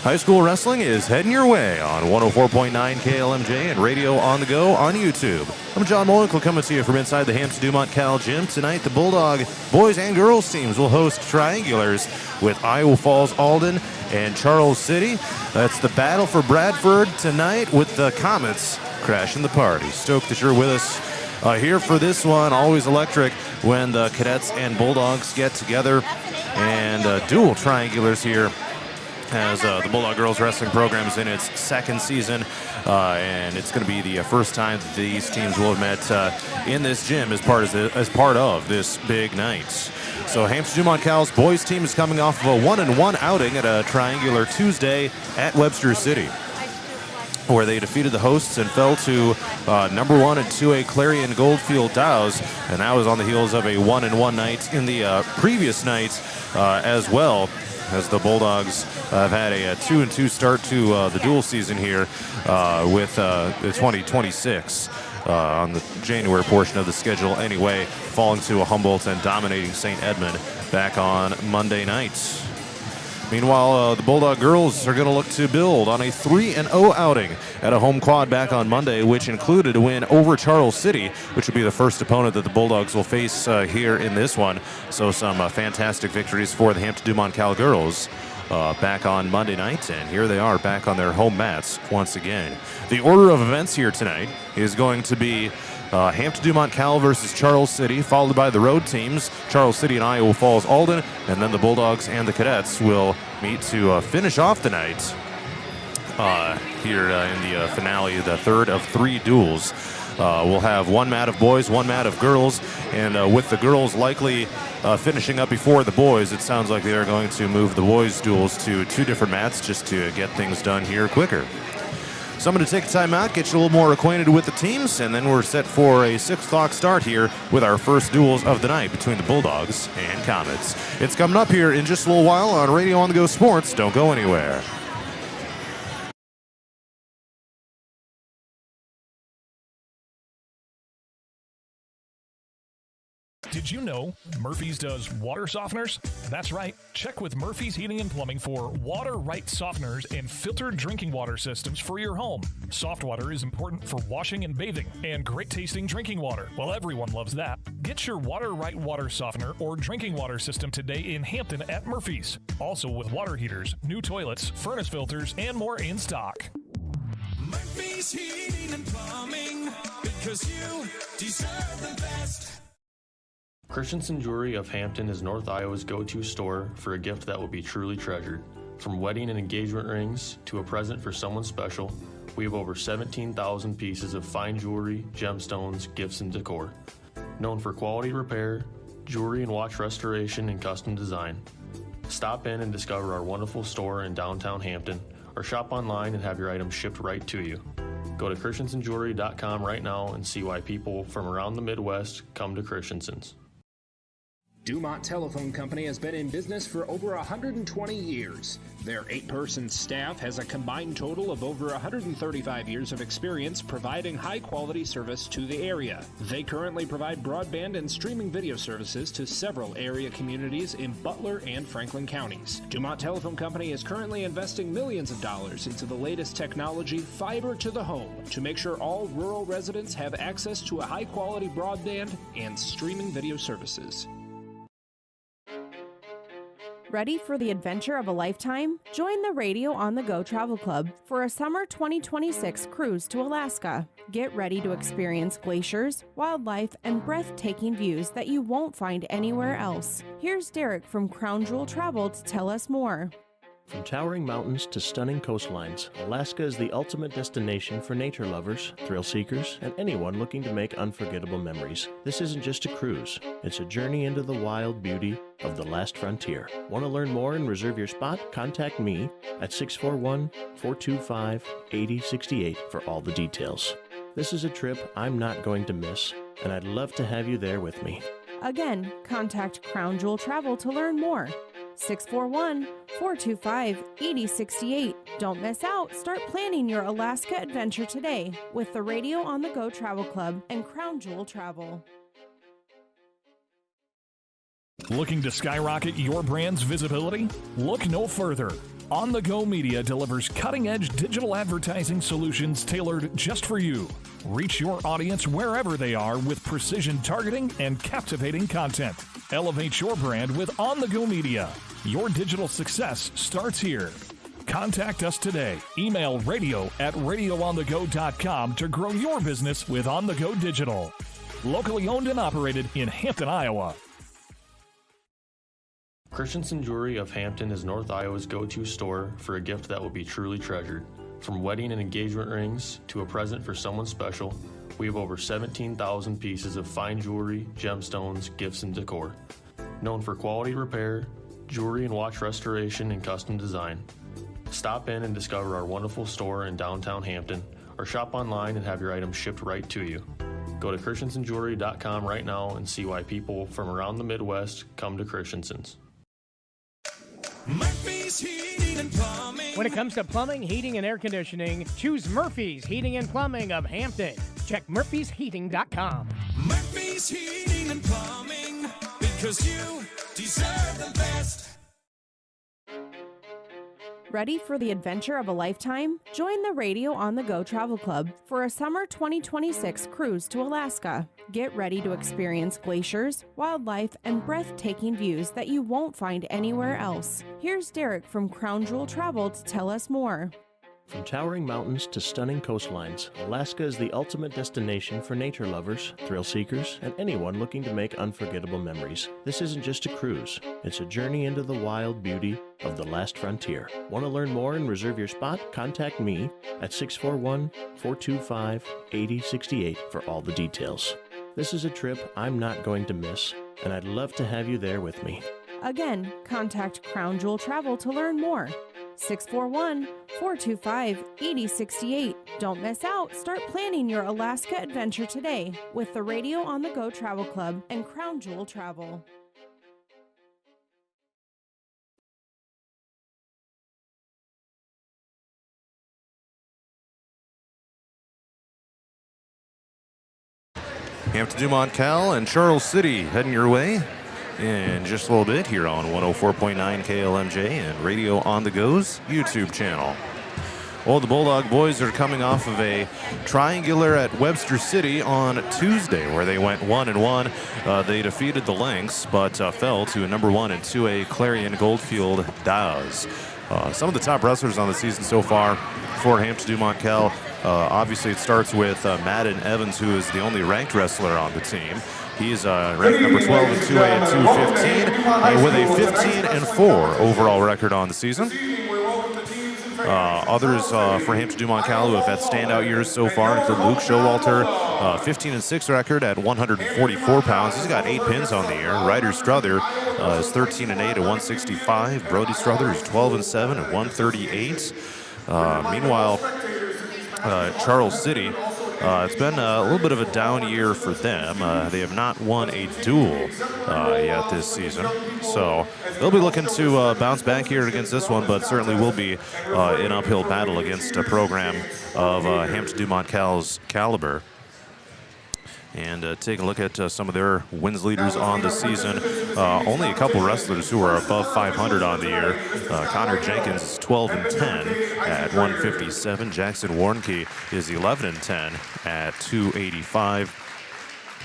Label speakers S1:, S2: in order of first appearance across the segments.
S1: High school wrestling is heading your way on 104.9 KLMJ and radio on the go on YouTube. I'm John Monaco coming to you from inside the Hampton-Dumont-CAL gym. Tonight, the Bulldog boys and girls teams will host triangulars with Iowa Falls-Alden and Charles City. That's the battle for Bradford tonight with the Comets crashing the party. Stoked that you're with us here for this one. Always electric when the Cadets and Bulldogs get together, and dual triangulars here as the Bulldog Girls Wrestling program is in its second season, and it's going to be the first time that these teams will have met in this gym as part of this big night. So Hampton-Dumont-CAL's boys team is coming off of a 1-1 outing at a triangular Tuesday at Webster City, where they defeated the hosts and fell to number 1 and 2A Clarion Goldfield Dows, and that was on the heels of a 1-1 night in the previous night as well, as the Bulldogs have had a 2-2 start to the dual season here with the 2026 on the January portion of the schedule anyway, falling to a Humboldt and dominating St. Edmund back on Monday night. Meanwhile, the Bulldog girls are going to look to build on a 3-0 outing at a home quad back on Monday, which included a win over Charles City, which will be the first opponent that the Bulldogs will face here in this one. So some fantastic victories for the Hampton-Dumont-CAL girls back on Monday night, and here they are back on their home mats once again. The order of events here tonight is going to be Hampton-Dumont-CAL versus Charles City, followed by the road teams, Charles City and Iowa Falls-Alden, and then the Bulldogs and the Cadets will meet to finish off the night here in the finale, the third of 3 duels. We'll have one mat of boys, one mat of girls, and with the girls likely finishing up before the boys, it sounds like they are going to move the boys' duels to 2 different mats just to get things done here quicker. So I'm going to take a time out, get you a little more acquainted with the teams, and then we're set for a 6 o'clock start here with our first duels of the night between the Bulldogs and Comets. It's coming up here in just a little while on Radio On The Go Sports. Don't go anywhere.
S2: Did you know Murphy's does water softeners? That's right. Check with Murphy's Heating and Plumbing for water right softeners and filtered drinking water systems for your home. Soft water is important for washing and bathing, and great tasting drinking water. Well, everyone loves that. Get your water right water softener or drinking water system today in Hampton at Murphy's. Also with water heaters, new toilets, furnace filters, and more in stock.
S3: Murphy's Heating and Plumbing, because you deserve the best.
S4: Christensen Jewelry of Hampton is North Iowa's go-to store for a gift that will be truly treasured. From wedding and engagement rings to a present for someone special, we have over 17,000 pieces of fine jewelry, gemstones, gifts, and decor. Known for quality repair, jewelry and watch restoration, and custom design. Stop in and discover our wonderful store in downtown Hampton, or shop online and have your items shipped right to you. Go to christensenjewelry.com right now and see why people from around the Midwest come to Christensen's.
S5: Dumont Telephone Company has been in business for over 120 years. Their 8-person staff has a combined total of over 135 years of experience providing high-quality service to the area. They currently provide broadband and streaming video services to several area communities in Butler and Franklin counties. Dumont Telephone Company is currently investing millions of dollars into the latest technology, fiber to the home, to make sure all rural residents have access to a high-quality broadband and streaming video services.
S6: Ready for the adventure of a lifetime? Join the Radio On The Go Travel Club for a summer 2026 cruise to Alaska. Get ready to experience glaciers, wildlife, and breathtaking views that you won't find anywhere else. Here's Derek from Crown Jewel Travel to tell us more.
S7: From towering mountains to stunning coastlines, Alaska is the ultimate destination for nature lovers, thrill seekers, and anyone looking to make unforgettable memories. This isn't just a cruise, it's a journey into the wild beauty of the last frontier. Want to learn more and reserve your spot? Contact me at 641-425-8068 for all the details. This is a trip I'm not going to miss, and I'd love to have you there with me.
S6: Again, contact Crown Jewel Travel to learn more. 641-425-8068. Don't miss out. Start planning your Alaska adventure today with the Radio On The Go Travel Club and Crown Jewel Travel.
S2: Looking to skyrocket your brand's visibility? Look no further. On the Go Media delivers cutting-edge digital advertising solutions tailored just for you. Reach your audience wherever they are with precision targeting and captivating content. Elevate your brand with On the Go Media. Your digital success starts here. Contact us today. Email radio@radioonthego.com to grow your business with On the Go Digital. Locally owned and operated in Hampton, Iowa.
S4: Christensen Jewelry of Hampton is North Iowa's go-to store for a gift that will be truly treasured. From wedding and engagement rings to a present for someone special, we have over 17,000 pieces of fine jewelry, gemstones, gifts, and decor. Known for quality repair, jewelry and watch restoration, and custom design. Stop in and discover our wonderful store in downtown Hampton, or shop online and have your items shipped right to you. Go to christensenjewelry.com right now and see why people from around the Midwest come to Christensen's.
S3: Murphy's Heating and Plumbing.
S8: When it comes to plumbing, heating, and air conditioning, choose Murphy's Heating and Plumbing of Hampton. Check murphysheating.com.
S3: Murphy's Heating and Plumbing, because you deserve the best.
S6: Ready for the adventure of a lifetime? Join the Radio on the Go Travel Club for a summer 2026 cruise to Alaska. Get ready to experience glaciers, wildlife, and breathtaking views that you won't find anywhere else. Here's Derek from Crown Jewel Travel to tell us more.
S7: From towering mountains to stunning coastlines, Alaska is the ultimate destination for nature lovers, thrill seekers, and anyone looking to make unforgettable memories. This isn't just a cruise, it's a journey into the wild beauty of the last frontier. Want to learn more and reserve your spot? Contact me at 641-425-8068 for all the details. This is a trip I'm not going to miss, and I'd love to have you there with me.
S6: Again, contact Crown Jewel Travel to learn more. 641-425-8068. Don't miss out. Start planning your Alaska adventure today with the Radio on the Go Travel Club and Crown Jewel Travel.
S1: Hampton-Dumont-CAL and Charles City heading your way in just a little bit here on 104.9 KLMJ and Radio on the Go's YouTube channel. Well, the Bulldog boys are coming off of a triangular at Webster City on Tuesday where they went 1-1. They defeated the Lynx but fell to number 1 and 2A Clarion Goldfield Dawes. Some of the top wrestlers on the season so far for Hampton-Dumont-CAL. Obviously, it starts with Madden Evans, who is the only ranked wrestler on the team. He's ranked number 12 in 2A at 215 with a 15-4 overall record on the season. Others for Hampton-Dumont-CAL who have had standout years so far include Luke Showalter, 15-6 record at 144 pounds. He's got 8 pins on the year. Ryder Struther is 13-8 at 165. Brody Struther is 12-7 at 138. Meanwhile, Charles City, it's been a little bit of a down year for them. They have not won a duel yet this season. So they'll be looking to bounce back here against this one, but certainly will be an uphill battle against a program of Hampton-Dumont-CAL's caliber. And take a look at some of their wins leaders on the season. Only a couple wrestlers who are above 500 on the year. Connor Jenkins is 12-10 at 157. Jackson Warnke is 11-10 at 285.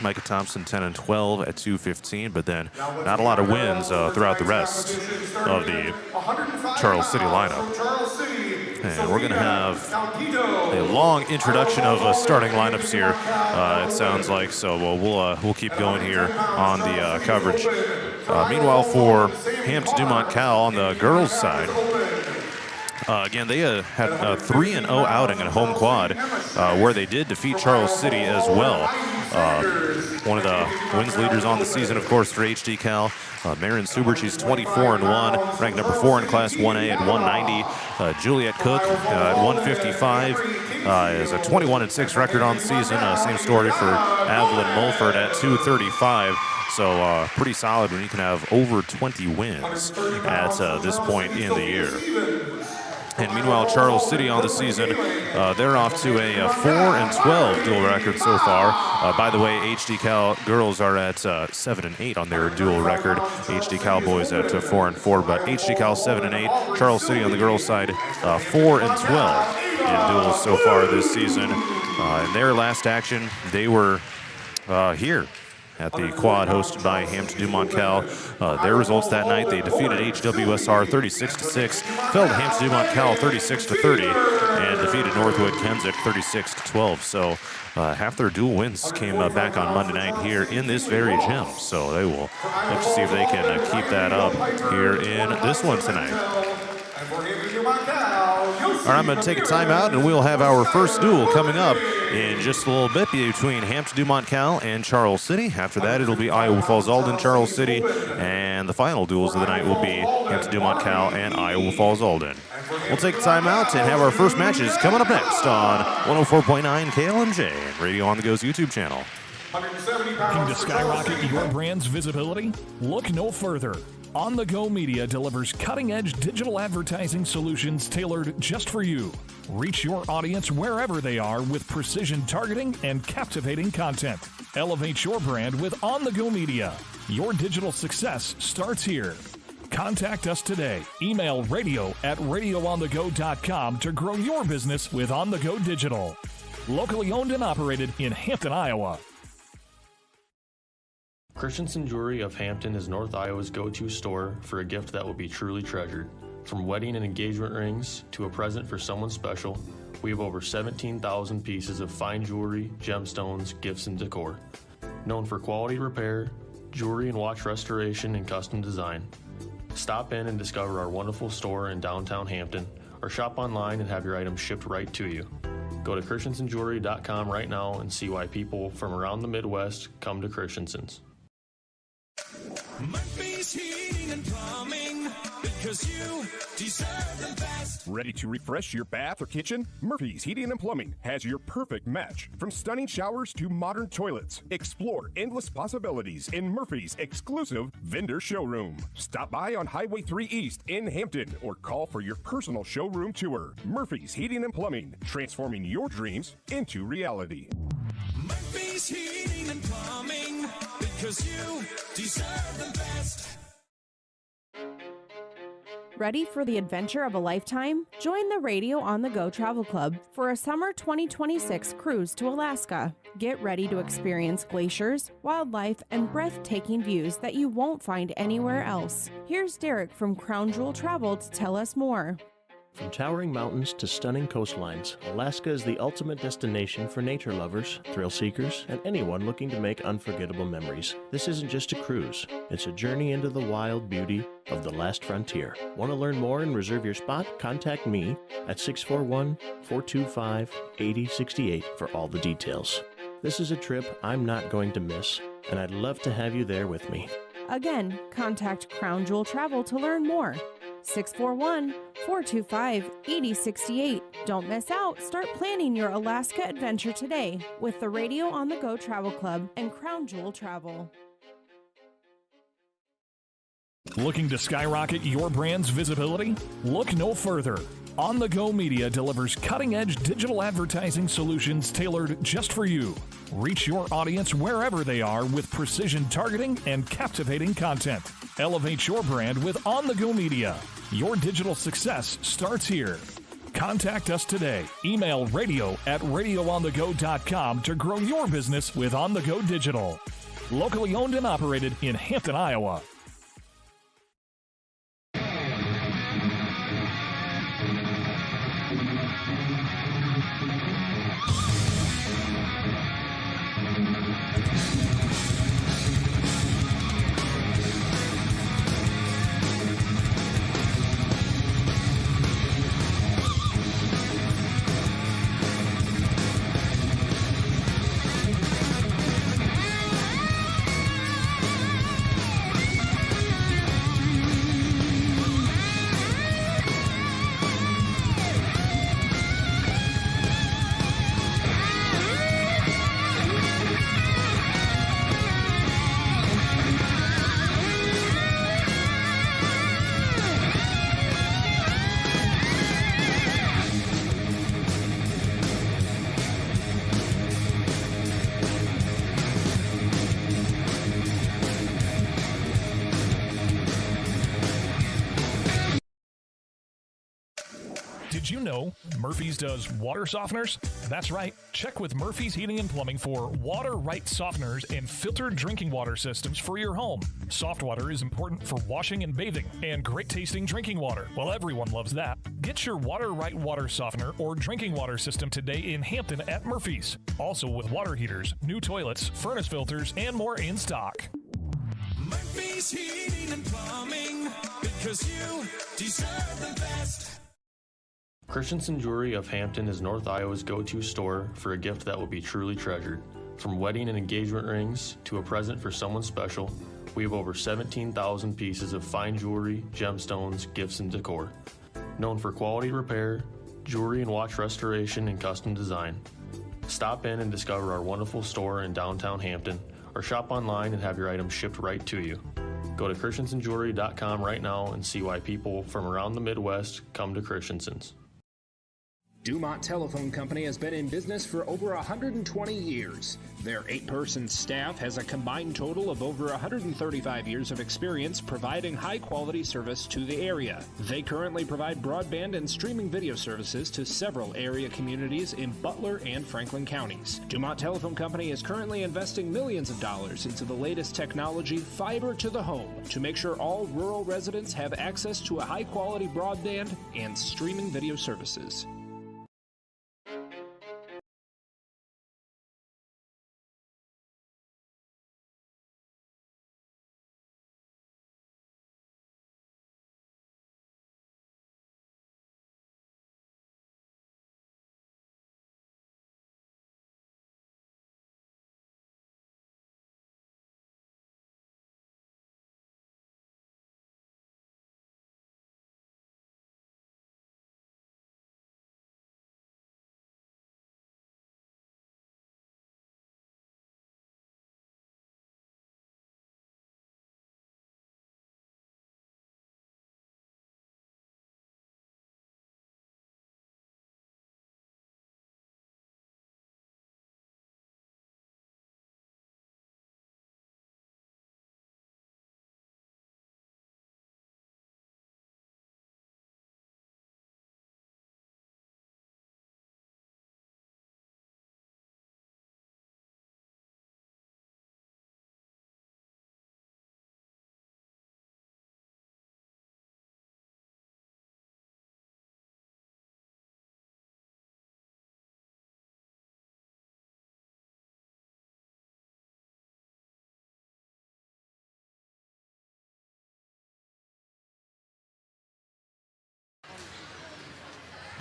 S1: Micah Thompson 10-12 at 215, but then not a lot of wins throughout the rest of the Charles City lineup. And we're going to have a long introduction of starting lineups here, it sounds like. So we'll keep going here on the coverage. Meanwhile, for Hampton-Dumont-CAL on the girls' side, again, they had a 3-0 outing in a home quad where they did defeat Charles City as well. One of the wins leaders on the season, of course, for HD-CAL. Marin Subert, she's 24-1, ranked number 4 in Class 1A at 190. Juliet Cook at 155 is a 21-6 record on the season. Same story for Evelyn Mulford at 235. So pretty solid when you can have over 20 wins at this point in the year. And meanwhile, Charles City on the season, they're off to a 4-12 dual record so far. By the way, HD-Cal girls are at 7-8 on their dual record. HD-Cal boys at 4-4, but HD-Cal 7-8. Charles City on the girls' side, 4-12 in duels so far this season. In their last action, they were here at the quad hosted by Hampton-Dumont-CAL. Their results that night, they defeated HWSR 36-6, fell to Hampton-Dumont-CAL 36-30, and defeated Northwood Kensick 36-12. So half their dual wins came back on Monday night here in this very gym. So they will look to see if they can keep that up here in this one tonight. All right, I'm going to take a timeout, and we'll have our first duel coming up in just a little bit between Hampton-Dumont-CAL and Charles City. After that, it'll be Iowa Falls-Alden, Charles City, and the final duels of the night will be Hampton-Dumont-CAL and Iowa Falls-Alden. We'll take a timeout and have our first matches coming up next on 104.9 KLMJ and Radio on the Go's YouTube channel.
S2: Looking to skyrocket your brand's visibility? Look no further. On the Go Media delivers cutting-edge digital advertising solutions tailored just for you. Reach your audience wherever they are with precision targeting and captivating content. Elevate your brand with On the Go Media. Your digital success starts here. Contact us today. Email radio@radioonthego.com to grow your business with On the Go Digital. Locally owned and operated in Hampton, Iowa.
S4: Christensen Jewelry of Hampton is North Iowa's go-to store for a gift that will be truly treasured. From wedding and engagement rings to a present for someone special, we have over 17,000 pieces of fine jewelry, gemstones, gifts, and decor. Known for quality repair, jewelry and watch restoration, and custom design. Stop in and discover our wonderful store in downtown Hampton, or shop online and have your items shipped right to you. Go to christensenjewelry.com right now and see why people from around the Midwest come to Christensen's.
S3: Murphy's Heating and Plumbing, because you deserve the best.
S9: Ready to refresh your bath or kitchen? Murphy's Heating and Plumbing has your perfect match. From stunning showers to modern toilets, explore endless possibilities in Murphy's exclusive vendor showroom. Stop by on Highway 3 East in Hampton or call for your personal showroom tour. Murphy's Heating and Plumbing, transforming your dreams into reality.
S3: Murphy's Heating and Plumbing, because you deserve the best.
S6: Ready for the adventure of a lifetime? Join the Radio on the Go Travel Club for a summer 2026 cruise to Alaska. Get ready to experience glaciers, wildlife, and breathtaking views that you won't find anywhere else. Here's Derek from Crown Jewel Travel to tell us more.
S7: From towering mountains to stunning coastlines, Alaska is the ultimate destination for nature lovers, thrill seekers, and anyone looking to make unforgettable memories. This isn't just a cruise, it's a journey into the wild beauty of the last frontier. Want to learn more and reserve your spot? Contact me at 641-425-8068 for all the details. This is a trip I'm not going to miss, and I'd love to have you there with me.
S6: Again, contact Crown Jewel Travel to learn more. 641-425-8068. Don't miss out. Start planning your Alaska adventure today with the Radio on the Go Travel Club and Crown Jewel Travel.
S2: Looking to skyrocket your brand's visibility? Look no further. On the Go Media delivers cutting-edge digital advertising solutions tailored just for you. Reach your audience wherever they are with precision targeting and captivating content. Elevate your brand with On the Go Media. Your digital success starts here. Contact us today. Email radio@radioonthego.com to grow your business with On the Go Digital. Locally owned and operated in Hampton, Iowa. Did you know Murphy's does water softeners? That's right. Check with Murphy's Heating and Plumbing for water right softeners and filtered drinking water systems for your home. Soft water is important for washing and bathing, and great tasting drinking water. Well, everyone loves that. Get your water right water softener or drinking water system today in Hampton at Murphy's. Also with water heaters, new toilets, furnace filters, and more in stock.
S3: Murphy's Heating and Plumbing, because you deserve the best.
S4: Christensen Jewelry of Hampton is North Iowa's go-to store for a gift that will be truly treasured. From wedding and engagement rings to a present for someone special, we have over 17,000 pieces of fine jewelry, gemstones, gifts, and decor. Known for quality repair, jewelry and watch restoration, and custom design. Stop in and discover our wonderful store in downtown Hampton, or shop online and have your items shipped right to you. Go to christensenjewelry.com right now and see why people from around the Midwest come to Christensen's.
S5: Dumont Telephone Company has been in business for over 120 years. Their 8-person staff has a combined total of over 135 years of experience providing high-quality service to the area. They currently provide broadband and streaming video services to several area communities in Butler and Franklin counties. Dumont Telephone Company is currently investing millions of dollars into the latest technology, fiber to the home, to make sure all rural residents have access to a high-quality broadband and streaming video services.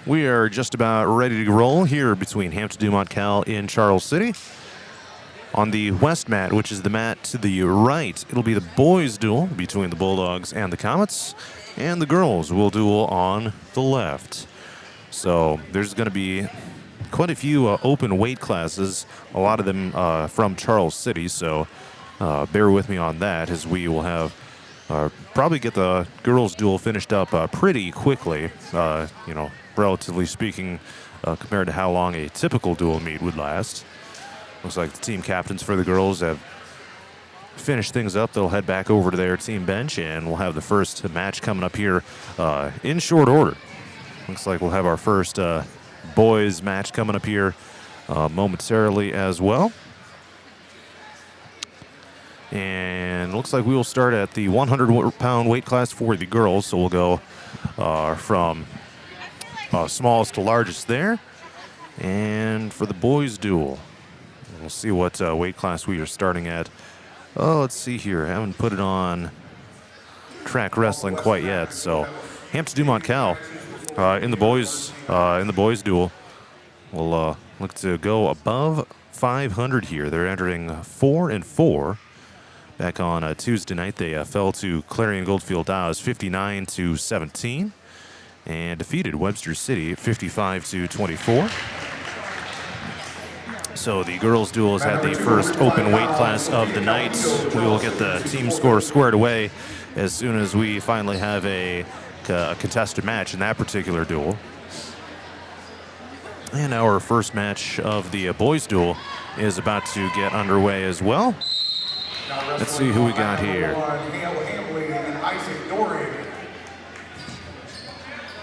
S1: We are just about ready to roll here between Hampton-Dumont-CAL in Charles City. On the west mat, which is the mat to the right, it'll be the boys' duel between the Bulldogs and the Comets, and the girls will duel on the left. So there's going to be quite a few open weight classes, a lot of them from Charles City, so bear with me on that, as we will have probably get the girls' duel finished up pretty quickly, relatively speaking, compared to how long a typical duel meet would last. Looks like the team captains for the girls have finished things up. They'll head back over to their team bench, and we'll have the first match coming up here in short order. Looks like we'll have our first boys match coming up here momentarily as well. And looks like we will start at the 100-pound weight class for the girls, so we'll go from smallest to largest there. And for the boys' duel, we'll see what weight class we are starting at. Oh, let's see here. I haven't put it on track wrestling quite yet. So Hampton-Dumont-CAL in the boys' duel will look to go above 500 here. They're entering 4-4. Back on Tuesday night, they fell to Clarion Goldfield Dows 59-17 and defeated Webster City 55-24. So the girls' duel has had the first open weight class of the night. We will get the team score squared away as soon as we finally have a contested match in that particular duel. And our first match of the boys' duel is about to get underway as well. Let's see who we got here.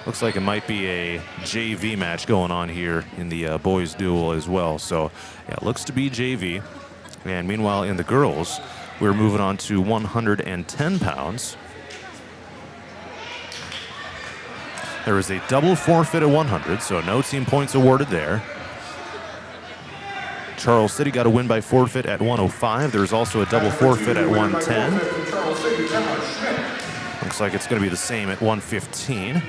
S1: Looks like it might be a JV match going on here in the boys duel as well. So, yeah, it looks to be JV. And meanwhile, in the girls, we're moving on to 110 pounds. There is a double forfeit at 100, so no team points awarded there. Charles City got a win by forfeit at 105. There's also a double forfeit at 110. Looks like it's going to be the same at 115.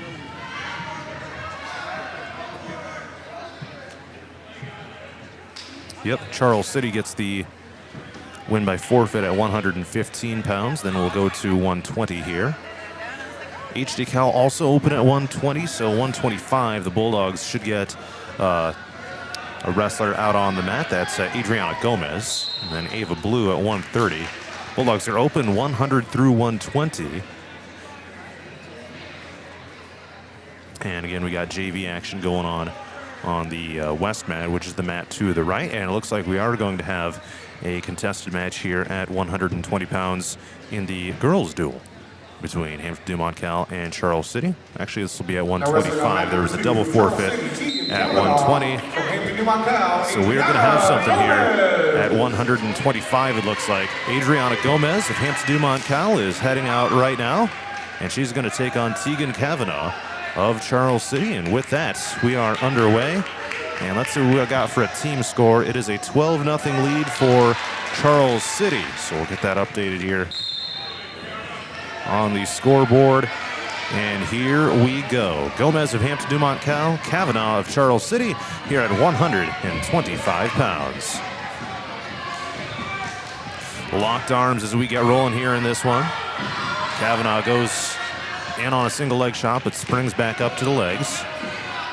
S1: Yep, Charles City gets the win by forfeit at 115 pounds. Then we'll go to 120 here. HD-Cal also open at 120, so 125. The Bulldogs should get a wrestler out on the mat. That's Adriana Gomez. And then Ava Blue at 130. Bulldogs are open 100 through 120. And again, we got JV action going on the west mat, which is the mat to the right. And it looks like we are going to have a contested match here at 120 pounds in the girls' duel between Hampton-Dumont-CAL and Charles City. Actually, this will be at 125. There was a double forfeit at 120. So we're going to have something here at 125, it looks like. Adriana Gomez of Hampton-Dumont-CAL is heading out right now, and she's going to take on Tegan Kavanaugh of Charles City. And with that, we are underway. And let's see what we got for a team score. It is a 12-0 lead for Charles City. So we'll get that updated here on the scoreboard. And here we go. Gomez of Hampton-Dumont-CAL, Kavanaugh of Charles City here at 125 pounds. Locked arms as we get rolling here in this one. Kavanaugh goes in on a single leg shot, but springs back up to the legs.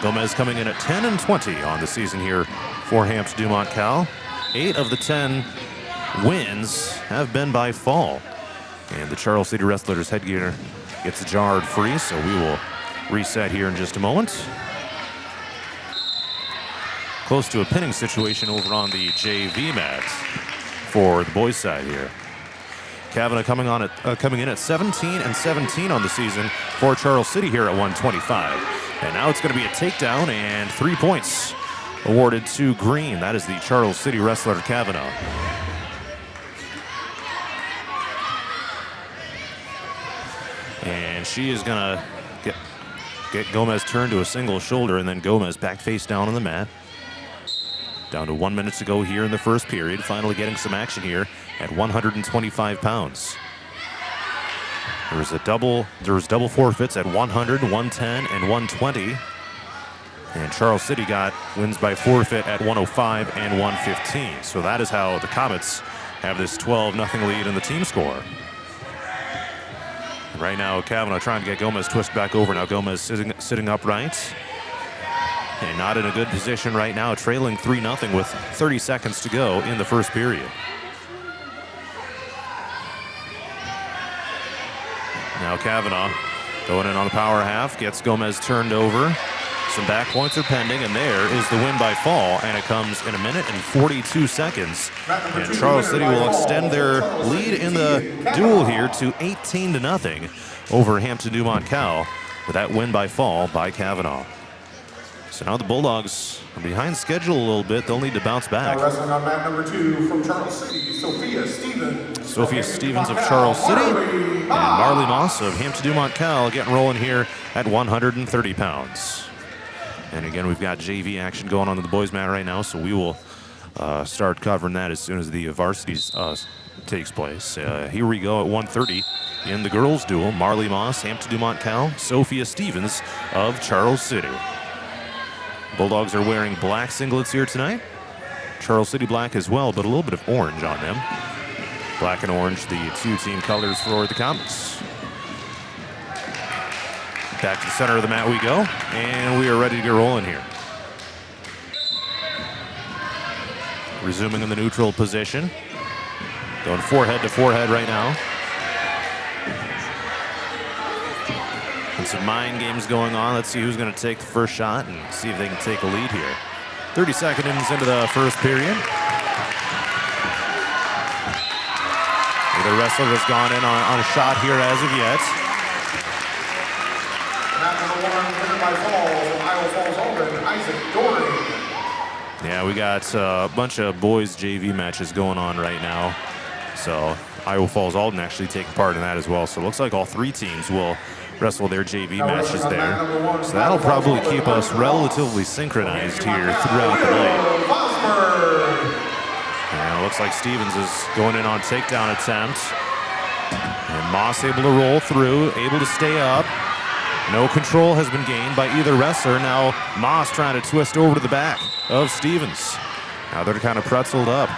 S1: Gomez coming in at 10-20 on the season here for Hampton-Dumont-CAL. 8 of the 10 wins have been by fall. And the Charles City Wrestlers headgear gets jarred free, so we will reset here in just a moment. Close to a pinning situation over on the JV mat for the boys' side here. Kavanaugh coming in at 17-17 on the season for Charles City here at 125. And now it's going to be a takedown and 3 points awarded to Green. That is the Charles City wrestler Kavanaugh. And she is going to get Gomez turned to a single shoulder, and then Gomez back face down on the mat. Down to 1 minute to go here in the first period. Finally getting some action here at 125 pounds. There was double forfeits at 100, 110, and 120. And Charles City got wins by forfeit at 105 and 115. So that is how the Comets have this 12-0 lead in the team score. Right now, Kavanaugh trying to get Gomez twisted back over. Now Gomez sitting upright. And not in a good position right now, trailing 3-0 with 30 seconds to go in the first period. Now Kavanaugh going in on the power half, gets Gomez turned over. Some back points are pending, and there is the win by fall, and it comes in 1 minute and 42 seconds. And Charles City will extend their lead in the duel here to 18-0 over Hampton-Dumont-CAL with that win by fall by Kavanaugh. So now the Bulldogs are behind schedule a little bit. They'll need to bounce back.
S10: Wrestling on mat number 2 from Charles City, Sophia Stevens.
S1: Sophia Stevens of Charles City and Marley Moss of Hampton-Dumont-CAL getting rolling here at 130 pounds. And again, we've got JV action going on the boys' mat right now, so we will start covering that as soon as the varsities takes place. Here we go at 130 in the girls' duel. Marley Moss, Hampton-Dumont-CAL, Sophia Stevens of Charles City. Bulldogs are wearing black singlets here tonight. Charles City black as well, but a little bit of orange on them. Black and orange, the two team colors for the Comets. Back to the center of the mat we go, and we are ready to get rolling here. Resuming in the neutral position. Going forehead to forehead right now. And some mind games going on. Let's see who's going to take the first shot and see if they can take a lead here. 30 seconds into the first period. Neither wrestler has gone in on a shot here as of yet.
S10: number 1, winner by falls, Iowa Falls-Alden, Isaac Doring.
S1: Yeah, we got a bunch of boys JV matches going on right now. So Iowa Falls-Alden actually taking part in that as well. So it looks like all 3 teams will wrestle their JV matches there. So that'll probably keep us relatively synchronized here throughout the night. And it looks like Stevens is going in on takedown attempt. And Moss able to roll through, able to stay up. No control has been gained by either wrestler. Now Moss trying to twist over to the back of Stevens. Now they're kind of pretzeled up.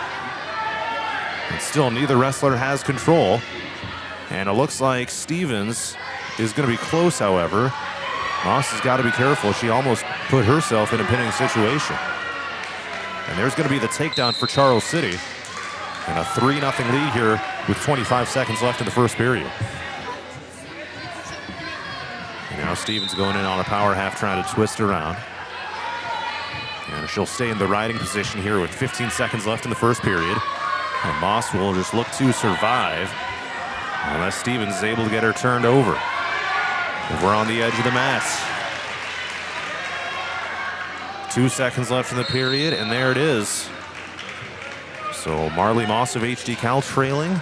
S1: And still neither wrestler has control. And it looks like Stevens is going to be close, however. Moss has got to be careful. She almost put herself in a pinning situation. And there's going to be the takedown for Charles City. And a 3-0 lead here with 25 seconds left in the first period. And now Stevens going in on a power half trying to twist around. And she'll stay in the riding position here with 15 seconds left in the first period. And Moss will just look to survive unless Stevens is able to get her turned over. We're on the edge of the mat. 2 seconds left in the period, and there it is. So Marley Moss of HD-Cal trailing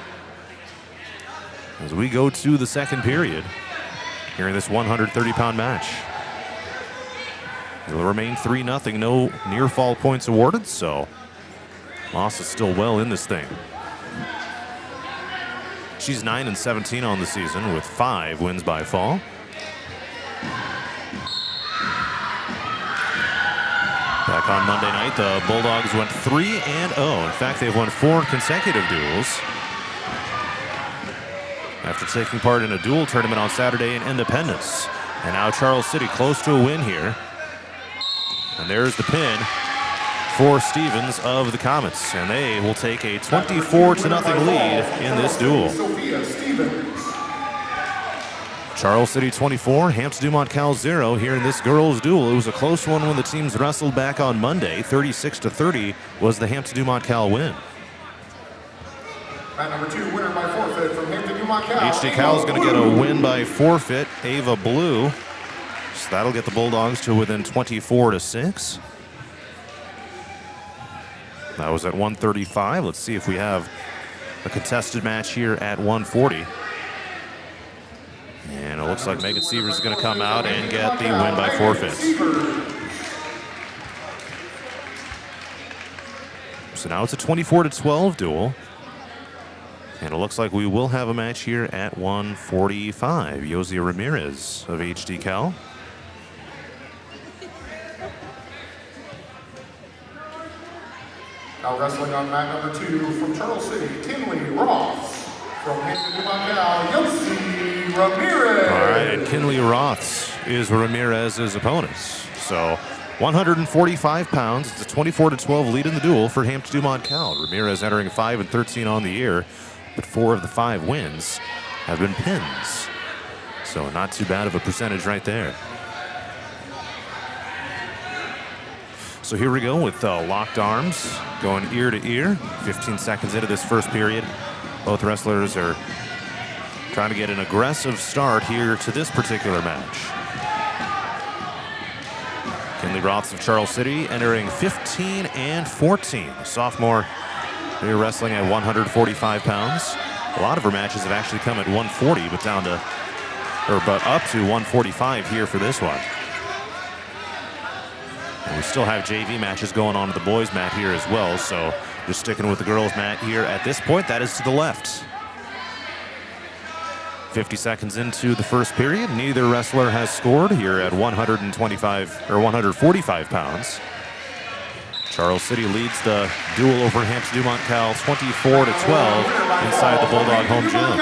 S1: as we go to the second period here in this 130-pound match. It'll remain 3-0, no near fall points awarded, so Moss is still well in this thing. She's 9-17 on the season with 5 wins by fall. Back on Monday night, the Bulldogs went 3-0. In fact, they've won 4 consecutive duels after taking part in a dual tournament on Saturday in Independence. And now Charles City close to a win here. And there's the pin for Stevens of the Comets. And they will take a 24-0 lead in this duel. Charles City 24, Hampton-Dumont-CAL 0 here in this girls' duel. It was a close one when the teams wrestled back on Monday. 36-30 was the Hampton-Dumont-CAL win.
S10: At number 2, winner by forfeit from Hampton-Dumont-CAL.
S1: HD-Cal is going to get a win by forfeit. Ava Blue. So that'll get the Bulldogs to within 24-6. That was at 135. Let's see if we have a contested match here at 140. And it looks like Megan Sievers is going to come out and get the win by forfeit. So now it's a 24-12 duel. And it looks like we will have a match here at 145. Yosia Ramirez of HD-Cal.
S10: Now wrestling on mat number 2 from Charles City, Kinley Ross. From Hampton-Dumont-CAL, Yosi Ramirez.
S1: All right, and Kinley Roths is Ramirez's opponent. So 145 pounds. It's a 24-12 lead in the duel for Hampton-Dumont-CAL. Ramirez entering 5-13 on the year, but 4 of the 5 wins have been pins. So not too bad of a percentage right there. So here we go with locked arms going ear to ear. 15 seconds into this first period. Both wrestlers are trying to get an aggressive start here to this particular match. Kinley Roths of Charles City entering 15-14. The sophomore here wrestling at 145 pounds. A lot of her matches have actually come at 140, but up to 145 here for this one. And we still have JV matches going on to the boys' mat here as well, so just sticking with the girls' mat here at this point. That is to the left. 50 seconds into the first period. Neither wrestler has scored here at 145 pounds. Charles City leads the duel over Hampton-Dumont-CAL 24-12 inside the Bulldog home gym.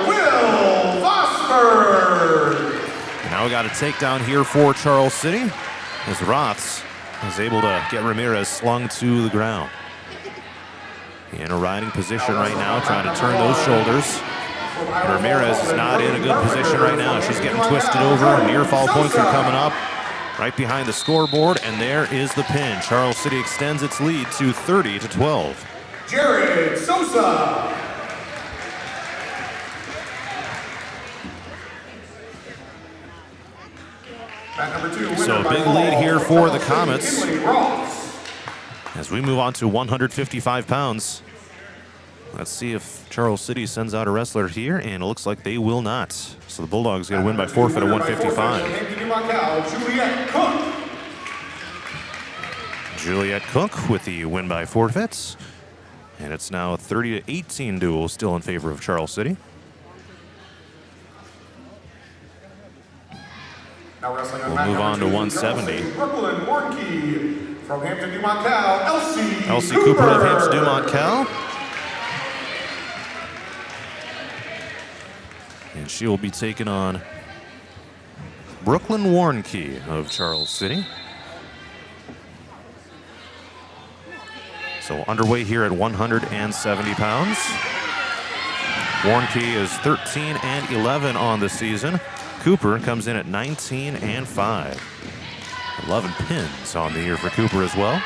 S10: Will Vosberg.
S1: And now we got a takedown here for Charles City as Roths is able to get Ramirez slung to the ground. In a riding position right now, trying to turn those shoulders. And Ramirez is not in a good position right now. She's getting twisted over. Near fall points are coming up right behind the scoreboard, and there is the pin. Charles City extends its lead to 30-12.
S10: Jared Sosa.
S1: So a big lead here for the Comets as we move on to 155 pounds. Let's see if Charles City sends out a wrestler here, and it looks like they will not. So the Bulldogs going to win by forfeit at 155. Juliet Cook with the win by forfeits. And it's now a 30-18 duel still in favor of Charles City. We'll move on to 170.
S10: Brooklyn Warnke from Hampton-Dumont-CAL,
S1: Elsie Cooper of Hampton-Dumont-CAL. And she will be taking on Brooklyn Warnke of Charles City. So underway here at 170 pounds. Warnke is 13-11 on the season. Cooper comes in at 19-5. 11 pins on the year for Cooper as well.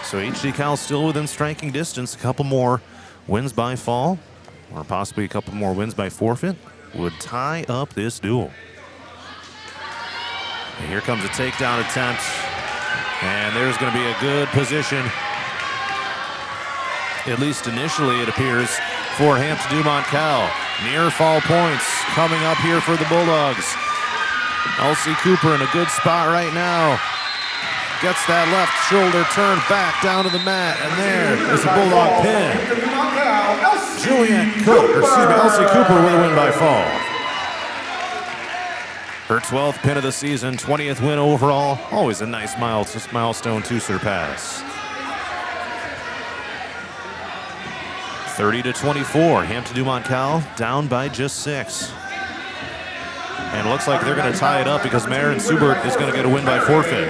S1: So HD-Cal still within striking distance. A couple more wins by fall, or possibly a couple more wins by forfeit, would tie up this duel. And here comes a takedown attempt. And there's going to be a good position, at least initially it appears, for Hampton-Dumont-CAL. Near fall points coming up here for the Bulldogs. Elsie Cooper in a good spot right now. Gets that left shoulder turned back down to the mat, and there is a Bulldog pin. Elsie Cooper with a win by fall. Her 12th pin of the season, 20th win overall. Always a nice milestone to surpass. 30-24, Hampton-Dumont-CAL down by just 6. And it looks like they're going to tie it up because Maren Subert is going to get a win by forfeit.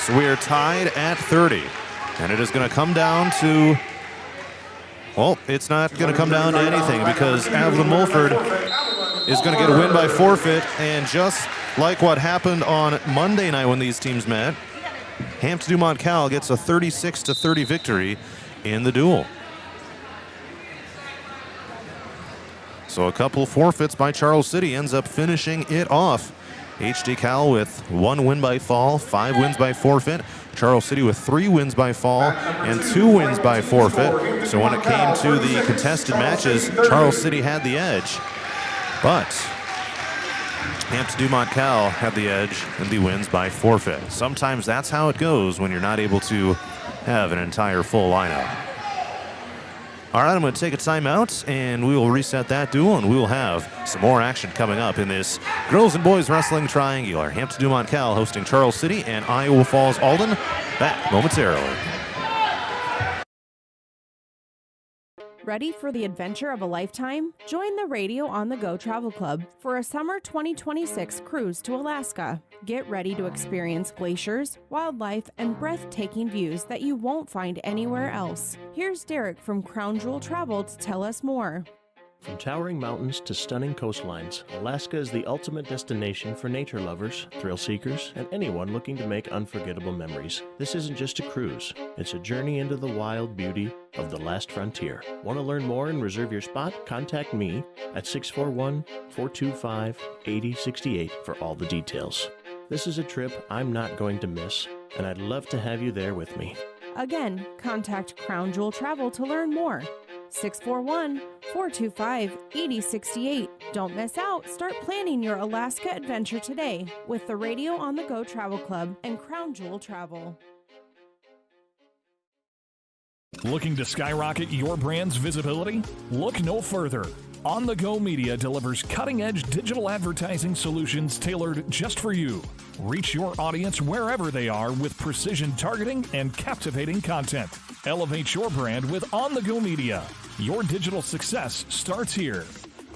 S1: So we are tied at 30. And it is going to come down to, well, it's not going to come down to anything because Evelyn Mulford is going to get a win by forfeit. And just like what happened on Monday night when these teams met, Hampton-Dumont-CAL gets a 36-30 victory in the duel. So a couple forfeits by Charles City ends up finishing it off. HD-Cal with 1 win by fall, 5 wins by forfeit. Charles City with 3 wins by fall and 2 wins by forfeit. So when it came to the contested matches, Charles City had the edge. But Hampton-Dumont-CAL had the edge in the wins by forfeit. Sometimes that's how it goes when you're not able to have an entire full lineup. All right, I'm going to take a timeout, and we will reset that duel, and we will have some more action coming up in this girls and boys wrestling triangular. Hampton-Dumont-CAL hosting Charles City and Iowa Falls-Alden. Back momentarily.
S6: Ready for the adventure of a lifetime? Join the Radio on the Go Travel Club for a summer 2026 cruise to Alaska. Get ready to experience glaciers, wildlife, and breathtaking views that you won't find anywhere else. Here's Derek from Crown Jewel Travel to tell us more.
S7: From towering mountains to stunning coastlines, Alaska is the ultimate destination for nature lovers, thrill seekers, and anyone looking to make unforgettable memories. This isn't just a cruise, it's a journey into the wild beauty of the last frontier. Want to learn more and reserve your spot? Contact me at 641-425-8068 for all the details. This is a trip I'm not going to miss, and I'd love to have you there with me.
S6: Again, contact Crown Jewel Travel to learn more. 641-425-8068. Don't miss out. Start planning your Alaska adventure today with the Radio on the Go Travel Club and Crown Jewel Travel.
S2: Looking to skyrocket your brand's visibility? Look no further. On the Go Media delivers cutting-edge digital advertising solutions tailored just for you. Reach your audience wherever they are with precision targeting and captivating content. Elevate your brand with On the Go Media. Your digital success starts here.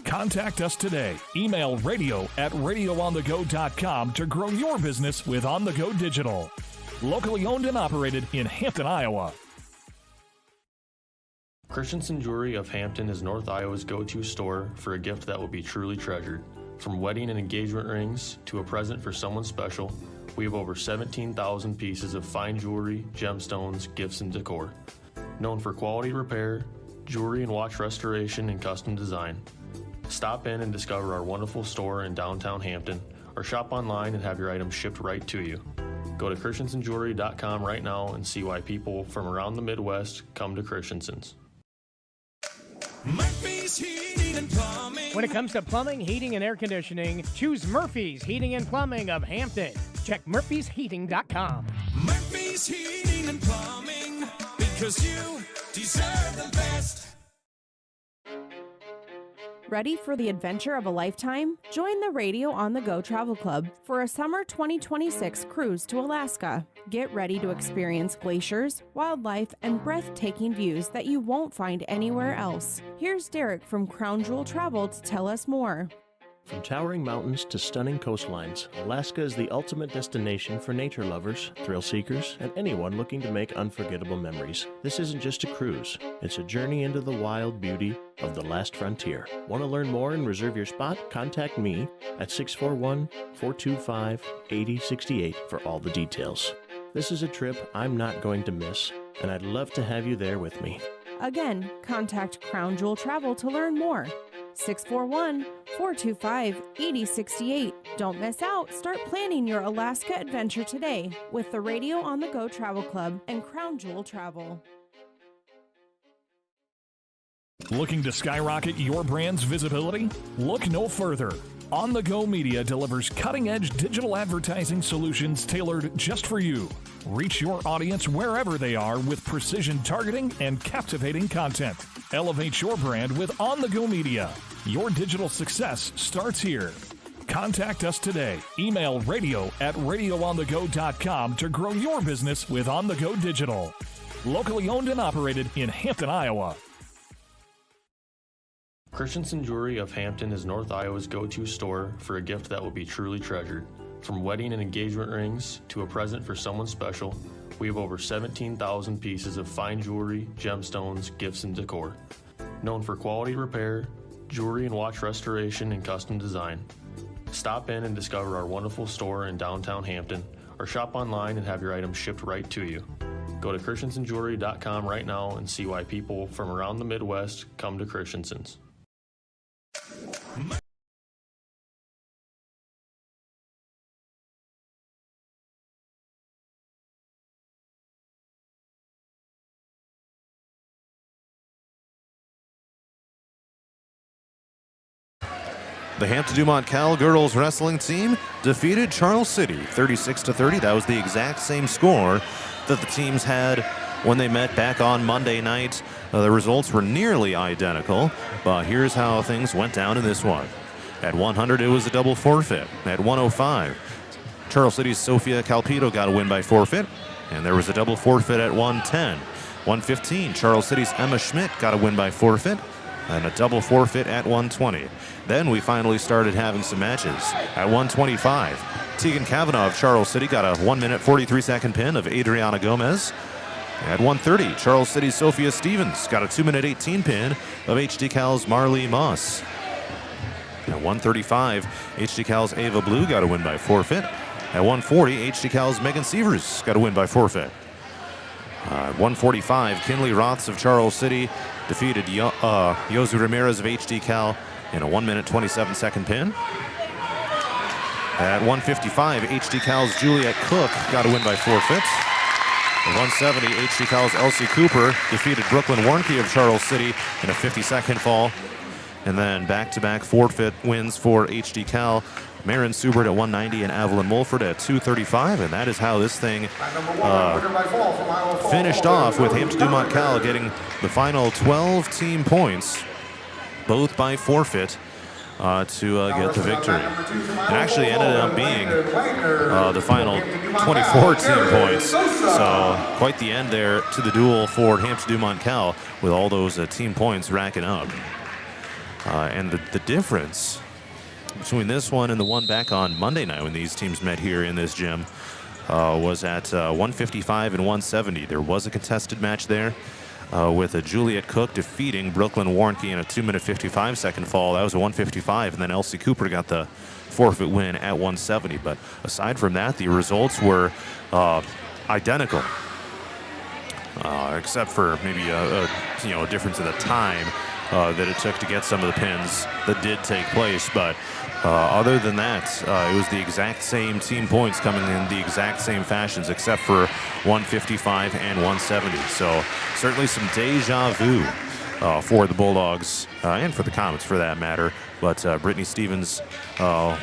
S2: Contact us today. Email radio@radioonthego.com to grow your business with On the Go Digital. Locally owned and operated in Hampton, Iowa.
S4: Christensen Jewelry of Hampton is North Iowa's go-to store for a gift that will be truly treasured. From wedding and engagement rings to a present for someone special, we have over 17,000 pieces of fine jewelry, gemstones, gifts, and decor. Known for quality repair, jewelry and watch restoration, and custom design. Stop in and discover our wonderful store in downtown Hampton, or shop online and have your items shipped right to you. Go to christensenjewelry.com right now and see why people from around the Midwest come to Christensen's.
S3: Murphy's Heating and Plumbing.
S8: When it comes to plumbing, heating, and air conditioning, choose Murphy's Heating and Plumbing of Hampton. Check murphysheating.com.
S3: Murphy's Heating and Plumbing, because you deserve the best.
S6: Ready for the adventure of a lifetime? Join the Radio on the Go Travel Club for a summer 2026 cruise to Alaska. Get ready to experience glaciers, wildlife, and breathtaking views that you won't find anywhere else. Here's Derek from Crown Jewel Travel to tell us more.
S7: From towering mountains to stunning coastlines, Alaska is the ultimate destination for nature lovers, thrill seekers, and anyone looking to make unforgettable memories. This isn't just a cruise, it's a journey into the wild beauty of the last frontier. Want to learn more and reserve your spot? Contact me at 641-425-8068 for all the details. This is a trip I'm not going to miss, and I'd love to have you there with me.
S6: Again, contact Crown Jewel Travel to learn more. 641-425-8068. Don't miss out. Start planning your Alaska adventure today with the Radio on the Go Travel Club and Crown Jewel Travel.
S2: Looking to skyrocket your brand's visibility? Look no further. On the Go Media delivers cutting-edge digital advertising solutions tailored just for you. Reach your audience wherever they are with precision targeting and captivating content. Elevate your brand with On the Go Media. Your digital success starts here. Contact us today. Email radio@radioonthego.com to grow your business with On the Go Digital. Locally owned and operated in Hampton, Iowa.
S4: Christensen Jewelry of Hampton is North Iowa's go-to store for a gift that will be truly treasured. From wedding and engagement rings to a present for someone special, we have over 17,000 pieces of fine jewelry, gemstones, gifts, and decor. Known for quality repair, jewelry and watch restoration, and custom design. Stop in and discover our wonderful store in downtown Hampton, or shop online and have your items shipped right to you. Go to christensenjewelry.com right now and see why people from around the Midwest come to Christensen's.
S1: The Hampton-Dumont-CAL girls wrestling team defeated Charles City 36-30. That was the exact same score that the teams had when they met back on Monday night. The results were nearly identical, but here's how things went down in this one. At 100, it was a double forfeit. At 105, Charles City's Sophia Calpito got a win by forfeit, and there was a double forfeit at 110. 115, Charles City's Emma Schmidt got a win by forfeit, and a double forfeit at 120. Then we finally started having some matches. At 125, Tegan Kavanaugh of Charles City got a 1-minute 43-second pin of Adriana Gomez. At 130, Charles City's Sophia Stevens got a 2-minute 18 pin of HD-Cal's Marley Moss. At 135, HD-Cal's Ava Blue got a win by forfeit. At 140, HD-Cal's Megan Sievers got a win by forfeit. At 145, Kinley Roths of Charles City defeated Yosu Ramirez of HD-Cal in a 1-minute 27-second pin. At 155, HD-Cal's Juliet Cook got a win by forfeit. At 170, HD-Cal's Elsie Cooper defeated Brooklyn Warnke of Charles City in a 50-second fall. And then back-to-back forfeit wins for HD-Cal. Marin Subert at 190 and Evelyn Mulford at 235. And that is how this thing finished off, with Hampton-Dumont-CAL getting the final 12 team points, both by forfeit, to get the victory. It actually ended up being the final 24 team points. So quite the end there to the duel for Hampton-Dumont-CAL, with all those team points racking up. And the difference between this one and the one back on Monday night when these teams met here in this gym was at 155 and 170. There was a contested match there with a Juliet Cook defeating Brooklyn Warnke in a 2-minute 55-second fall. That was a 155, and then Elsie Cooper got the forfeit win at 170. But aside from that, the results were identical, except for maybe a difference in the time. that it took to get some of the pins that did take place. But other than that, it was the exact same team points coming in the exact same fashions, except for 155 and 170. So certainly some deja vu for the Bulldogs and for the Comets for that matter. But Brittany Stevens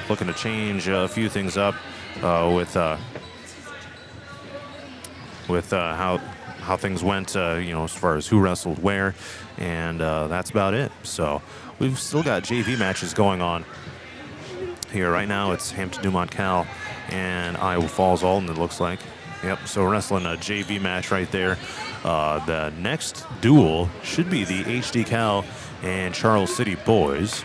S1: looking to change a few things up with how things went, as far as who wrestled where, and that's about it. So we've still got JV matches going on here right now. It's Hampton-Dumont-CAL and Iowa Falls-Alden, it looks like. Yep, so we're wrestling a JV match right there. The next duel should be the HD Cal and Charles City boys.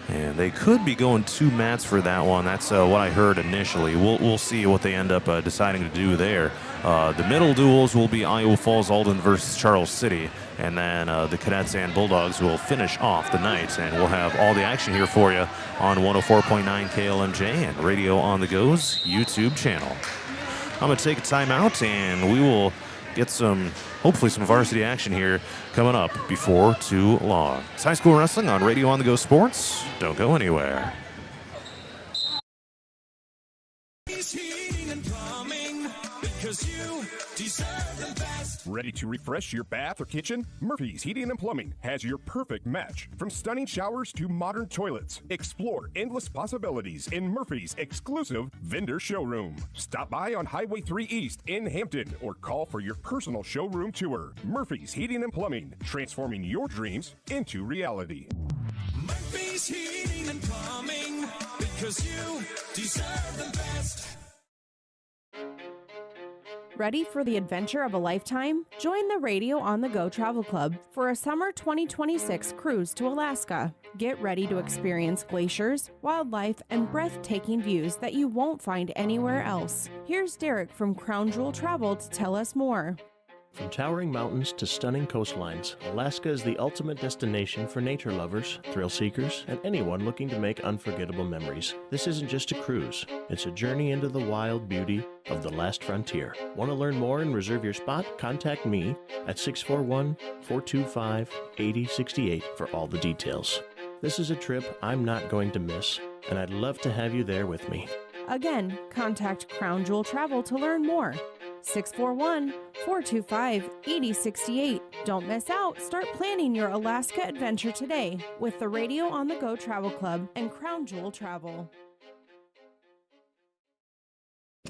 S1: And they could be going 2 mats for that one. That's what I heard initially. We'll see what they end up deciding to do there. The middle duels will be Iowa Falls-Alden versus Charles City. And then the Cadets and Bulldogs will finish off the night. And we'll have all the action here for you on 104.9 KLMJ and Radio on the Go's YouTube channel. I'm going to take a timeout, and we will get hopefully some varsity action here coming up before too long. It's high school wrestling on Radio on the Go Sports. Don't go anywhere.
S3: Heating and plumbing, because you deserve the best.
S9: Ready to refresh your bath or kitchen? Murphy's Heating and Plumbing has your perfect match. From stunning showers to modern toilets, explore endless possibilities in Murphy's exclusive vendor showroom. Stop by on Highway 3 East in Hampton or call for your personal showroom tour. Murphy's Heating and Plumbing, transforming your dreams into reality.
S3: Murphy's Heating and Plumbing, because you deserve the best.
S6: Ready for the adventure of a lifetime? Join the Radio on the Go Travel Club for a summer 2026 cruise to Alaska. Get ready to experience glaciers, wildlife, and breathtaking views that you won't find anywhere else. Here's Derek from Crown Jewel Travel to tell us more.
S7: From towering mountains to stunning coastlines, Alaska is the ultimate destination for nature lovers, thrill seekers, and anyone looking to make unforgettable memories. This isn't just a cruise, it's a journey into the wild beauty of the last frontier. Want to learn more and reserve your spot? Contact me at 641-425-8068 for all the details. This is a trip I'm not going to miss, and I'd love to have you there with me.
S6: Again, contact Crown Jewel Travel to learn more. 641-425-8068. Don't miss out. Start planning your Alaska adventure today with the Radio on the Go Travel Club and Crown Jewel Travel.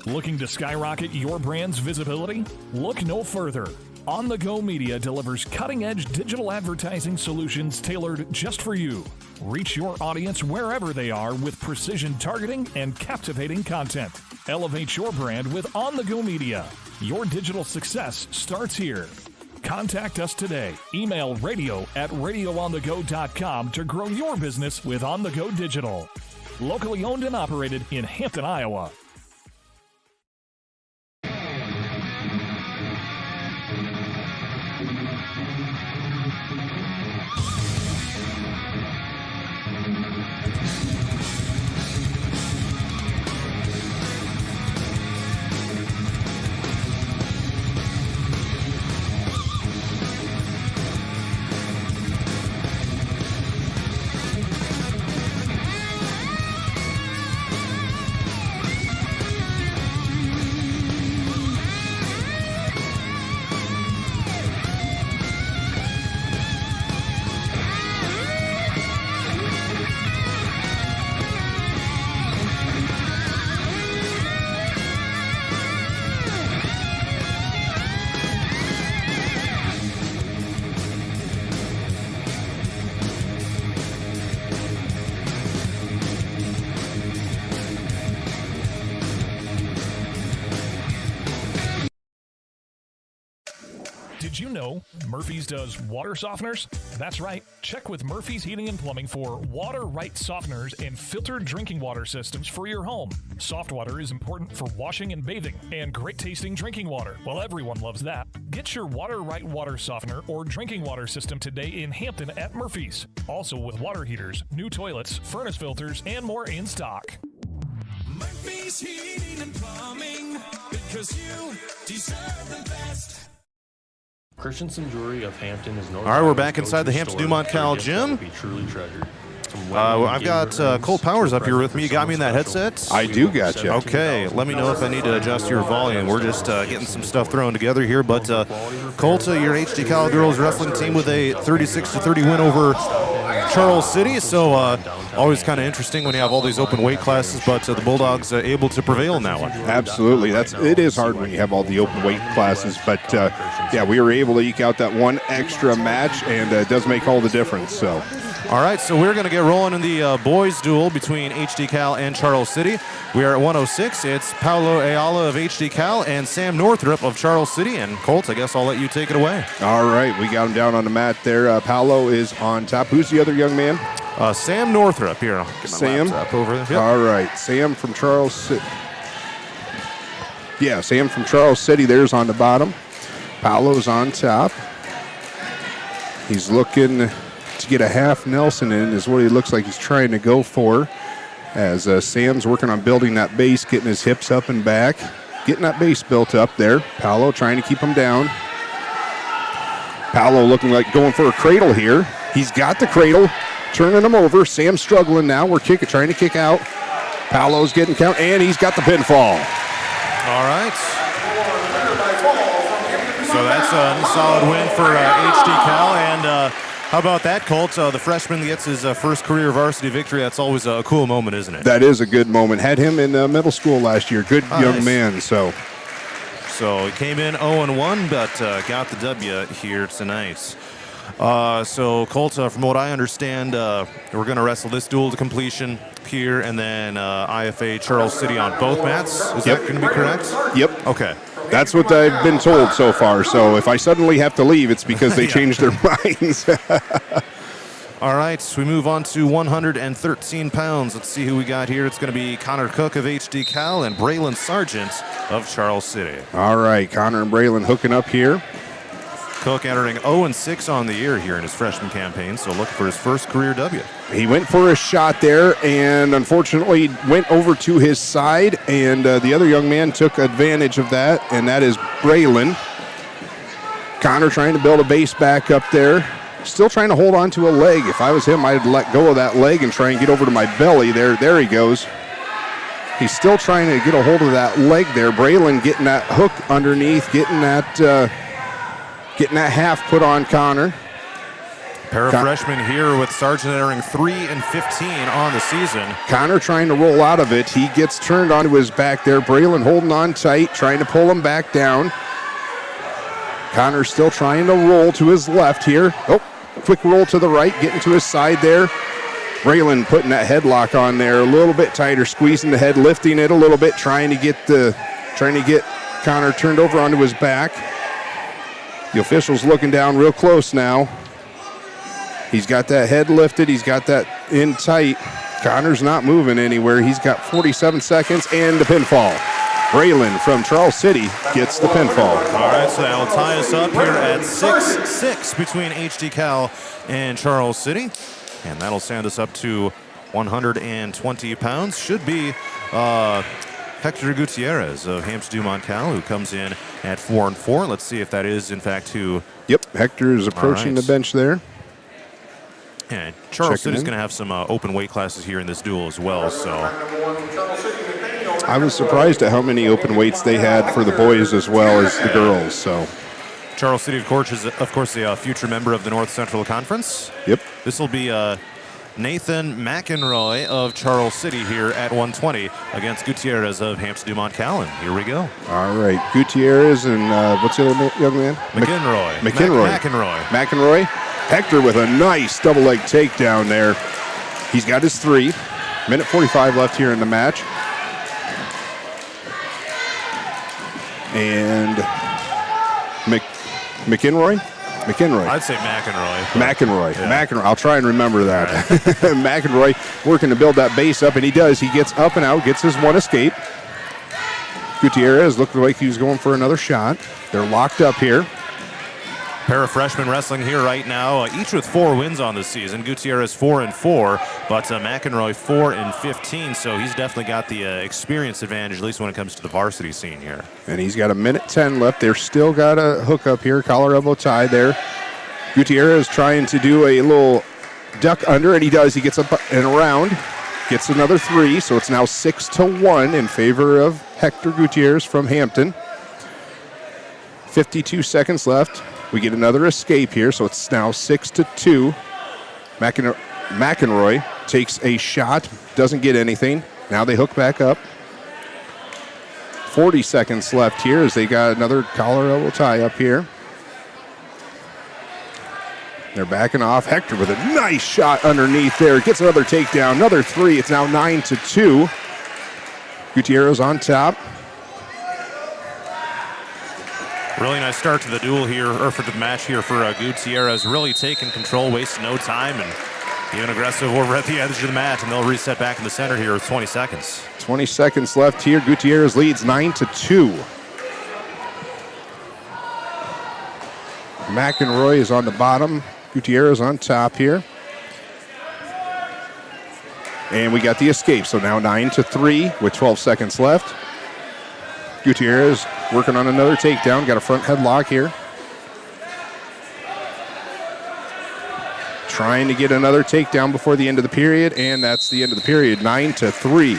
S2: Looking to skyrocket your brand's visibility? Look no further. On the Go Media delivers cutting-edge digital advertising solutions tailored just for you. Reach your audience wherever they are with precision targeting and captivating content. Elevate your brand with On the Go Media. Your digital success starts here. Contact us today. Email radio@radioonthego.com to grow your business with On the Go Digital. Locally owned and operated in Hampton, Iowa. Did you know Murphy's does water softeners? That's right. Check with Murphy's Heating and Plumbing for water-right softeners and filtered drinking water systems for your home. Soft water is important for washing and bathing, and great-tasting drinking water. Well, everyone loves that. Get your water-right water softener or drinking water system today in Hampton at Murphy's. Also with water heaters, new toilets, furnace filters, and more in stock.
S3: Murphy's Heating and Plumbing, because you deserve the best.
S4: Christensen Jewelry of Hampton is North
S1: All right, we're
S4: Iowa's
S1: back inside the
S4: go-to store
S1: Hampton-Dumont-CAL
S4: for a gift that
S1: gym.
S4: will be truly treasured. From wedding
S1: I've got
S4: engagement rings
S1: Colt Powers
S4: to a
S1: up here with
S4: present
S1: me. You
S4: for
S1: got me in that
S4: someone
S1: headset?
S4: special.
S9: I do got you.
S1: Okay, let me know if I need to adjust your volume. We're just getting some stuff thrown together here. But Colt, your HD-CAL girls wrestling team with a 36-30 win over Charles City. So always kind of interesting when you have all these open weight classes, but the Bulldogs able to prevail in that one.
S9: Absolutely. It is hard when you have all the open weight classes, but yeah, we were able to eke out that one extra match, and it does make all the difference. So.
S1: All right, so we're going to get rolling in the boys' duel between HD-CAL and Charles City. We are at 106. It's Paolo Ayala of HD-CAL and Sam Northrup of Charles City. And Colt, I guess I'll let you take it away.
S9: All right, we got him down on the mat there. Paolo is on top. Who's the other young man?
S1: Sam Northrup. Here, I'll get my
S9: Sam
S1: laptop over there. Yep.
S9: All right, Sam from Charles City. Yeah, Sam from Charles City. There's on the bottom. Paolo's on top. He's looking to get a half Nelson in is what he looks like he's trying to go for, as Sam's working on building that base, getting his hips up and back, getting that base built up there. Paolo trying to keep him down. Paolo looking like going for a cradle here. He's got the cradle, turning him over. Sam's struggling now. We're trying to kick out. Paolo's getting count, and he's got the pinfall.
S1: All right. So that's a solid win for HD-CAL, and how about that, Colt? The freshman gets his first career varsity victory. That's always a cool moment, isn't it?
S9: That is a good moment. Had him in middle school last year. Good young man. So
S1: he came in 0-1, but got the W here tonight. So Colt, from what I understand, we're going to wrestle this duel to completion here, and then IFA Charles City on both mats. Is that going to be correct?
S9: Yep.
S1: Okay.
S9: That's what I've been told so far. So if I suddenly have to leave, it's because they changed their minds.
S1: All right, we move on to 113 pounds. Let's see who we got here. It's going to be Connor Cook of HD-CAL and Braylon Sargent of Charles City.
S9: All right, Connor and Braylon hooking up here.
S1: Cook entering 0-6 on the year here in his freshman campaign, so looking for his first career W.
S9: He went for a shot there and unfortunately went over to his side, and the other young man took advantage of that, and that is Braylon. Connor trying to build a base back up there. Still trying to hold on to a leg. If I was him, I'd let go of that leg and try and get over to my belly. There he goes. He's still trying to get a hold of that leg there. Braylon getting that hook underneath, getting that half put on Connor.
S1: Pair of freshmen here with Sargent entering 3-15 on the season.
S9: Connor trying to roll out of it. He gets turned onto his back there. Braylon holding on tight, trying to pull him back down. Connor still trying to roll to his left here. Oh, quick roll to the right, getting to his side there. Braylon putting that headlock on there a little bit tighter, squeezing the head, lifting it a little bit, trying to get Connor turned over onto his back. The official's looking down real close now. He's got that head lifted. He's got that in tight. Connor's not moving anywhere. He's got 47 seconds and the pinfall. Braylon from Charles City gets the pinfall.
S1: All right, so that will tie us up here at 6-6 between HD-CAL and Charles City. And that'll stand us up to 120 pounds. Should be Hector Gutierrez of Hampton-Dumont-CAL, who comes in at 4-4. Let's see if that is, in fact, who...
S9: Yep, Hector is approaching the bench there.
S1: And Charles City's going to have some open weight classes here in this duel as well, so...
S9: I was surprised at how many open weights they had for the boys as well as the girls, so...
S1: Charles City, of course, is a future member of the North Central Conference.
S9: Yep.
S1: This will be Nathan McEnroy of Charles City here at 120 against Gutierrez of Hampton-Dumont-CAL. And here we go.
S9: All right, Gutierrez and what's the other young man?
S1: McEnroy.
S9: McEnroy. Hector with a nice double leg takedown there. He's got his 3. Minute 45 left here in the match. And McEnroy?
S1: I'd say McEnroy.
S9: McEnroy.
S1: Yeah.
S9: McEnroy. I'll try and remember that. Right. McEnroy working to build that base up, and he does. He gets up and out, gets his one escape. Gutierrez looking like he was going for another shot. They're locked up here.
S1: Pair of freshmen wrestling here right now, each with 4 wins on the season. Gutierrez 4-4, but McEnroy 4-15, so he's definitely got the experience advantage, at least when it comes to the varsity scene here.
S11: And he's got 1:10 left. They're still got a hook up here, collar elbow tie there. Gutierrez trying to do a little duck under, and he does. He gets up and around, gets another 3, so it's now 6-1 in favor of Hector Gutierrez from Hampton. 52 seconds left. We get another escape here, so it's now 6-2. McEnroy takes a shot, doesn't get anything. Now they hook back up. 40 seconds left here as they got another collar elbow tie up here. They're backing off. Hector with a nice shot underneath there. Gets another takedown, another 3. It's now 9-2. Gutierrez on top.
S1: Really nice start to the duel here, or for the match here for Gutierrez. Really taking control, wasting no time, and even aggressive over at the edge of the mat, and they'll reset back in the center here with 20 seconds.
S11: 20 seconds left here. Gutierrez leads 9-2. McEnroy is on the bottom. Gutierrez on top here. And we got the escape, so now 9-3 with 12 seconds left. Gutierrez working on another takedown. Got a front headlock here. Trying to get another takedown before the end of the period, and that's the end of the period, 9-3.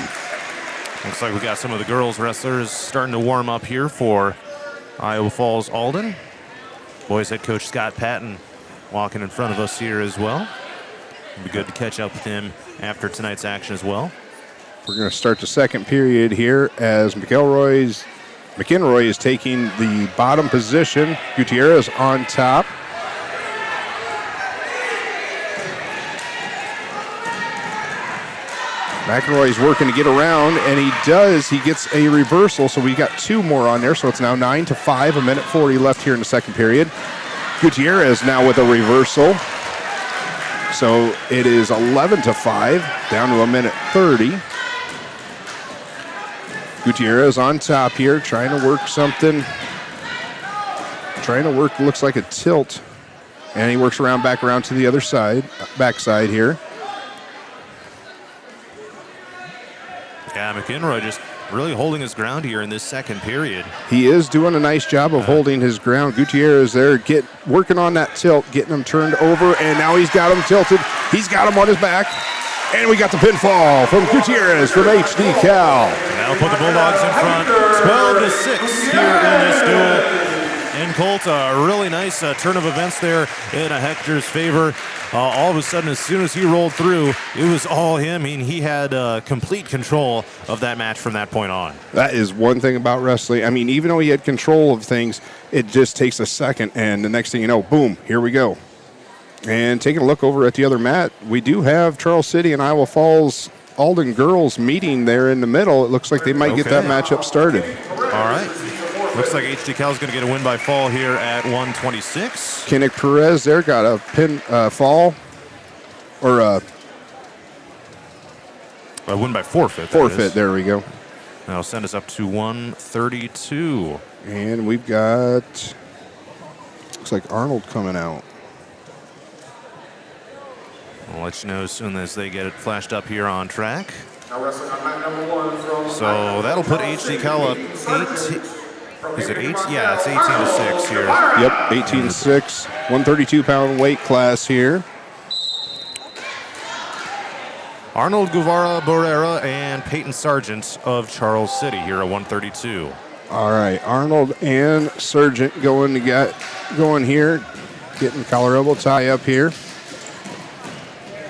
S1: Looks like we got some of the girls wrestlers starting to warm up here for Iowa Falls-Alden. Boys head coach Scott Patton walking in front of us here as well. It'll be good to catch up with him after tonight's action as well.
S11: We're going to start the second period here as McEnroy is taking the bottom position. Gutierrez on top. McEnroy is working to get around, and he does. He gets a reversal, so we got 2 more on there, so it's now 9-5, 1:40 left here in the second period. Gutierrez now with a reversal. So it is 11-5, down to 1:30. Gutierrez on top here, trying to work something. Trying to work, looks like a tilt. And he works back around to the other side, backside here.
S1: Yeah, McEnroy just really holding his ground here in this second period.
S11: He is doing a nice job of holding his ground. Gutierrez there, working on that tilt, getting him turned over, and now he's got him tilted. He's got him on his back. And we got the pinfall from Gutierrez from HD-Cal.
S1: Now put the Bulldogs in front, 12-6 here in this duel. And Colt, a really nice turn of events there in Hector's favor. All of a sudden, as soon as he rolled through, it was all him. I mean, he had complete control of that match from that point on.
S11: That is one thing about wrestling. I mean, even though he had control of things, it just takes a second, and the next thing you know, boom, here we go. And taking a look over at the other mat, we do have Charles City and Iowa Falls-Alden girls meeting there in the middle. It looks like they might get that matchup started.
S1: All right. Looks like HD-Cal is going to get a win by fall here at 126.
S11: Kinnick Perez there got a fall, or a
S1: win by forfeit.
S11: Forfeit, there we go.
S1: That'll send us up to 132.
S11: And we've got, looks like Arnold coming out.
S1: I'll let you know as soon as they get it flashed up here on track.
S10: Now wrestling on mat number 1 from
S1: So that'll put HD-Cal up 18. Is it 8? Yeah, it's 18-6 here.
S11: Yep, 18-6, 132-pound weight class here.
S1: Arnold Guevara Barrera and Peyton Sargent of Charles City here at 132.
S11: All right, Arnold and Sargent going here, getting collar elbow tie up here.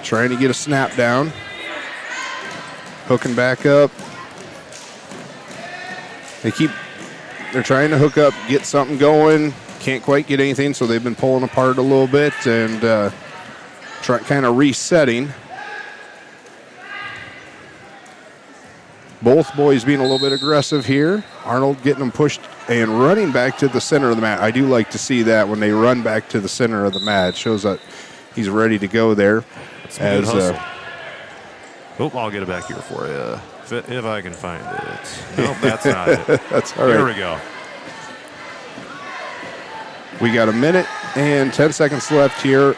S11: Trying to get a snap down. Hooking back up. They're trying to hook up, get something going. Can't quite get anything, so they've been pulling apart a little bit and kind of resetting. Both boys being a little bit aggressive here. Arnold getting them pushed and running back to the center of the mat. I do like to see that when they run back to the center of the mat. It shows that he's ready to go there.
S1: That's a good hustle. I'll get it back here for you. If I can find it. Nope, that's not it.
S11: That's all right.
S1: Here we go.
S11: We got a minute and 10 seconds left here.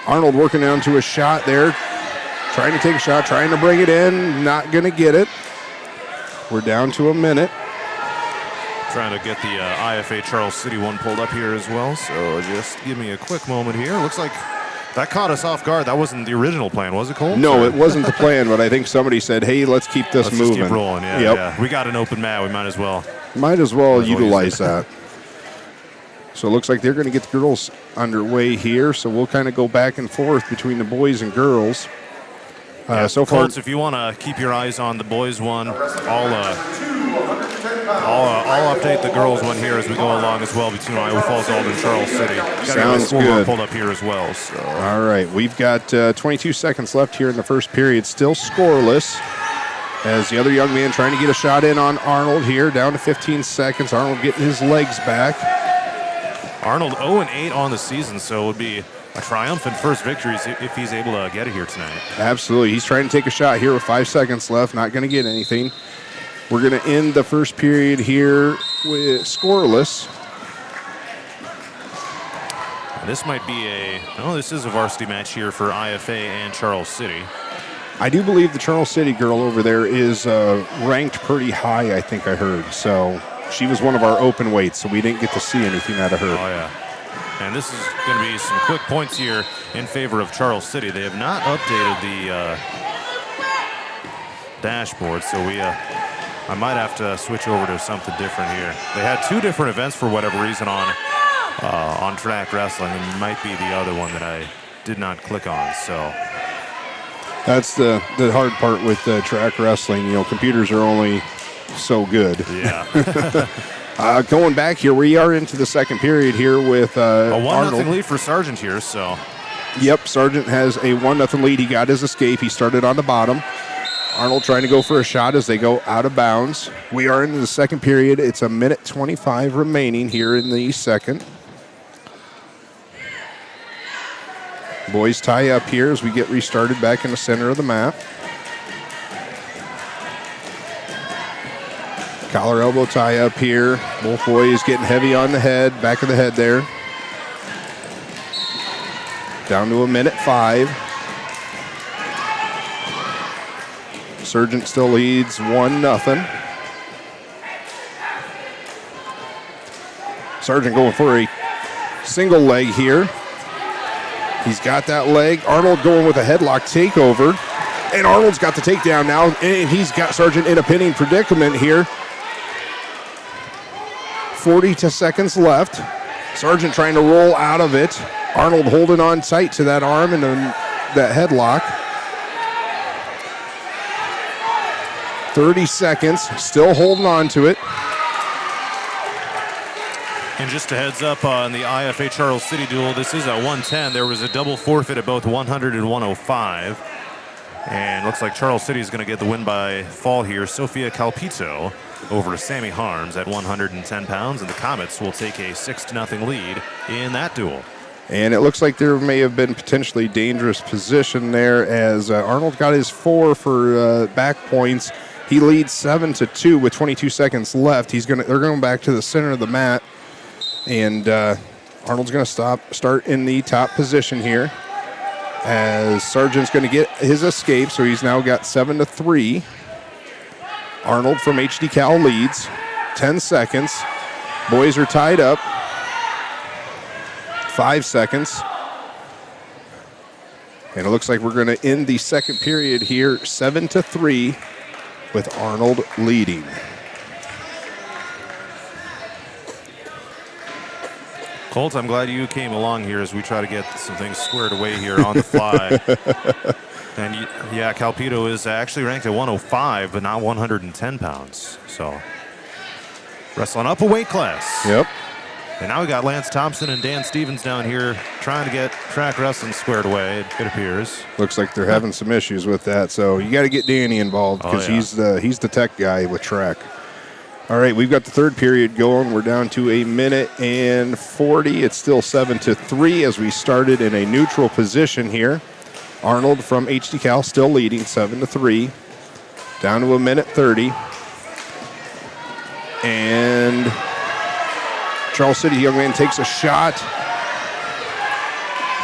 S11: Arnold working down to a shot there. Trying to take a shot, trying to bring it in. Not going to get it. We're down to a minute.
S1: Trying to get the IFA Charles City one pulled up here as well. So just give me a quick moment here. Looks like that caught us off guard. That wasn't the original plan, was it, Cole?
S11: No, it wasn't the plan, but I think somebody said, hey, let's keep this moving.
S1: Just keep rolling, yeah,
S11: Yep.
S1: yeah. We got an open mat. We might as well.
S11: Might as well utilize that. So it looks like they're going to get the girls underway here. So we'll kind of go back and forth between the boys and girls. So far,
S1: Colts, if you want to keep your eyes on the boys one, I'll update the girls one here as we go along as well between Iowa Falls-Alden and Charles City.
S11: Sounds good.
S1: Pulled up here as well. So.
S11: All right, we've got 22 seconds left here in the first period, still scoreless. As the other young man trying to get a shot in on Arnold here, down to 15 seconds. Arnold getting his legs back.
S1: Arnold 0-8 on the season, so it would be a triumphant first victory if he's able to get it here tonight.
S11: Absolutely. He's trying to take a shot here with 5 seconds left. Not going to get anything. We're going to end the first period here with scoreless.
S1: This might be this is a varsity match here for IFA and Charles City.
S11: I do believe the Charles City girl over there is ranked pretty high, I think I heard. So she was one of our open weights, so we didn't get to see anything out of her.
S1: Oh, yeah. And this is going to be some quick points here in favor of Charles City. They have not updated the dashboard, so I might have to switch over to something different here. They had 2 different events for whatever reason on track wrestling, and it might be the other one that I did not click on. So
S11: that's the hard part with track wrestling. You know, computers are only so good.
S1: Yeah.
S11: Going back here, we are into the second period here with
S1: a 1-0
S11: Arnold.
S1: lead for Sargent here, so.
S11: Yep, Sargent has a 1-0 lead. He got his escape. He started on the bottom. Arnold trying to go for a shot as they go out of bounds. We are into the second period. It's a minute 25 remaining here in the second. Boys tie up here as we get restarted back in the center of the map. Collar elbow tie up here. Both boys getting heavy on the head, back of the head there. Down to a minute 5. Sargent still leads 1-0. Sargent going for a single leg here. He's got that leg. Arnold going with a headlock takeover. And Arnold's got the takedown now. And he's got Sargent in a pinning predicament here. 40 seconds left. Sargent trying to roll out of it. Arnold holding on tight to that arm and that headlock. 30 seconds, still holding on to it.
S1: And just a heads up on the IFA Charles City duel, this is a 110. There was a double forfeit at both 100 and 105. And looks like Charles City is going to get the win by fall here. Sofia Calpito over Sammy Harms at 110 pounds. And the Comets will take a 6-0 lead in that duel.
S11: And it looks like there may have been potentially dangerous position there as Arnold got his 4 for back points. He leads 7-2 with 22 seconds left. They're going back to the center of the mat. And Arnold's going to start in the top position here as Sargent's going to get his escape. So he's now got 7-3. Arnold from HD-Cal leads. 10 seconds. Boys are tied up. 5 seconds. And it looks like we're going to end the second period here 7-3 with Arnold leading.
S1: Colt, I'm glad you came along here as we try to get some things squared away here on the fly. And yeah, Calpito is actually ranked at 105, but not 110 pounds. So wrestling up a weight class.
S11: Yep.
S1: And now we got Lance Thompson and Dan Stevens down here trying to get track wrestling squared away, it appears.
S11: Looks like they're having some issues with that, so you got to get Danny involved because he's the tech guy with track. All right, we've got the third period going. We're down to a minute and 40. It's still 7-3 as we started in a neutral position here. Arnold from HD-Cal still leading 7-3. Down to a minute 30. And Charles City young man takes a shot.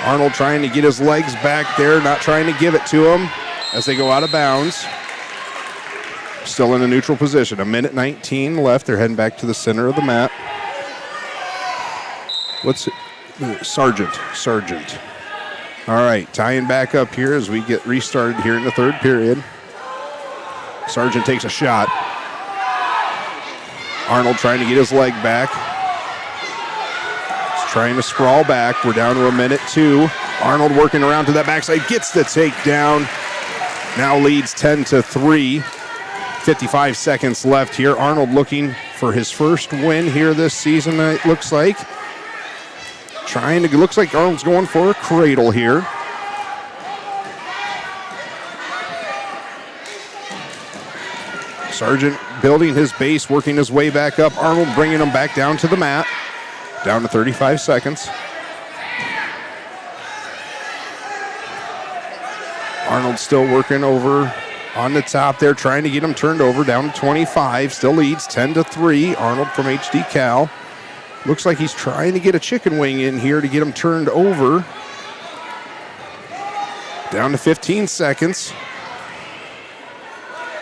S11: Arnold trying to get his legs back there, not trying to give it to him as they go out of bounds. Still in a neutral position. 1:19 left. They're heading back to the center of the mat. What's it? Sargent. All right, tying back up here as we get restarted here in the third period. Sargent takes a shot. Arnold trying to get his leg back. He's trying to sprawl back. We're down to 1:02. Arnold working around to that backside, gets the takedown. Now leads 10-3. 55 seconds left here. Arnold looking for his first win here this season, it looks like. Looks like Arnold's going for a cradle here. Sargent building his base, working his way back up. Arnold bringing him back down to the mat. Down to 35 seconds. Arnold still working over on the top there, trying to get him turned over. Down to 25. Still leads 10-3. Arnold from HD-Cal. Looks like he's trying to get a chicken wing in here to get him turned over. Down to 15 seconds.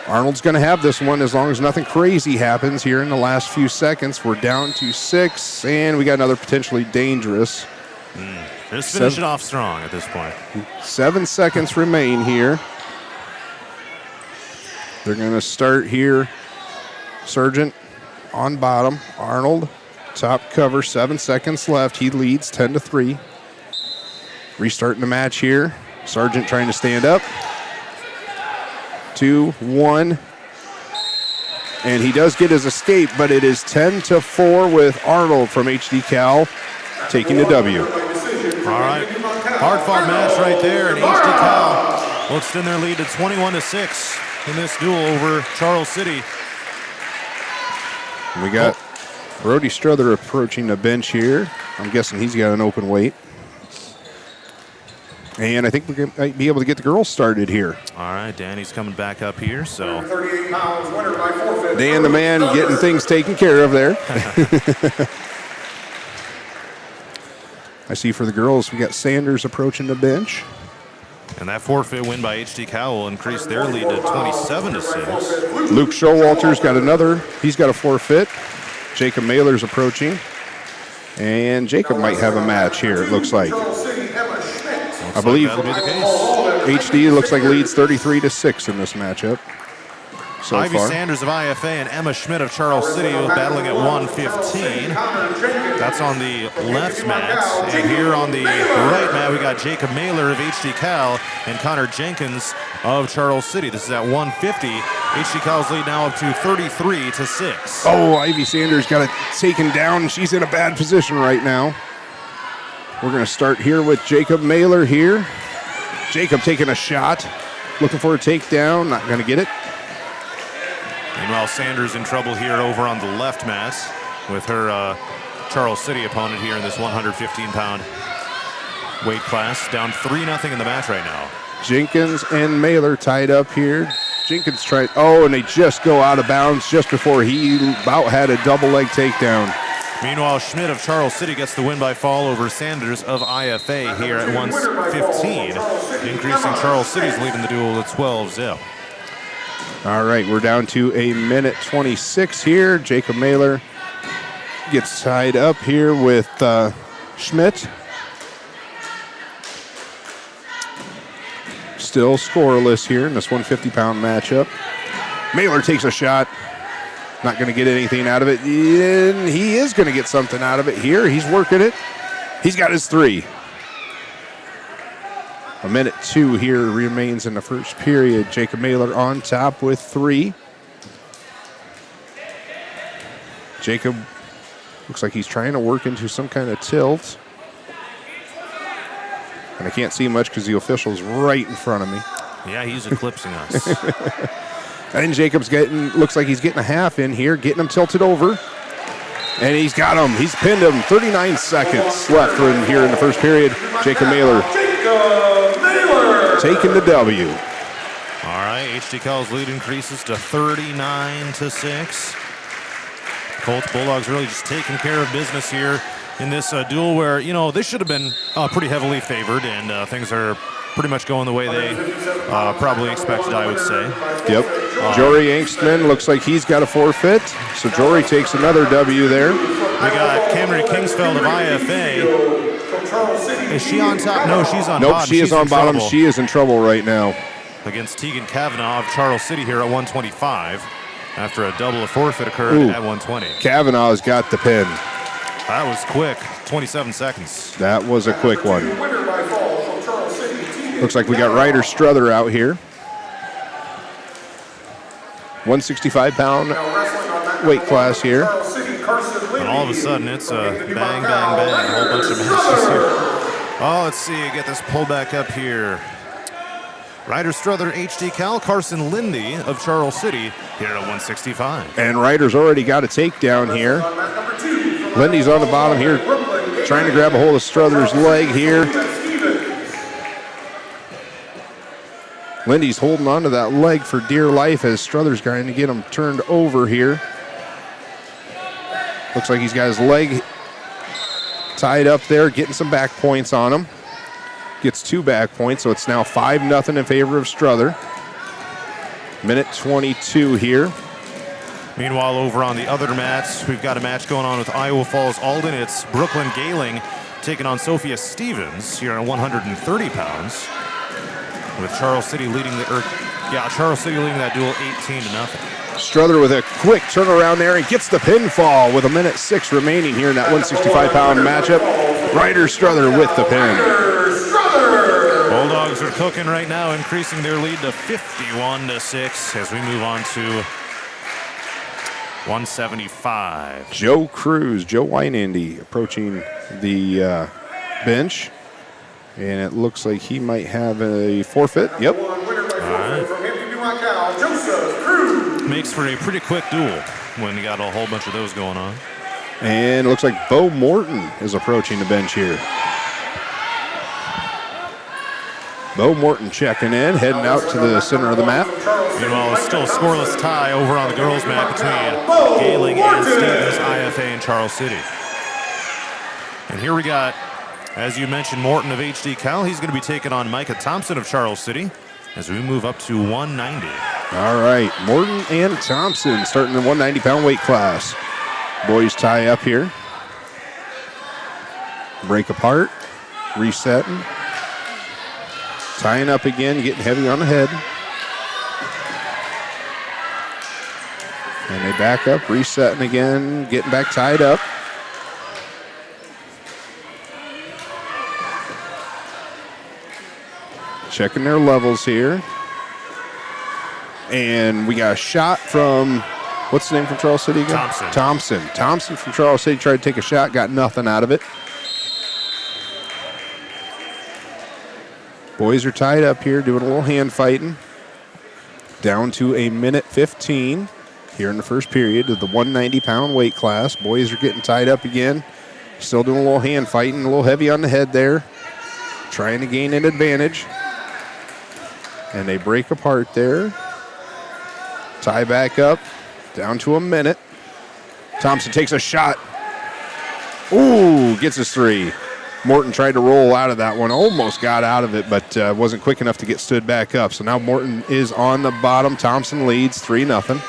S11: Arnold's going to have this one as long as nothing crazy happens here in the last few seconds. We're down to 6, and we got another potentially dangerous.
S1: Just finish it off strong at this point.
S11: 7 seconds remain here. They're going to start here. Sargent on bottom. Arnold, top cover, 7 seconds left. He leads 10-3. Restarting the match here. Sargent trying to stand up. 2-1. And he does get his escape, but it is 10-4 with Arnold from HD-Cal taking the W.
S1: All right. Hard-fought match right there, and HD-Cal will extend their lead to 21-6 in this duel over Charles City.
S11: We got Brody Strother approaching the bench here. I'm guessing he's got an open weight. And I think we might be able to get the girls started here.
S1: All right, Danny's coming back up here, so.
S10: 38 pounds, winner by forfeit.
S11: Dan the man getting things taken care of there. I see for the girls, we got Sanders approaching the bench.
S1: And that forfeit win by HD-Cal will increase their lead to 27-6.
S11: Luke Showalter's got another. He's got a forfeit. Jacob Mailer's approaching. And Jacob might have a match here, it looks like. I believe HD looks like leads 33-6 in this matchup so
S1: Ivy
S11: far.
S1: Sanders of IFA and Emma Schmidt of Charles City battling at 115. That's on the left mat. And here on the right mat, we got Jacob Mailer of HD-Cal and Connor Jenkins of Charles City. This is at 150. HD-Cal's lead now up to 33-6.
S11: Oh, Ivy Sanders got it taken down. She's in a bad position right now. We're going to start here with Jacob Mailer here. Jacob taking a shot, looking for a takedown, not going to get it.
S1: Meanwhile, Sanders in trouble here over on the left mat with her Charles City opponent here in this 115-pound weight class. Down 3-0 in the match right now.
S11: Jenkins and Mailer tied up here. Jenkins tried, and they just go out of bounds just before he about had a double leg takedown.
S1: Meanwhile, Schmidt of Charles City gets the win by fall over Sanders of IFA here at 115, increasing Charles City's lead in the duel to 12-0.
S11: All right, we're down to 1:26 here. Jacob Mailer gets tied up here with Schmidt. Still scoreless here in this 150-pound matchup. Mailer takes a shot. Not going to get anything out of it. And he is going to get something out of it here. He's working it. He's got his 3. 1:02 here remains in the first period. Jacob Mailer on top with 3. Jacob looks like he's trying to work into some kind of tilt. And I can't see much because the official's right in front of me.
S1: Yeah, he's eclipsing us.
S11: And Jacob's looks like he's getting a half in here, getting him tilted over. And he's got him. He's pinned him. 39 seconds left here in the first period. Jacob Mailer taking the W.
S1: All right, HD-Cal's lead increases to 39-6. Colts Bulldogs really just taking care of business here in this duel where, they should have been pretty heavily favored, and things are pretty much going the way they probably expected, I would say.
S11: Yep. Jory Angstman looks like he's got a forfeit, so Jory takes another W there.
S1: We got Camry Kingsfeld of IFA. Is she on top? No, she's on bottom.
S11: Nope, she is on bottom. She is in trouble right now.
S1: Against Tegan Kavanaugh of Charles City here at 125 after a double forfeit occurred at 120.
S11: Kavanaugh's got the pin.
S1: That was quick, 27 seconds.
S11: That was a quick one. Looks like we got Ryder Struther out here. 165-pound weight class here.
S1: And all of a sudden, it's a bang, bang, bang, a whole bunch of matches here. Oh, let's see, get this pulled back up here. Ryder Struther, HD-CAL, Carson Lindy of Charles City here at 165.
S11: And Ryder's already got a takedown here. Lindy's on the bottom here, trying to grab a hold of Struther's leg here. Lindy's holding onto that leg for dear life as Struther's trying to get him turned over here. Looks like he's got his leg tied up there, getting some back points on him. Gets 2 back points, so it's now 5-0 in favor of Struther. Minute 22 here.
S1: Meanwhile, over on the other mats, we've got a match going on with Iowa Falls-Alden. It's Brooklyn Galing taking on Sophia Stevens here at 130 pounds. With Charles City leading that duel 18-0.
S11: Struther with a quick turnaround there and gets the pinfall with 1:06 remaining here in that 165-pound matchup. Ryder Struther with the pin.
S1: Bulldogs are cooking right now, increasing their lead to 51-6 as we move on to 175.
S11: Joe Cruz, Joe Weinandy approaching the bench. And it looks like he might have a forfeit. Yep.
S1: All right. Makes for a pretty quick duel when you got a whole bunch of those going on.
S11: And it looks like Bo Morton is approaching the bench here. Bo Morton checking in, heading out to the center of the mat.
S1: Meanwhile, it's still a scoreless tie over on the girls' mat between Galing and Stevens, IFA, and Charles City. And here we got, as you mentioned, Morton of HD-CAL. He's going to be taking on Micah Thompson of Charles City as we move up to 190.
S11: All right, Morton and Thompson starting the 190-pound weight class. Boys tie up here. Break apart, resetting. Tying up again, getting heavy on the head. And they back up, resetting again, getting back tied up. Checking their levels here. And we got a shot from, what's the name from Charles City again? Thompson from Charles City tried to take a shot, got nothing out of it. Boys are tied up here, doing a little hand fighting. Down to 1:15 here in the first period of the 190-pound weight class. Boys are getting tied up again. Still doing a little hand fighting, a little heavy on the head there. Trying to gain an advantage. And they break apart there. Tie back up, down to 1 minute. Thompson takes a shot. Ooh, gets his 3. Morton tried to roll out of that one, almost got out of it, but wasn't quick enough to get stood back up. So now Morton is on the bottom. Thompson leads 3-0.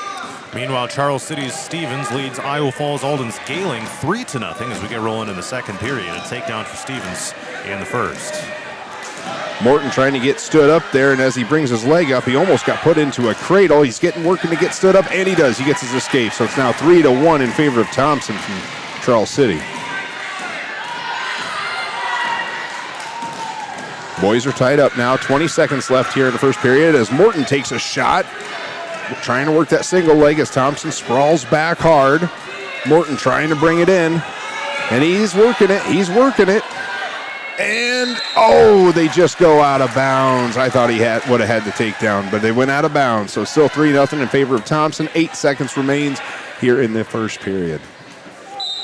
S1: Meanwhile, Charles City's Stevens leads Iowa Falls-Alden's Galing 3-0 as we get rolling in the second period. A takedown for Stevens in the first.
S11: Morton trying to get stood up there, and as he brings his leg up, he almost got put into a cradle. He's working to get stood up, and he does. He gets his escape. So it's now 3-1 in favor of Thompson from Charles City. Boys are tied up now. 20 seconds left here in the first period as Morton takes a shot. Trying to work that single leg as Thompson sprawls back hard. Morton trying to bring it in. And he's working it. And, they just go out of bounds. I thought he would have had the takedown, but they went out of bounds. So still 3-0 in favor of Thompson. 8 seconds remains here in the first period.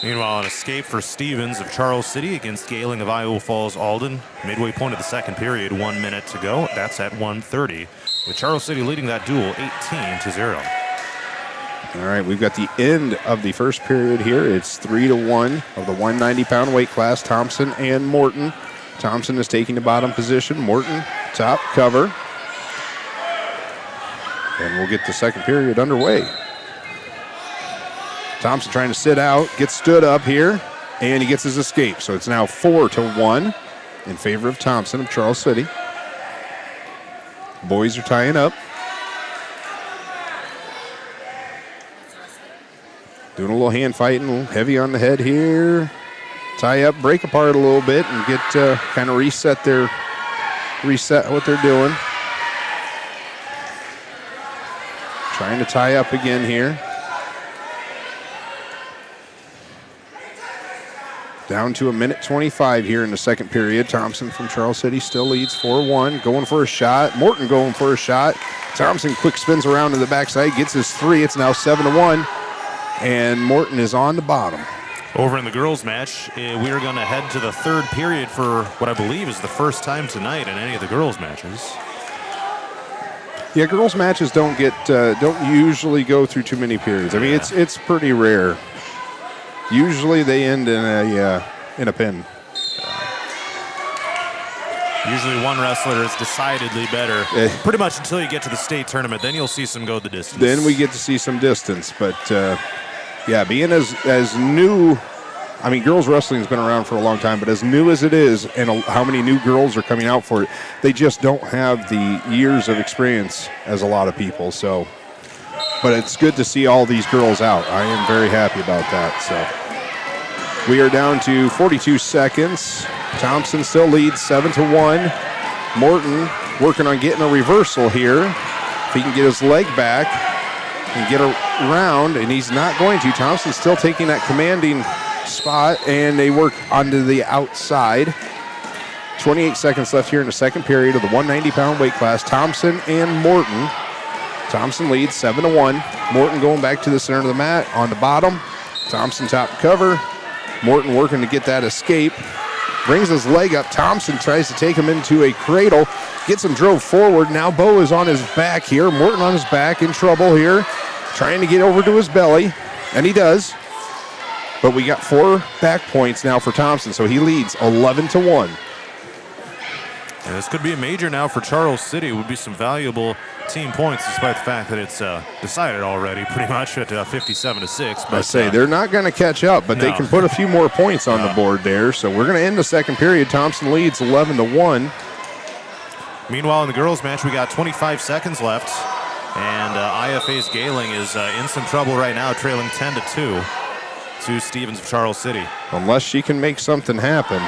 S1: Meanwhile, an escape for Stevens of Charles City against Galing of Iowa Falls-Alden. Midway point of the second period, 1 minute to go. That's at 1:30, with Charles City leading that duel 18-0.
S11: All right, we've got the end of the first period here. It's 3-1 of the 190-pound weight class, Thompson and Morton. Thompson is taking the bottom position. Morton, top cover. And we'll get the second period underway. Thompson trying to sit out, gets stood up here, and he gets his escape. So it's now 4-1 in favor of Thompson of Charles City. Boys are tying up. Doing a little hand fighting, a little heavy on the head here. Tie up, break apart a little bit, and get kind of reset what they're doing. Trying to tie up again here. Down to 1:25 here in the second period. Thompson from Charles City still leads 4-1. Going for a shot. Morton going for a shot. Thompson quick spins around to the backside, gets his three. It's now 7-1. And Morton is on the bottom.
S1: Over in the girls' match, we are going to head to the third period for what I believe is the first time tonight in any of the girls' matches.
S11: Yeah, girls' matches don't usually go through too many periods. I mean, it's pretty rare. Usually they end in a pin.
S1: Usually one wrestler is decidedly better, pretty much until you get to the state tournament. Then you'll see some go the distance.
S11: Then we get to see some distance. But, being as new, I mean, girls wrestling has been around for a long time, but as new as it is and how many new girls are coming out for it, they just don't have the years of experience as a lot of people. So, but it's good to see all these girls out. I am very happy about that. So we are down to 42 seconds. Thompson still leads 7-1. Morton working on getting a reversal here. If he can get his leg back and get around, and he's not going to. Thompson's still taking that commanding spot, and they work onto the outside. 28 seconds left here in the second period of the 190-pound weight class. Thompson and Morton. Thompson leads 7-1. Morton going back to the center of the mat on the bottom. Thompson top cover. Morton working to get that escape. Brings his leg up. Thompson tries to take him into a cradle. Gets him drove forward. Now Bo is on his back here. Morton on his back, in trouble here. Trying to get over to his belly. And he does. But we got 4 back points now for Thompson, so he leads 11-1.
S1: And this could be a major now for Charles City. It would be some valuable team points, despite the fact that it's decided already pretty much at 57-6. But
S11: I say they're not going to catch up, but they can put a few more points on the board there. So we're going to end the second period. Thompson leads 11-1.
S1: Meanwhile, in the girls' match, we got 25 seconds left, and IFA's Gailing is in some trouble right now, trailing 10-2 to Stevens of Charles City.
S11: Unless she can make something happen.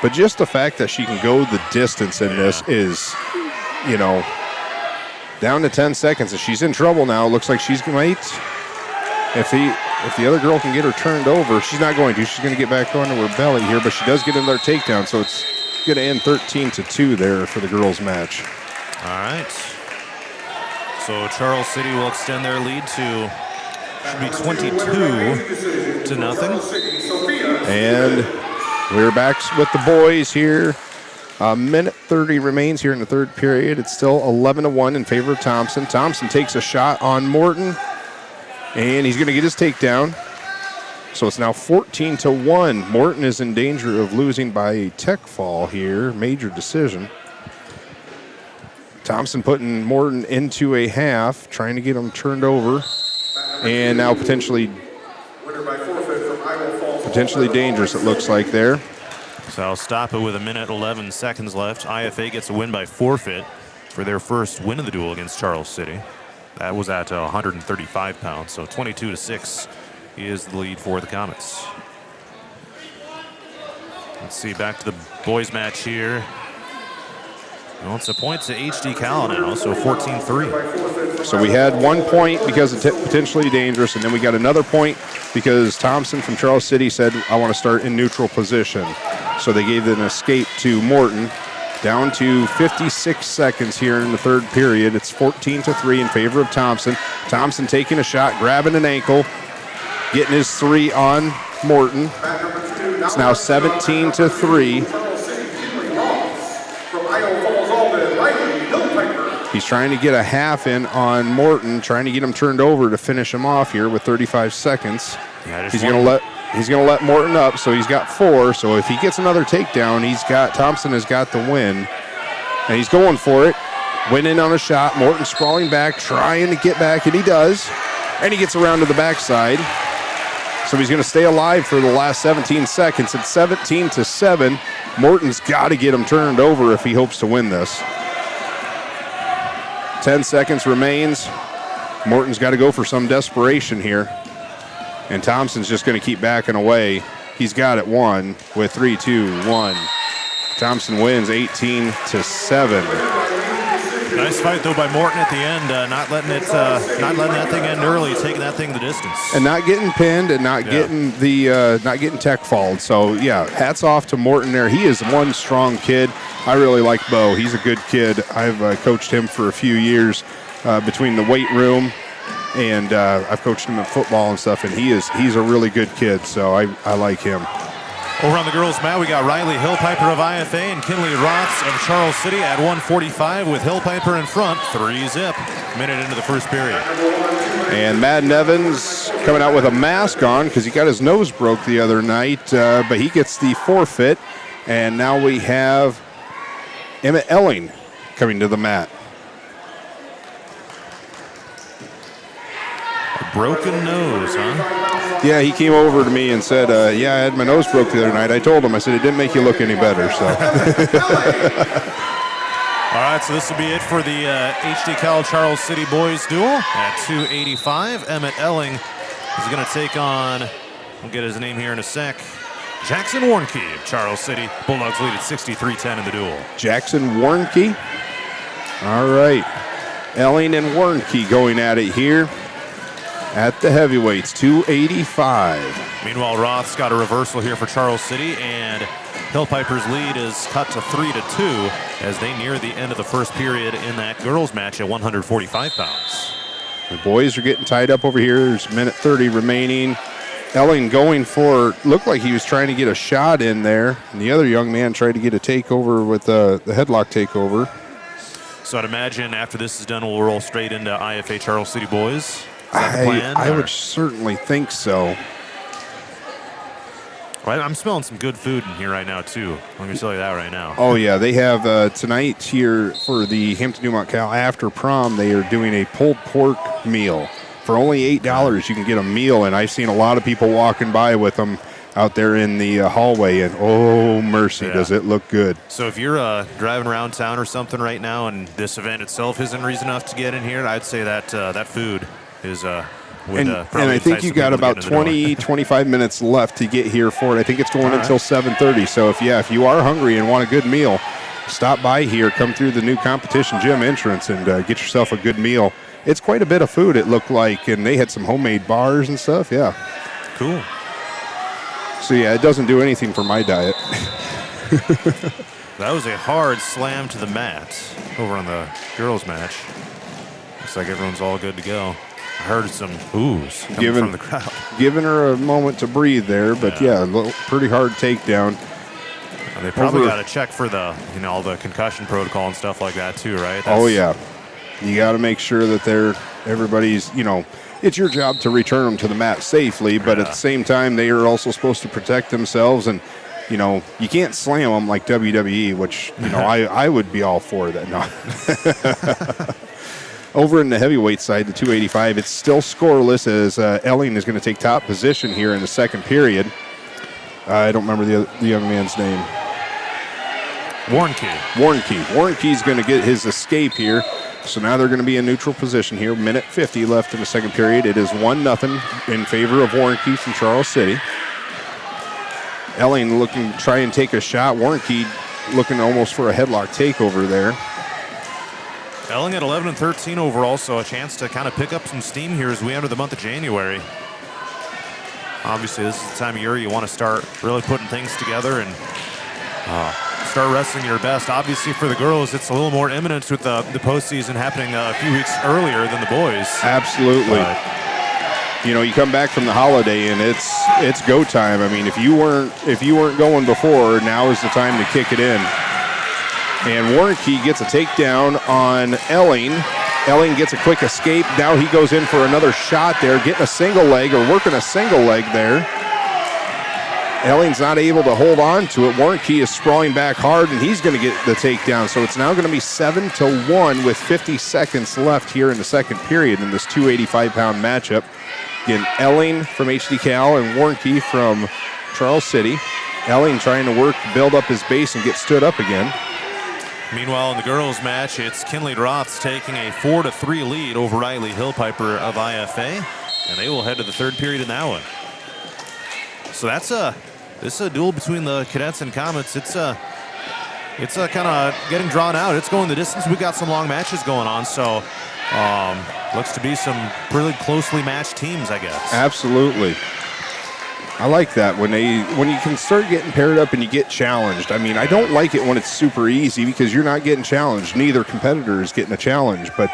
S11: But just the fact that she can go the distance in this is, down to 10 seconds. If she's in trouble now, looks like she's might. If the other girl can get her turned over, she's not going to. She's going to get back onto her belly here, but she does get another takedown, so it's going to end 13-2 there for the girls' match.
S1: All right. So Charles City will extend their lead to, should be 22-0.
S11: And we're back with the boys here. A minute 30 remains here in the third period. It's still 11-1 in favor of Thompson. Thompson takes a shot on Morton, and he's going to get his takedown. So it's now 14-1. Morton is in danger of losing by a tech fall here. Major decision. Thompson putting Morton into a half, trying to get him turned over. And now potentially dangerous, it looks like there.
S1: So I'll stop it with 1:11 seconds left. IFA gets a win by forfeit for their first win of the duel against Charles City. That was at 135 pounds, so 22-6 is the lead for the Comets. Let's see, back to the boys match here. Well, it's a point to HD-CAL now, so 14-3.
S11: So we had 1 point because of potentially dangerous, and then we got another point because Thompson from Charles City said, I want to start in neutral position. So they gave an escape to Morton. Down to 56 seconds here in the third period. It's 14-3 in favor of Thompson. Thompson taking a shot, grabbing an ankle, getting his 3 on Morton. It's now 17-3. He's trying to get a half in on Morton, trying to get him turned over to finish him off here with 35 seconds.
S1: Yeah,
S11: he's going to let Morton up, so he's got 4. So if he gets another takedown, Thompson has got the win. And he's going for it. Went in on a shot. Morton sprawling back, trying to get back, and he does. And he gets around to the backside. So he's going to stay alive for the last 17 seconds. It's 17-7. Morton's got to get him turned over if he hopes to win this. 10 seconds remains. Morton's got to go for some desperation here. And Thompson's just going to keep backing away. He's got it won with 3, 2, 1. Thompson wins 18-7.
S1: Nice fight though by Morton at the end, not letting that thing end early, taking that thing the distance,
S11: and not getting pinned, and not getting tech fauled. So yeah, hats off to Morton there. He is one strong kid. I really like Bo. He's a good kid. I've coached him for a few years between the weight room, and I've coached him in football and stuff. And he's a really good kid. So I like him.
S1: Over on the girls' mat, we got Riley Hillpiper of IFA and Kinley Roths of Charles City at 145 with Hillpiper in front, 3-zip, minute into the first period.
S11: And Madden Evans coming out with a mask on because he got his nose broke the other night, but he gets the forfeit. And now we have Emmett Elling coming to the mat.
S1: A broken nose, huh?
S11: Yeah, he came over to me and said, yeah, I had my nose broke the other night. I told him, I said, it didn't make you look any better. So.
S1: All right, so this will be it for the HD Cal Charles City boys duel at 285. Emmett Elling is going to take on, we'll get his name here in a sec, Jackson Warnke of Charles City. Bulldogs lead at 63-10 in the duel. Jackson
S11: Warnke. All right. Elling and Warnke going at it here. At the heavyweights, 285.
S1: Meanwhile, Roth's got a reversal here for Charles City, and Hillpiper's lead is cut to 3-2 as they near the end of the first period in that girls' match at 145 pounds.
S11: The boys are getting tied up over here. There's a minute 30 remaining. Elling going for, looked like he was trying to get a shot in there, and the other young man tried to get a takeover with the headlock takeover.
S1: So I'd imagine after this is done, we'll roll straight into IFA Charles City boys.
S11: I would certainly think so.
S1: Right, I'm smelling some good food in here right now, too. Let me tell you that right now.
S11: Oh, yeah. They have tonight here for the Hampton-Dumont-CAL after prom, they are doing a pulled pork meal. For only $8, you can get a meal, and I've seen a lot of people walking by with them out there in the hallway, and oh, mercy, does it look good.
S1: So if you're driving around town or something right now and this event itself isn't reason enough to get in here, I'd say that that food is
S11: and I think you got about 20-25 minutes left to get here for it. I think it's going until 7:30. So if you are hungry and want a good meal, stop by here, come through the new competition gym entrance, and get yourself a good meal. It's quite a bit of food, it looked like, and they had some homemade bars and stuff. Yeah,
S1: cool.
S11: So yeah, it doesn't do anything for my diet.
S1: That was a hard slam to the mat over on the girls' match. Looks like everyone's all good to go. I heard some oohs coming from the crowd.
S11: Giving her a moment to breathe there, but yeah, a pretty hard takedown.
S1: They probably got to check for the, all the concussion protocol and stuff like that too, right?
S11: Oh yeah, you got to make sure that everybody's, it's your job to return them to the mat safely, but at the same time, they are also supposed to protect themselves, and you can't slam them like WWE, which I would be all for that. No. Over in the heavyweight side, the 285, it's still scoreless as Elling is going to take top position here in the second period. I don't remember the young man's name.
S1: Warnke.
S11: Warnke's going to get his escape here. So now they're going to be in neutral position here. Minute 50 left in the second period. It is 1-0 in favor of Warnke from Charles City. Elling looking to try and take a shot. Warnke looking almost for a headlock takeover there.
S1: Elling at 11-13 overall, so a chance to kind of pick up some steam here as we enter the month of January. Obviously, this is the time of year you want to start really putting things together and start wrestling your best. Obviously, for the girls, it's a little more imminent with the postseason happening a few weeks earlier than the boys.
S11: Absolutely. You come back from the holiday and it's go time. I mean, if you weren't going before, now is the time to kick it in. And Warnke gets a takedown on Elling. Elling gets a quick escape. Now he goes in for another shot there, getting a single leg or working a single leg there. Elling's not able to hold on to it. Warnke is sprawling back hard, and he's going to get the takedown. So it's now going to be 7-1 with 50 seconds left here in the second period in this 285-pound matchup. Again, Elling from HD-Cal and Warnke from Charles City. Elling trying to work, build up his base, and get stood up again.
S1: Meanwhile, in the girls' match, it's Kinley Roths taking a 4-3 lead over Riley Hillpiper of IFA, and they will head to the third period in that one. So this is a duel between the Cadets and Comets. It's kind of getting drawn out. It's going the distance. We got some long matches going on, so looks to be some really closely matched teams, I guess.
S11: Absolutely. I like that when you can start getting paired up and you get challenged. I mean, I don't like it when it's super easy because you're not getting challenged. Neither competitor is getting a challenge. But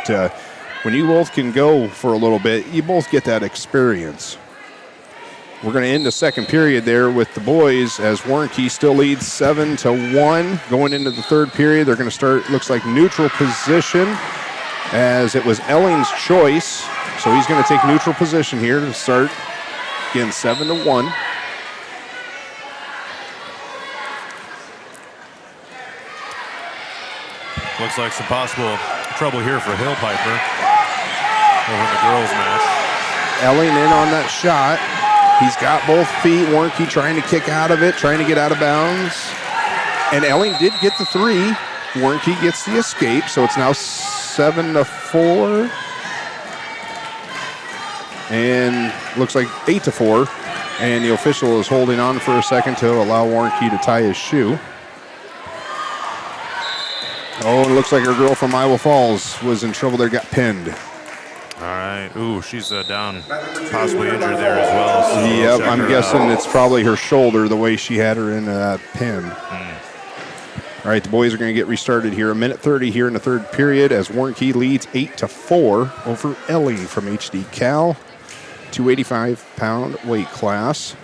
S11: when you both can go for a little bit, you both get that experience. We're going to end the second period there with the boys as Warnke still leads 7-1. Going into the third period, they're going to start, looks like, neutral position as it was Elling's choice. So he's going to take neutral position here to start. Again, 7-1.
S1: Looks like some possible trouble here for Hillpiper over in the girls' match.
S11: Elling in on that shot. He's got both feet. Warnke trying to kick out of it, trying to get out of bounds. And Elling did get the three. Warnke gets the escape, so it's now 7-4. And looks like 8-4. And the official is holding on for a second to allow Warnke to tie his shoe. Oh, it looks like our girl from Iowa Falls was in trouble there, got pinned.
S1: All right. Ooh, she's down, possibly injured there as well. So
S11: yep, I'm guessing it's probably her shoulder, the way she had her in that pin. All right, the boys are going to get restarted here. 1:30 here in the third period as Warnke leads 8-4 over Elling from HD-Cal. 285-pound weight class.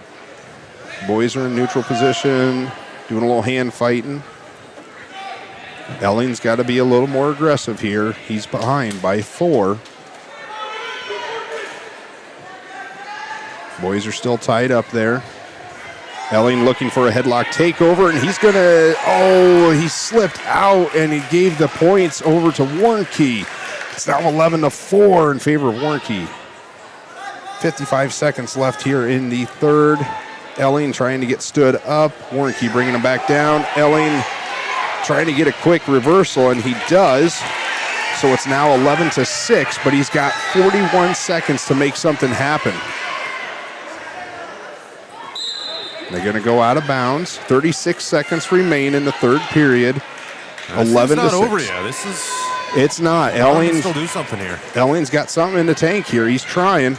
S11: Boys are in neutral position, doing a little hand fighting. Elling's got to be a little more aggressive here. He's behind by 4. Boys are still tied up there. Elling looking for a headlock takeover, and he's going to, he slipped out, and he gave the points over to Warnke. It's now 11-4 in favor of Warnke. 55 seconds left here in the third. Elling trying to get stood up. Warnke bringing him back down. Elling trying to get a quick reversal, and he does. So it's now 11-6, but he's got 41 seconds to make something happen. They're going to go out of bounds. 36 seconds remain in the third period. 11-6.
S1: It's not over yet.
S11: It's not.
S1: Elling can still do something here.
S11: Elling's got something in the tank here. He's trying.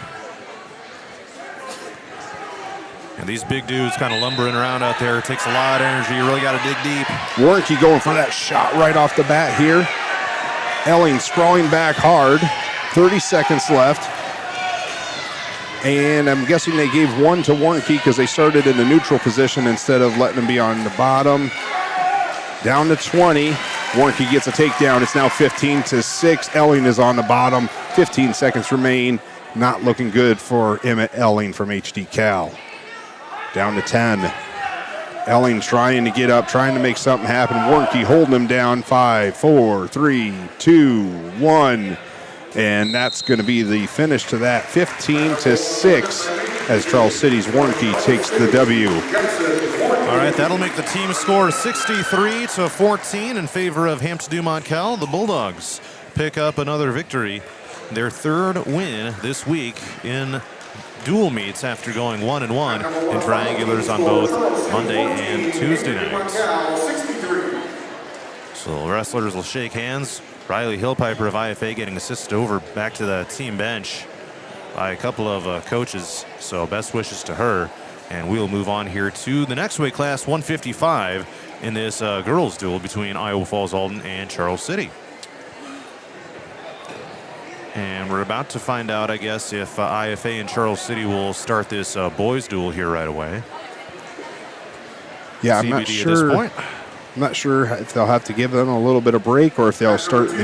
S1: And these big dudes kind of lumbering around out there. It takes a lot of energy. You really got to dig deep.
S11: Warnke going for that shot right off the bat here. Elling sprawling back hard. 30 seconds left. And I'm guessing they gave one to Warnke because they started in the neutral position instead of letting him be on the bottom. Down to 20. Warnke gets a takedown. It's now 15-6. Elling is on the bottom. 15 seconds remain. Not looking good for Emmett Elling from HD-Cal. Down to 10. Elling trying to get up, trying to make something happen. Warnke holding him down. 5, 4, 3, 2, 1. And that's going to be the finish to that. 15-6 as Charles City's Warnke takes the W.
S1: All right, that'll make the team score 63-14 in favor of Hampton-Dumont-CAL. The Bulldogs pick up another victory, their third win this week in dual meets after going 1-1 in triangulars on both Monday and Tuesday nights. So the wrestlers will shake hands. Riley Hillpiper of IFA getting assisted over back to the team bench by a couple of coaches. So best wishes to her. And we'll move on here to the next weight class, 155, in this girls duel between Iowa Falls-Alden and Charles City. And we're about to find out, I guess, if IFA and Charles City will start this boys duel here right away.
S11: Yeah,
S1: CBD
S11: I'm not
S1: at
S11: sure.
S1: This point.
S11: I'm not sure if they'll have to give them a little bit of break or if they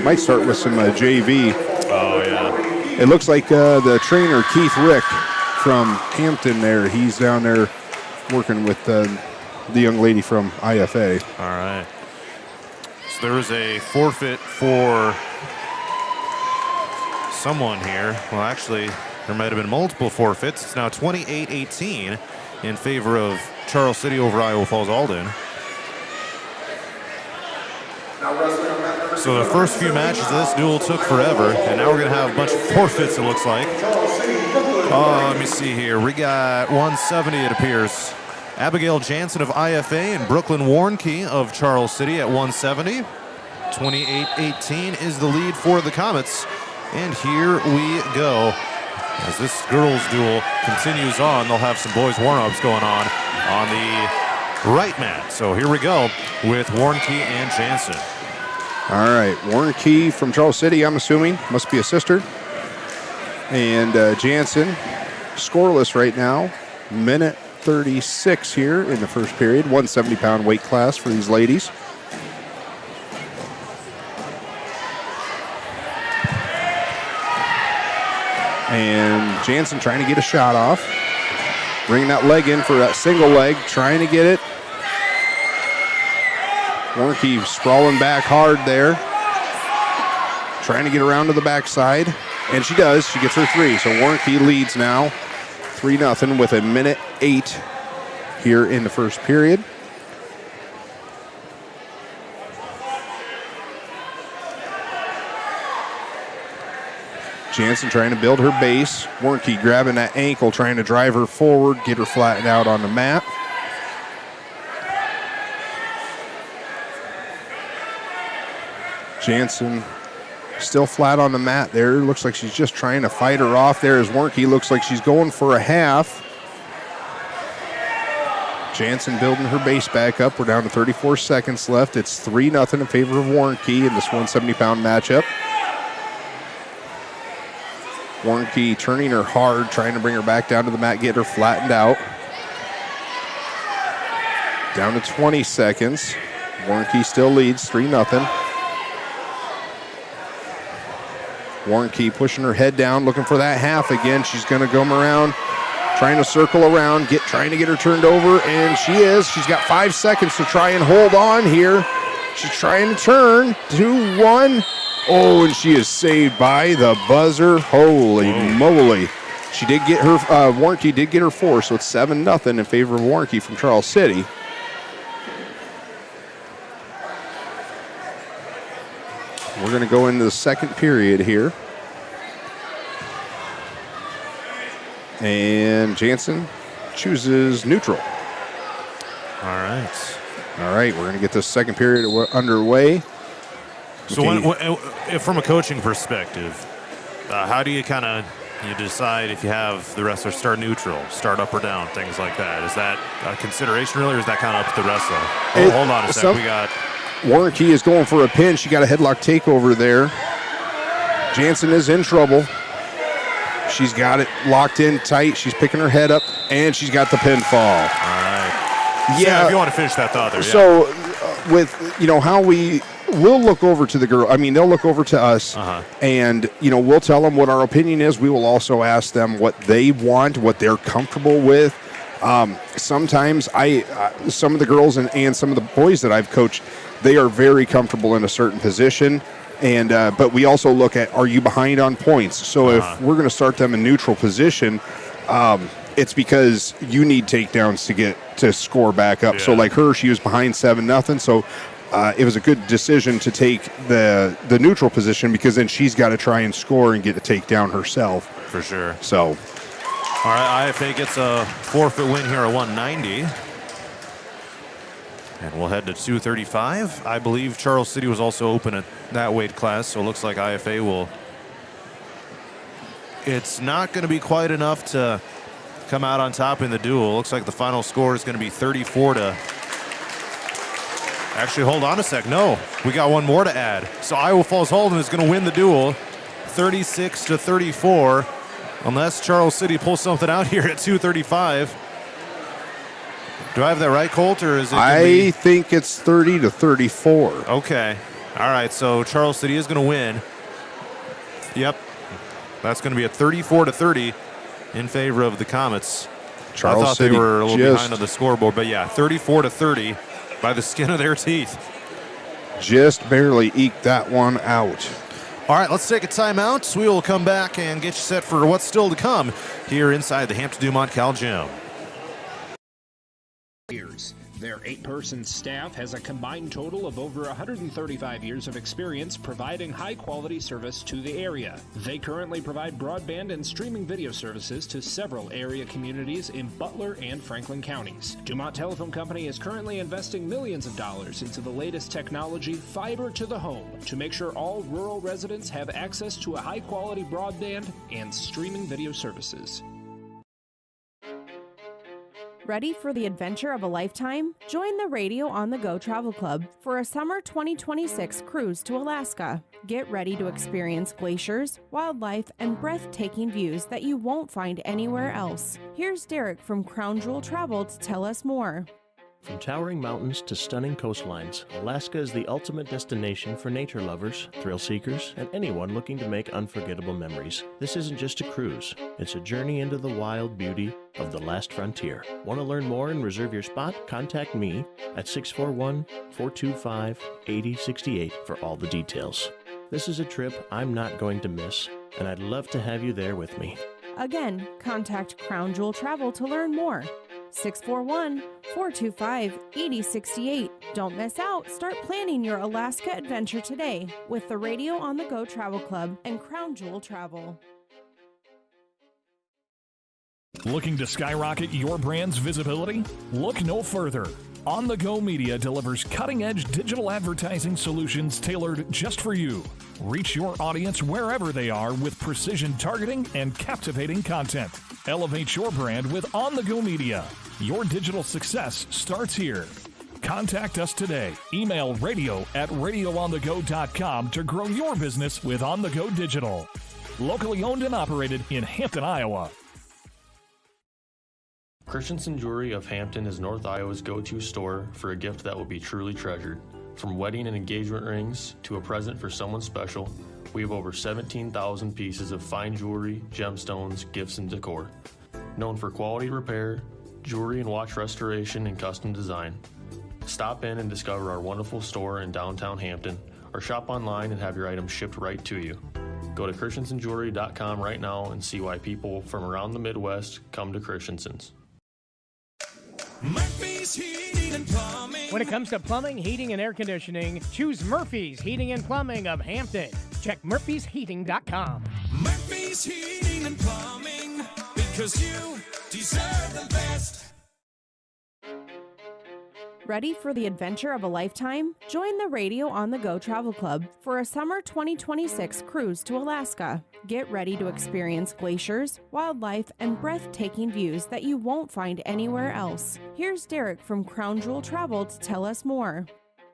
S11: might start with some JV.
S1: Oh, yeah.
S11: It looks like the trainer, Keith Rick from Hampton there, he's down there working with the young lady from IFA.
S1: All right. So there was a forfeit for someone here. Well, actually, there might have been multiple forfeits. It's now 28-18 in favor of Charles City over Iowa Falls-Alden. So the first few matches of this duel took forever, and now we're going to have a bunch of forfeits, it looks like. Let me see here. We got 170, it appears. Abigail Jansen of IFA and Brooklyn Warnke of Charles City at 170. 28-18 is the lead for the Comets. And here we go. As this girls' duel continues on, they'll have some boys' warm-ups going on the right mat. So here we go with Warnke and Jansen.
S11: All right, Warnke from Charles City, I'm assuming, must be a sister. And Jansen, scoreless right now. Minute 36 here in the first period. 170-pound weight class for these ladies. And Jansen trying to get a shot off. Bringing that leg in for that single leg, trying to get it. Warnke sprawling back hard there. Trying to get around to the backside. And she does. She gets her three. So Warnke leads now 3-0 with 1:08 here in the first period. Jansen trying to build her base. Warnke grabbing that ankle, trying to drive her forward, get her flattened out on the mat. Jansen still flat on the mat there. Looks like she's just trying to fight her off there as Warnke looks like she's going for a half. Jansen building her base back up. We're down to 34 seconds left. It's 3-0 in favor of Warnke in this 170-pound matchup. Warnke turning her hard, trying to bring her back down to the mat, get her flattened out. Down to 20 seconds. Warnke still leads 3-0. Warnke pushing her head down, looking for that half again. She's going to come around, trying to circle around, trying to get her turned over, and she is. She's got 5 seconds to try and hold on here. She's trying to turn. 2-1. Oh, and she is saved by the buzzer. Holy moly. She did get her, Warnke did get her 4, so it's 7-0 in favor of Warnke from Charles City. We're going to go into the second period here. And Jansen chooses neutral.
S1: All right.
S11: All right, we're going to get this second period underway.
S1: So from a coaching perspective, how do you kind of decide if you have the wrestler start neutral, start up or down, things like that? Is that a consideration really, or is that kind of up to the wrestler? Hold on a sec. We got...
S11: Warnke is going for a pin. She got a headlock takeover there. Jansen is in trouble. She's got it locked in tight. She's picking her head up, and she's got the pinfall.
S1: All right. Yeah, if you want to finish that thought there.
S11: So with, how we'll look over to the girl. I mean, they'll look over to us, and, we'll tell them what our opinion is. We will also ask them what they want, what they're comfortable with. Sometimes some of the girls and some of the boys that I've coached, they are very comfortable in a certain position, and but we also look at, are you behind on points? So if we're going to start them in neutral position, it's because you need takedowns to score back up. Yeah. So like her, she was behind 7-0, so it was a good decision to take the neutral position, because then she's got to try and score and get a takedown herself.
S1: For sure.
S11: So,
S1: all right, IFA gets a forfeit win here at 190. And we'll head to 235. I believe Charles City was also open at that weight class, so it looks like IFA will... It's not going to be quite enough to come out on top in the duel. Looks like the final score is going to be 34 to... Actually, hold on a sec. No, we got one more to add. So Iowa Falls-Alden is going to win the duel 36 to 34, unless Charles City pulls something out here at 235. Do I have that right, Colt, or is it?
S11: I think it's 30-34.
S1: Okay. All right. So Charles City is going to win. Yep. That's going to be a 34-30 in favor of the Comets.
S11: Charles
S1: I thought
S11: City
S1: they were a little
S11: just
S1: behind on the scoreboard, but yeah, 34-30 by the skin of their teeth.
S11: just barely eked that one out.
S1: All right, let's take a timeout. We will come back and get you set for what's still to come here inside the Hampton-Dumont-CAL gym.
S5: Their 8-person staff has a combined total of over 135 years of experience providing high-quality service to the area. They currently provide broadband and streaming video services to several area communities in Butler and Franklin counties. Dumont Telephone Company is currently investing millions of dollars into the latest technology, fiber to the home, to make sure all rural residents have access to a high-quality broadband and streaming video services.
S6: Ready for the adventure of a lifetime? Join the Radio on the Go Travel Club for a summer 2026 cruise to Alaska. Get ready to experience glaciers, wildlife, and breathtaking views that you won't find anywhere else. Here's Derek from Crown Jewel Travel to tell us more.
S7: From towering mountains to stunning coastlines, Alaska is the ultimate destination for nature lovers, thrill seekers, and anyone looking to make unforgettable memories. This isn't just a cruise, it's a journey into the wild beauty of the last frontier. Want to learn more and reserve your spot? Contact me at 641-425-8068 for all the details. This is a trip I'm not going to miss, and I'd love to have you there with me.
S6: Again, contact Crown Jewel Travel to learn more. 641-425-8068. Don't miss out. Start planning your Alaska adventure today with the Radio on the Go Travel Club and Crown Jewel Travel.
S2: Looking to skyrocket your brand's visibility? Look no further. On the Go Media delivers cutting-edge digital advertising solutions tailored just for you. Reach your audience wherever they are with precision targeting and captivating content. Elevate your brand with On the Go Media. Your digital success starts here. Contact us today. Email radio@radioonthego.com to grow your business with On the Go Digital. Locally owned and operated in Hampton, Iowa.
S4: Christensen Jewelry of Hampton is North Iowa's go-to store for a gift that will be truly treasured. From wedding and engagement rings to a present for someone special, we have over 17,000 pieces of fine jewelry, gemstones, gifts, and decor. Known for quality repair, jewelry and watch restoration, and custom design. Stop in and discover our wonderful store in downtown Hampton, or shop online and have your items shipped right to you. Go to christensenjewelry.com right now and see why people from around the Midwest come to Christensen's.
S3: Murphy's Heating and Plumbing.
S8: When it comes to plumbing, heating, and air conditioning, choose Murphy's Heating and Plumbing of Hampton. Check murphysheating.com.
S3: Murphy's Heating and Plumbing, because you deserve the best.
S6: Ready for the adventure of a lifetime? Join the Radio on the Go Travel Club for a summer 2026 cruise to Alaska. Get ready to experience glaciers, wildlife, and breathtaking views that you won't find anywhere else. Here's Derek from Crown Jewel Travel to tell us more.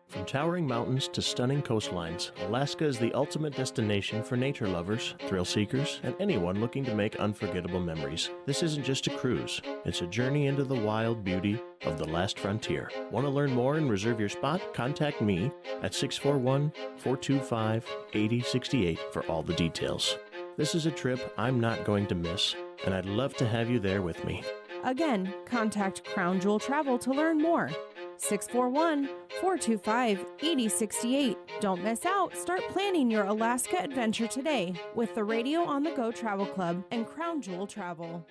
S7: From towering mountains to stunning coastlines, Alaska is the ultimate destination for nature lovers, thrill seekers, and anyone looking to make unforgettable memories. This isn't just a cruise, it's a journey into the wild beauty of the last frontier. Want to learn more and reserve your spot? Contact me at 641-425-8068 for all the details. This is a trip I'm not going to miss, and I'd love to have you there with me.
S6: Again, contact Crown Jewel Travel to learn more. 641-425-8068. Don't miss out. Start planning your Alaska adventure today with the Radio on the Go Travel Club and Crown Jewel Travel.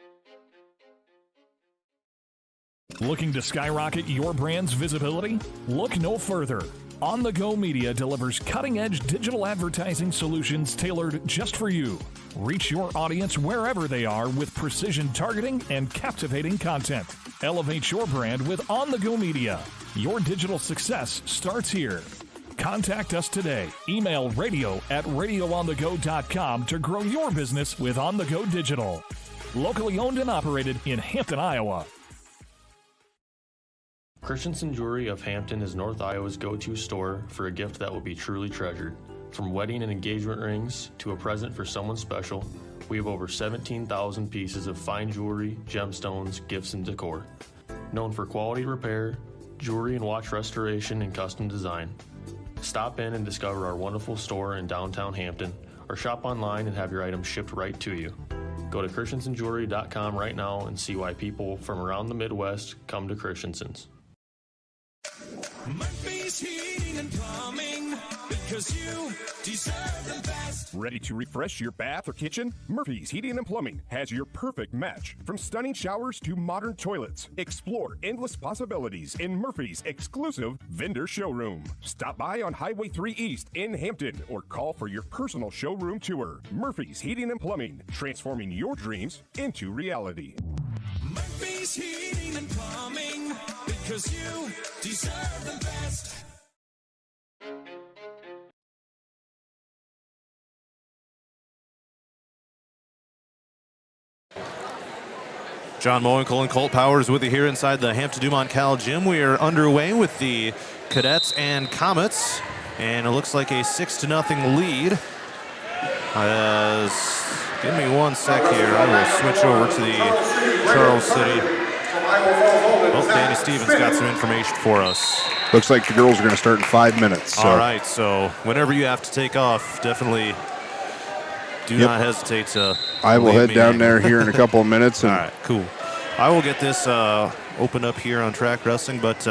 S2: Looking to skyrocket your brand's visibility? Look no further. On the Go Media delivers cutting-edge digital advertising solutions tailored just for you. Reach your audience wherever they are with precision targeting and captivating content. Elevate your brand with On the Go Media. Your digital success starts here. Contact us today. Email radio@radioonthego.com to grow your business with On the Go Digital. Locally owned and operated in Hampton, Iowa.
S4: Christensen Jewelry of Hampton is North Iowa's go-to store for a gift that will be truly treasured. From wedding and engagement rings to a present for someone special, we have over 17,000 pieces of fine jewelry, gemstones, gifts, and decor. known for quality repair, jewelry and watch restoration, and custom design. Stop in and discover our wonderful store in downtown Hampton, or shop online and have your items shipped right to you. Go to christensenjewelry.com right now and see why people from around the Midwest come to Christensen's.
S3: Murphy's Heating and Plumbing, because you deserve the best.
S9: Ready to refresh your bath or kitchen? Murphy's Heating and Plumbing has your perfect match. From stunning showers to modern toilets, explore endless possibilities in Murphy's exclusive vendor showroom. Stop by on Highway 3 East in Hampton or call for your personal showroom tour. Murphy's Heating and Plumbing, transforming your dreams into reality.
S3: Murphy's Heating and Plumbing, because you deserve the best.
S1: John Mowinkle and Colt Powers with you here inside the Hampton-Dumont-CAL gym. We are underway with the Cadets and Comets, and it looks like a 6-0 lead. Give me one sec here. I will switch over to the Charles City. Oh, Danny Stevens got some information for us.
S11: Looks like the girls are going to start in 5 minutes. So.
S1: All right, so whenever you have to take off, definitely do not hesitate to.
S11: I will head down there here in a couple of minutes.
S1: All right, cool. I will get this opened up here on Track Wrestling, but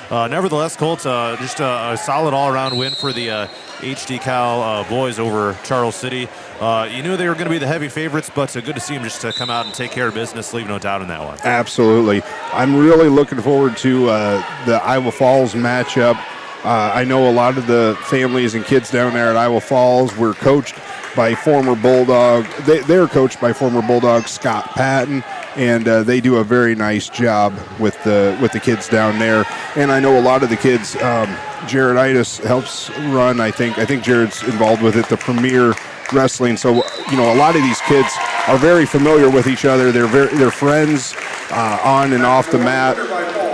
S1: nevertheless, Colt, just a solid all-around win for the HD Cal boys over Charles City. You knew they were going to be the heavy favorites, but good to see them just come out and take care of business. Leave no doubt in that one.
S11: Absolutely. I'm really looking forward to the Iowa Falls matchup. I know a lot of the families and kids down there at Iowa Falls were coached by former Bulldog. They're coached by former Bulldog Scott Patton, and they do a very nice job with the kids down there. And I know a lot of the kids. Jared Itis helps run. I think Jared's involved with it. The Premier Wrestling. So a lot of these kids are very familiar with each other. They're friends on and off the mat.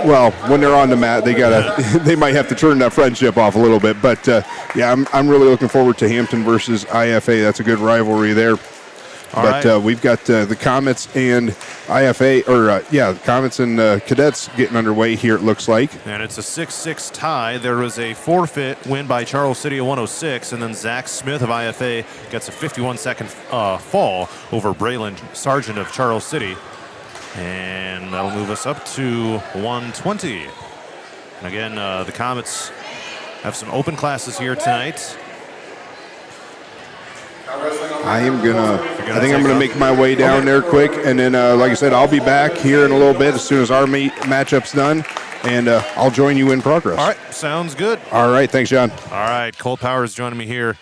S11: Well, when they're on the mat, they might have to turn that friendship off a little bit. But I'm really looking forward to Hampton versus IFA. That's a good rivalry there. We've got the Comets and IFA, Comets and Cadets getting underway here, it looks like.
S1: And it's a 6-6 tie. There was a forfeit win by Charles City at 106, and then Zach Smith of IFA gets a 51-second fall over Braylon Sargent of Charles City. And that'll move us up to 120. And again, the Comets have some open classes here tonight.
S11: I think I'm gonna make my way down there quick, and then, like I said, I'll be back here in a little bit as soon as our matchup's done, and I'll join you in progress.
S1: All right, sounds good.
S11: All right, thanks, John.
S1: All right, Colt Powers joining me here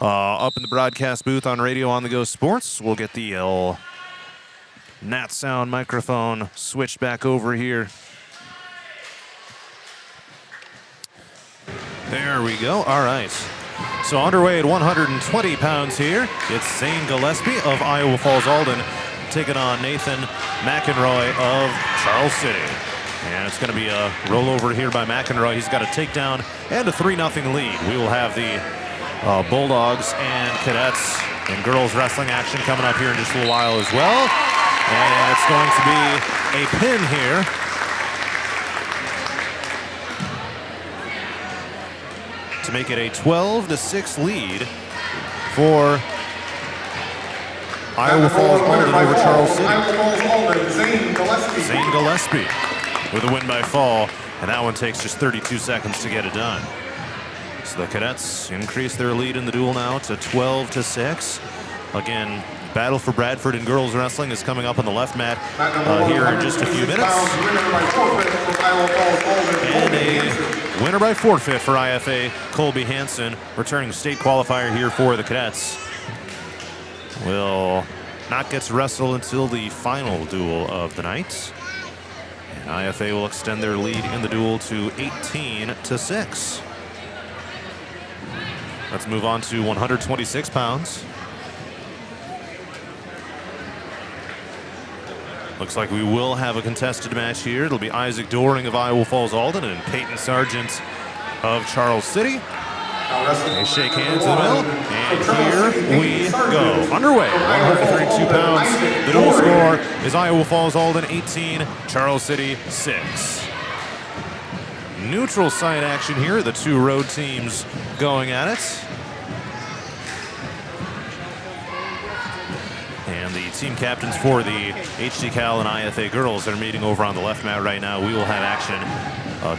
S1: up in the broadcast booth on Radio On The Go Sports. We'll get the Nat Sound microphone switched back over here. There we go. All right. So underway at 120 pounds here, it's Zane Gillespie of Iowa Falls-Alden taking on Nathan McEnroy of Charles City. And it's going to be a rollover here by McEnroy. He's got a takedown and a 3-0 lead. We will have the Bulldogs and Cadets and girls wrestling action coming up here in just a little while as well. And it's going to be a pin here. To make it a 12-6 lead for Iowa Falls-Alden over Charles City. Zane Gillespie with a win by fall, and that one takes just 32 seconds to get it done. So the Cadets increase their lead in the duel now to 12-6. Again, battle for Bradford in girls wrestling is coming up on the left mat here in just a few minutes. And a winner by forfeit for IFA, Colby Hansen, returning state qualifier here for the Cadets. Will not get to wrestle until the final duel of the night. And IFA will extend their lead in the duel to 18-6. Let's move on to 126 pounds. Looks like we will have a contested match here. It'll be Isaac Doring of Iowa Falls-Alden and Peyton Sargent of Charles City. They shake hands in the middle, and here we go. Underway, 132 pounds. The dual score is Iowa Falls-Alden 18, Charles City 6. Neutral site action here, the two road teams going at it. And the team captains for the HD-CAL and IFA girls are meeting over on the left mat right now. We will have action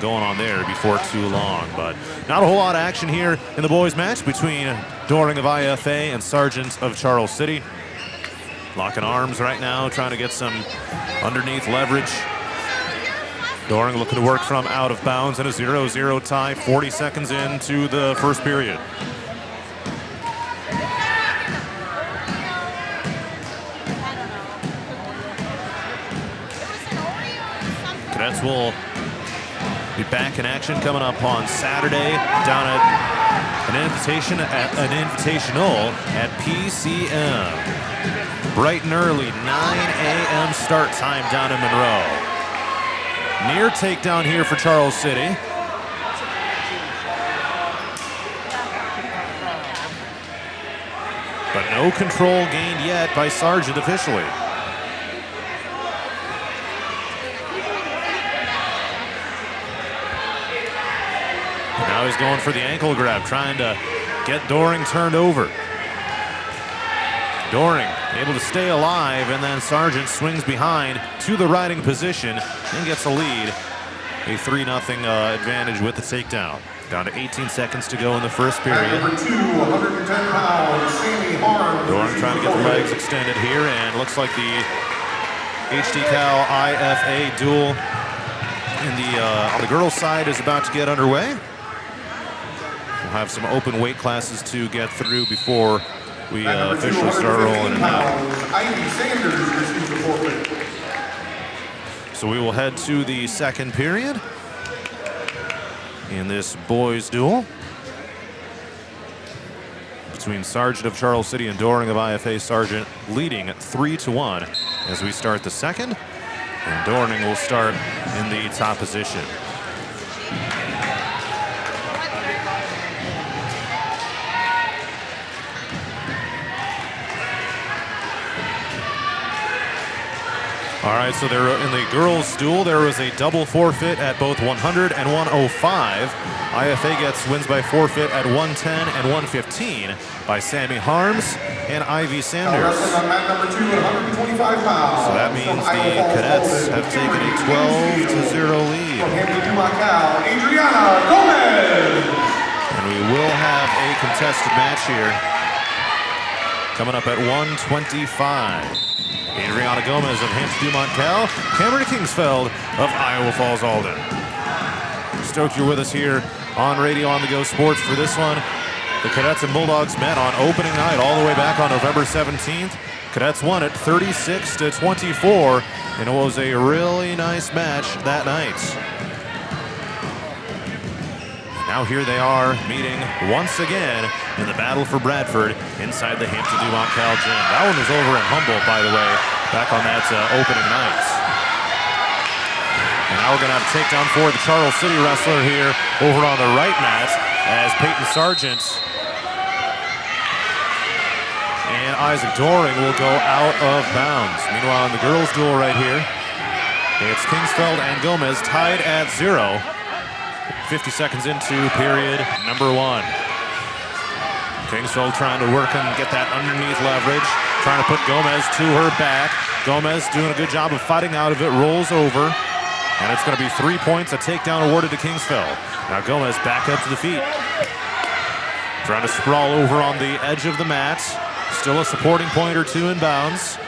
S1: going on there before too long. But not a whole lot of action here in the boys match between Doring of IFA and Sargent of Charles City. Locking arms right now, trying to get some underneath leverage. Doring looking to work from out of bounds in a 0-0 tie, 40 seconds into the first period. Cadets will be back in action coming up on Saturday down at an invitational at PCM. Bright and early, 9 a.m. start time down in Monroe. Near takedown here for Charles City. But no control gained yet by Sargent officially. Now he's going for the ankle grab, trying to get Doring turned over. Doring able to stay alive, and then Sargent swings behind to the riding position and gets a lead. A 3-0 advantage with the takedown. Down to 18 seconds to go in the first period.
S10: Number 2, 110 pounds, Sammy Harms.
S1: Doring trying to get the legs extended here, and looks like the HD-CAL IFA duel on the girls' side is about to get underway. We'll have some open weight classes to get through before we officially start rolling it out.
S10: Ivy Sanders receives the forfeit.
S1: So we will head to the second period in this boys duel between Sargent of Charles City and Doring of IFA. Sargent leading at 3-1 as we start the second, and Doring will start in the top position. All right, so there in the girls' duel, there was a double forfeit at both 100 and 105. IFA wins by forfeit at 110 and 115 by Sammy Harms and Ivy Sanders.
S10: Number 2, 125 pounds.
S1: So that means the cadets have taken a 12-0 lead.
S10: From Hampton-Dumont-CAL, Adriana Gomez.
S1: And we will have a contested match here coming up at 125. Adriana Gomez of Hampton-Dumont-CAL, Cameron Kingsfeld of Iowa Falls-Alden. Stoked you're with us here on Radio On The Go Sports for this one. The Cadets and Bulldogs met on opening night all the way back on November 17th. Cadets won it 36-24, and it was a really nice match that night. Now here they are meeting once again in the battle for Bradford inside the Hampton-Dumont-CAL gym. That one was over in Humboldt, by the way, back on that opening night. And now we're going to have a takedown for the Charles City wrestler here over on the right mat as Peyton Sargent and Isaac Doring will go out of bounds. Meanwhile, in the girls' duel right here, it's Kingsfeld and Gomez tied at 0. 50 seconds into period number 1. Kingsfeld trying to work and get that underneath leverage, trying to put Gomez to her back. Gomez doing a good job of fighting out of it, rolls over, and it's going to be 3 points, a takedown awarded to Kingsfeld. Now Gomez back up to the feet. Trying to sprawl over on the edge of the mat. Still a supporting point or two in bounds.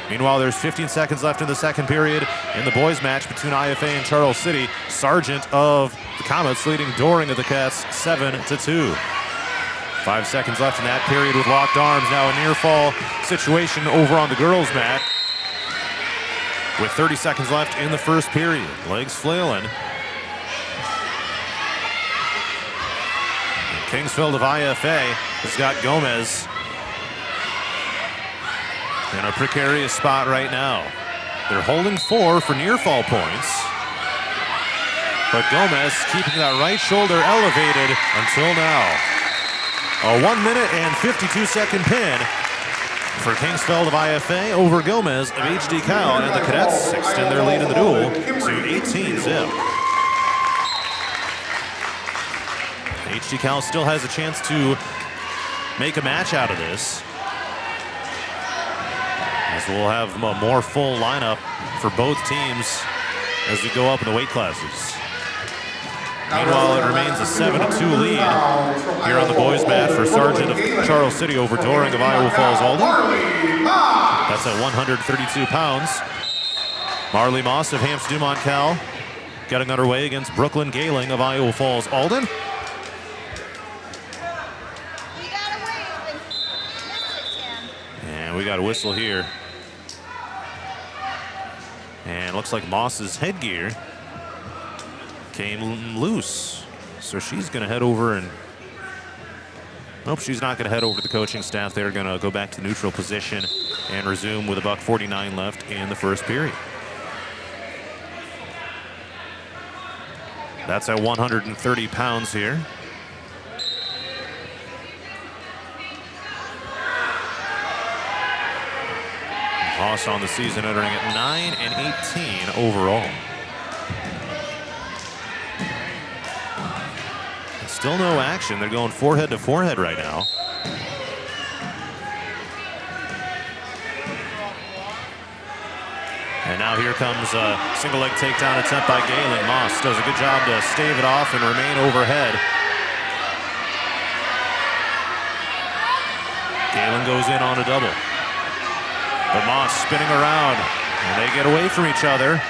S1: Meanwhile, there's 15 seconds left in the second period in the boys' match between IFA and Charles City. Sargent of the Comets leading Doring of the Cats 7-2. 5 seconds left in that period with locked arms. Now a near fall situation over on the girls' mat with 30 seconds left in the first period. Legs flailing. And Kingsfeld of IFA has got Gomez in a precarious spot right now. They're holding 4 for near fall points. but Gomez keeping that right shoulder elevated until now. A 1 minute and 52-second pin for Kingsfeld of IFA over Gomez of HD-Cal, and the Cadets extend their lead in the duel to 18-zip. HD-Cal still has a chance to make a match out of this, as we'll have a more full lineup for both teams as we go up in the weight classes. Meanwhile, it remains a 7-2 lead here on the boys' mat for Sargent of Charles City over Doring of Iowa Falls-Alden. That's at 132 pounds. Marley Moss of Hampton-Dumont-CAL getting underway against Brooklyn Gayling of Iowa Falls-Alden. And we got a whistle here. And looks like Moss's headgear came loose. So she's going to head over and... Nope, she's not going to head over to the coaching staff. They're going to go back to neutral position and resume with $1:49 left in the first period. That's at 130 pounds here. Moss on the season entering at 9 and 18 overall. Still no action. They're going forehead to forehead right now. And now here comes a single leg takedown attempt by Gayling. Moss does a good job to stave it off and remain overhead. Gayling goes in on a double. But Moss spinning around, and they get away from each other.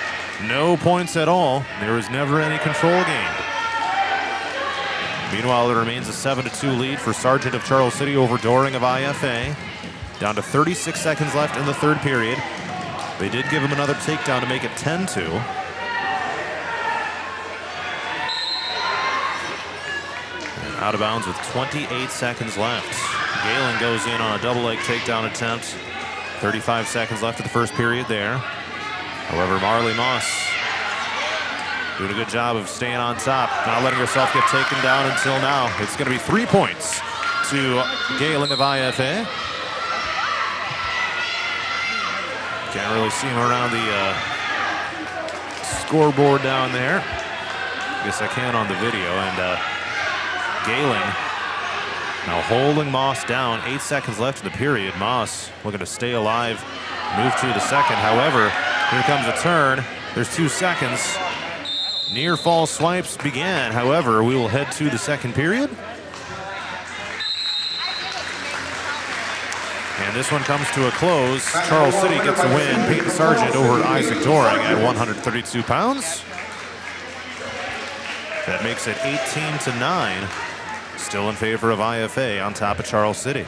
S1: No points at all. There was never any control gained. Meanwhile, it remains a 7-2 lead for Sargent of Charles City over Doring of IFA. Down to 36 seconds left in the third period. They did give him another takedown to make it 10-2. Out of bounds with 28 seconds left. Gayling goes in on a double leg takedown attempt. 35 seconds left of the first period there. However, Marley Moss doing a good job of staying on top, not letting herself get taken down until now. It's going to be 3 points to Gayling of IFA. Can't really see him around the scoreboard down there. I guess I can on the video. And Gayling now holding Moss down. 8 seconds left in the period. Moss looking to stay alive, move to the second. However, here comes a turn. There's 2 seconds. Near fall swipes began. However, we will head to the second period. And this one comes to a close. Charles City gets a win. Peyton Sargent over Isaac Doring at 132 pounds. That makes it 18-9. Still in favor of IFA on top of Charles City.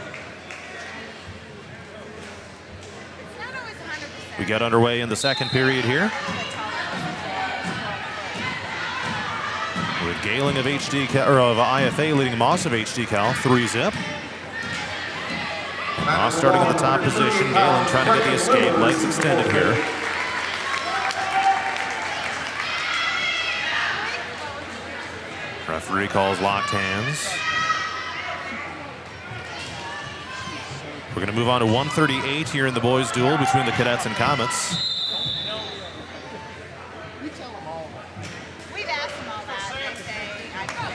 S1: We get underway in the second period here, with Gayling of IFA leading Moss of HD-Cal 3-zip. Moss starting at the top position. Gayling trying to get the escape. Legs extended here. Referee calls locked hands. We're going to move on to 138 here in the boys' duel between the Cadets and Comets.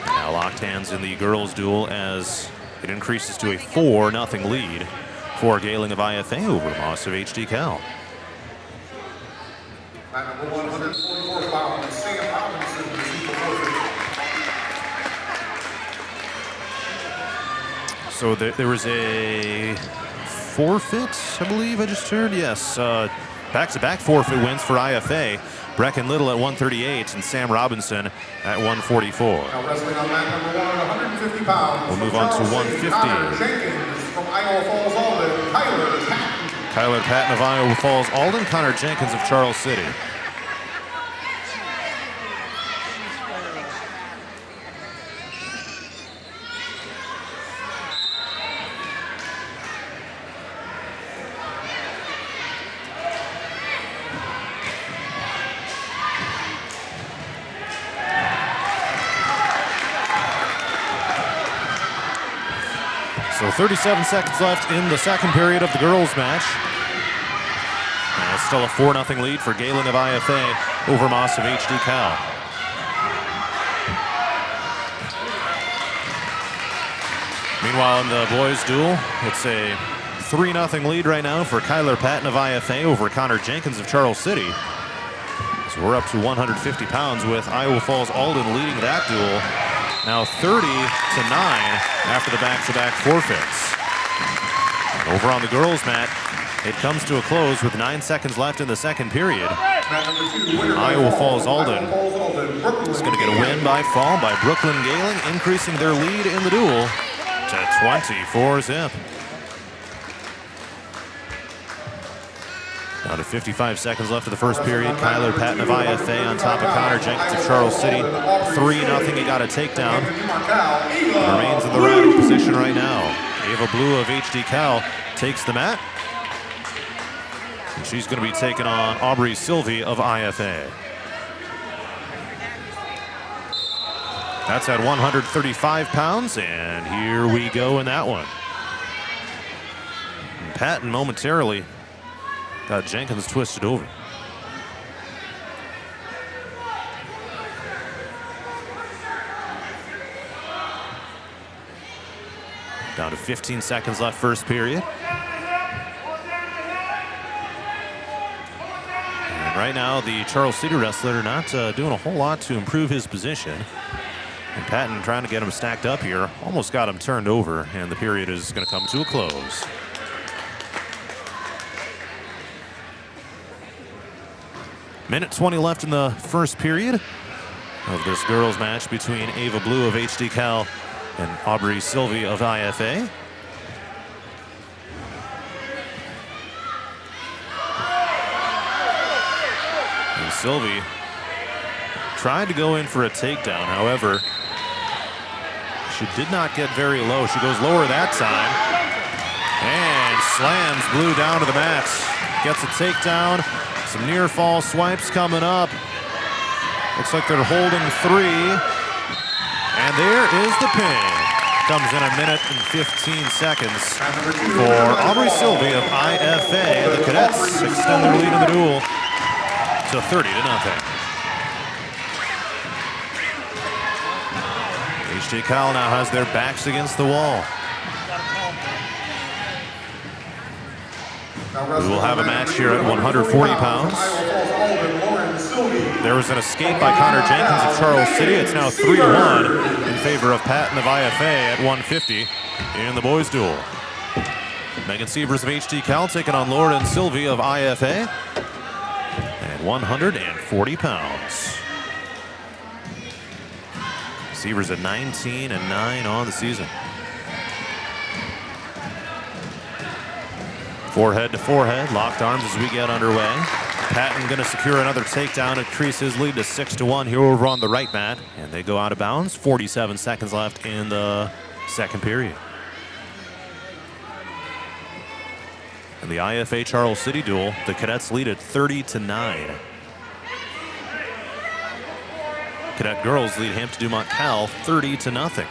S1: Now locked hands in the girls' duel as it increases to a 4-0 lead for Gayling of IFA over Moss of HD-Cal.
S10: Number 144 pounds, Sam Robinson,
S1: So there was a forfeit, I believe I just heard. Yes, back-to-back forfeit wins for IFA. Brecken Little at 138 and Sam Robinson at 144.
S10: Now wrestling on mat number 150 pounds.
S1: We'll move on to 150.
S10: Jenkins from Iowa Falls-Alden, Kyler Patton.
S1: Kyler Patton of Iowa Falls-Alden, Connor Jenkins of Charles City. So 37 seconds left in the second period of the girls' match. And it's still a 4-0 lead for Galen of IFA over Moss of HD Cal. Meanwhile, in the boys' duel, it's a 3-0 lead right now for Kyler Patton of IFA over Connor Jenkins of Charles City. So we're up to 150 pounds with Iowa Falls-Alden leading that duel. Now 30-9 after the back-to-back forfeits. And over on the girls' mat, it comes to a close with 9 seconds left in the second period. Iowa Falls-Alden is going to get a win by fall by Brooklyn Galen, increasing their lead in the duel to 24-zip. Down to 55 seconds left of the first period. Kyler Patton of IFA on top of Connor Jenkins of Charles City. 3-0, he got a takedown. Remains in the riding position right now. Ava Blue of HD Cal takes the mat. And she's going to be taking on Aubrey Sylvie of IFA. That's at 135 pounds, and here we go in that one. And Patton momentarily got Jenkins twisted over. Down to 15 seconds left first period. And right now, the Charles City wrestler not doing a whole lot to improve his position. And Patton trying to get him stacked up here. Almost got him turned over, and the period is going to come to a close. Minute 20 left in the first period of this girls' match between Ava Blue of HD Cal and Aubrey Sylvie of IFA. And Sylvie tried to go in for a takedown. However, she did not get very low. She goes lower that time and slams Blue down to the mat. Gets a takedown. Some near fall swipes coming up. Looks like they're holding 3. And there is the pin. Comes in a minute and 15 seconds for Aubrey Sylvie of IFA. And the Cadets extend their lead in the duel to 30-0. HD Cal now has their backs against the wall. We will have a match here at 140 pounds. There was an escape by Connor Jenkins of Charles City. It's now 3-1 in favor of Patton of IFA at 150 in the boys' duel. Megan Sievers of HD Cal taking on Lauren Sylvie of IFA at 140 pounds. Sievers at 19-9 on the season. Forehead to forehead, locked arms as we get underway. Patton going to secure another takedown, increase his lead to 6-1 here over on the right mat. And they go out of bounds. 47 seconds left in the second period. In the IFA Charles City duel, the Cadets lead at 30-9. Cadet girls lead Hampton-Dumont-CAL 30-0.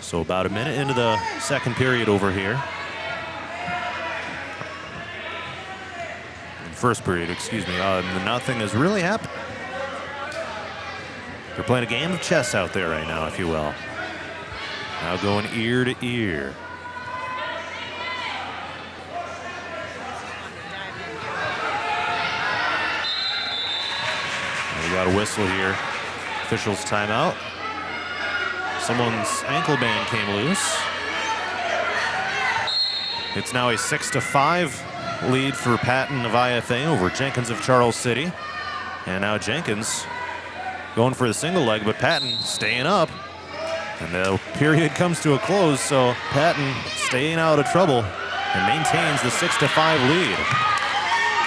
S1: So about a minute into the second period over here. First period, excuse me. Nothing has really happened. They're playing a game of chess out there right now, if you will. Now going ear to ear. We got a whistle here. Officials timeout. Someone's ankle band came loose. It's now a 6-5 lead for Patton of IFA over Jenkins of Charles City. And now Jenkins going for the single leg, but Patton staying up. And the period comes to a close, so Patton staying out of trouble and maintains the 6-5 lead.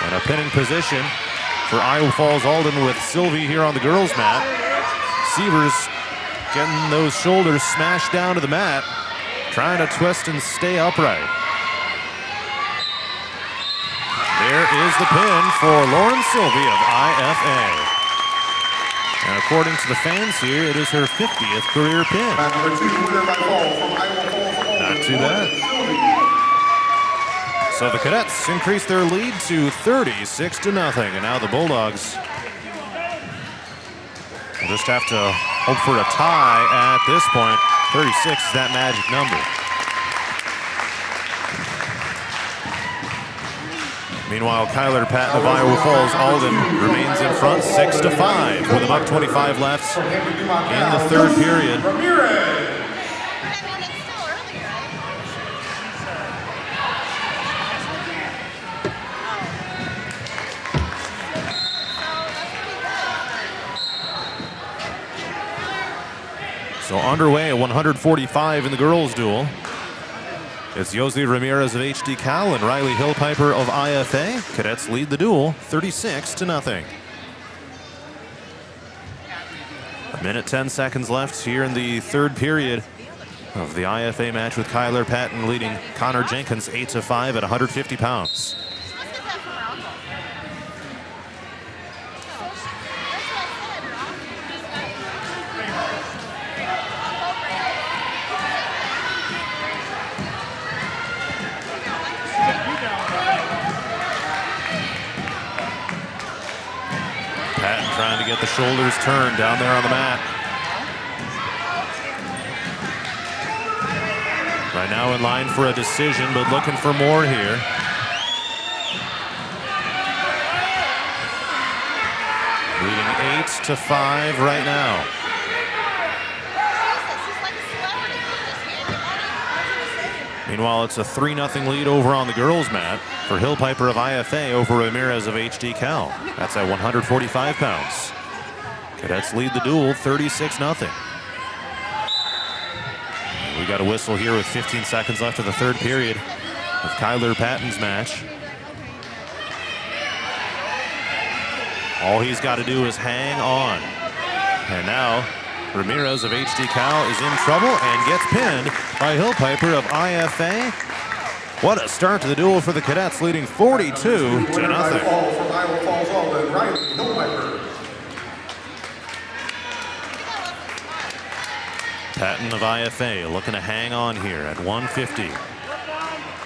S1: And a pinning position for Iowa Falls-Alden with Sylvie here on the girls' mat. Sievers getting those shoulders smashed down to the mat, trying to twist and stay upright. There is the pin for Lauren Sylvie of IFA. And according to the fans here, it is her 50th career pin.
S10: Number 2, winner by fall from Iowa Falls-Alden.
S1: Not too bad. So the Cadets increase their lead to 36-0. And now the Bulldogs will just have to hope for a tie at this point. 36 is that magic number. Meanwhile, Kyler Patton of Iowa Falls-Alden remains in front 6-5 with a $1:25 left in the third period. So underway at 145 in the girls' duel. It's Yosi Ramirez of HD-CAL and Riley Hillpiper of IFA. Cadets lead the duel 36-0. A minute 10 seconds left here in the third period of the IFA match with Kyler Patton leading Connor Jenkins 8-5 at 150 pounds. Patton trying to get the shoulders turned down there on the mat. Right now in line for a decision, but looking for more here. Leading 8-5 right now. Meanwhile, it's a 3-0 lead over on the girls' mat for Hillpiper of IFA over Ramirez of HD-CAL. That's at 145 pounds. Cadets lead the duel 36-0. We got a whistle here with 15 seconds left of the third period of Kyler Patton's match. All he's got to do is hang on. And now Ramirez of HD-CAL is in trouble and gets pinned by Hillpiper of IFA. What a start to the duel for the Cadets, leading 42-0. Patton of IFA looking to hang on here at 150.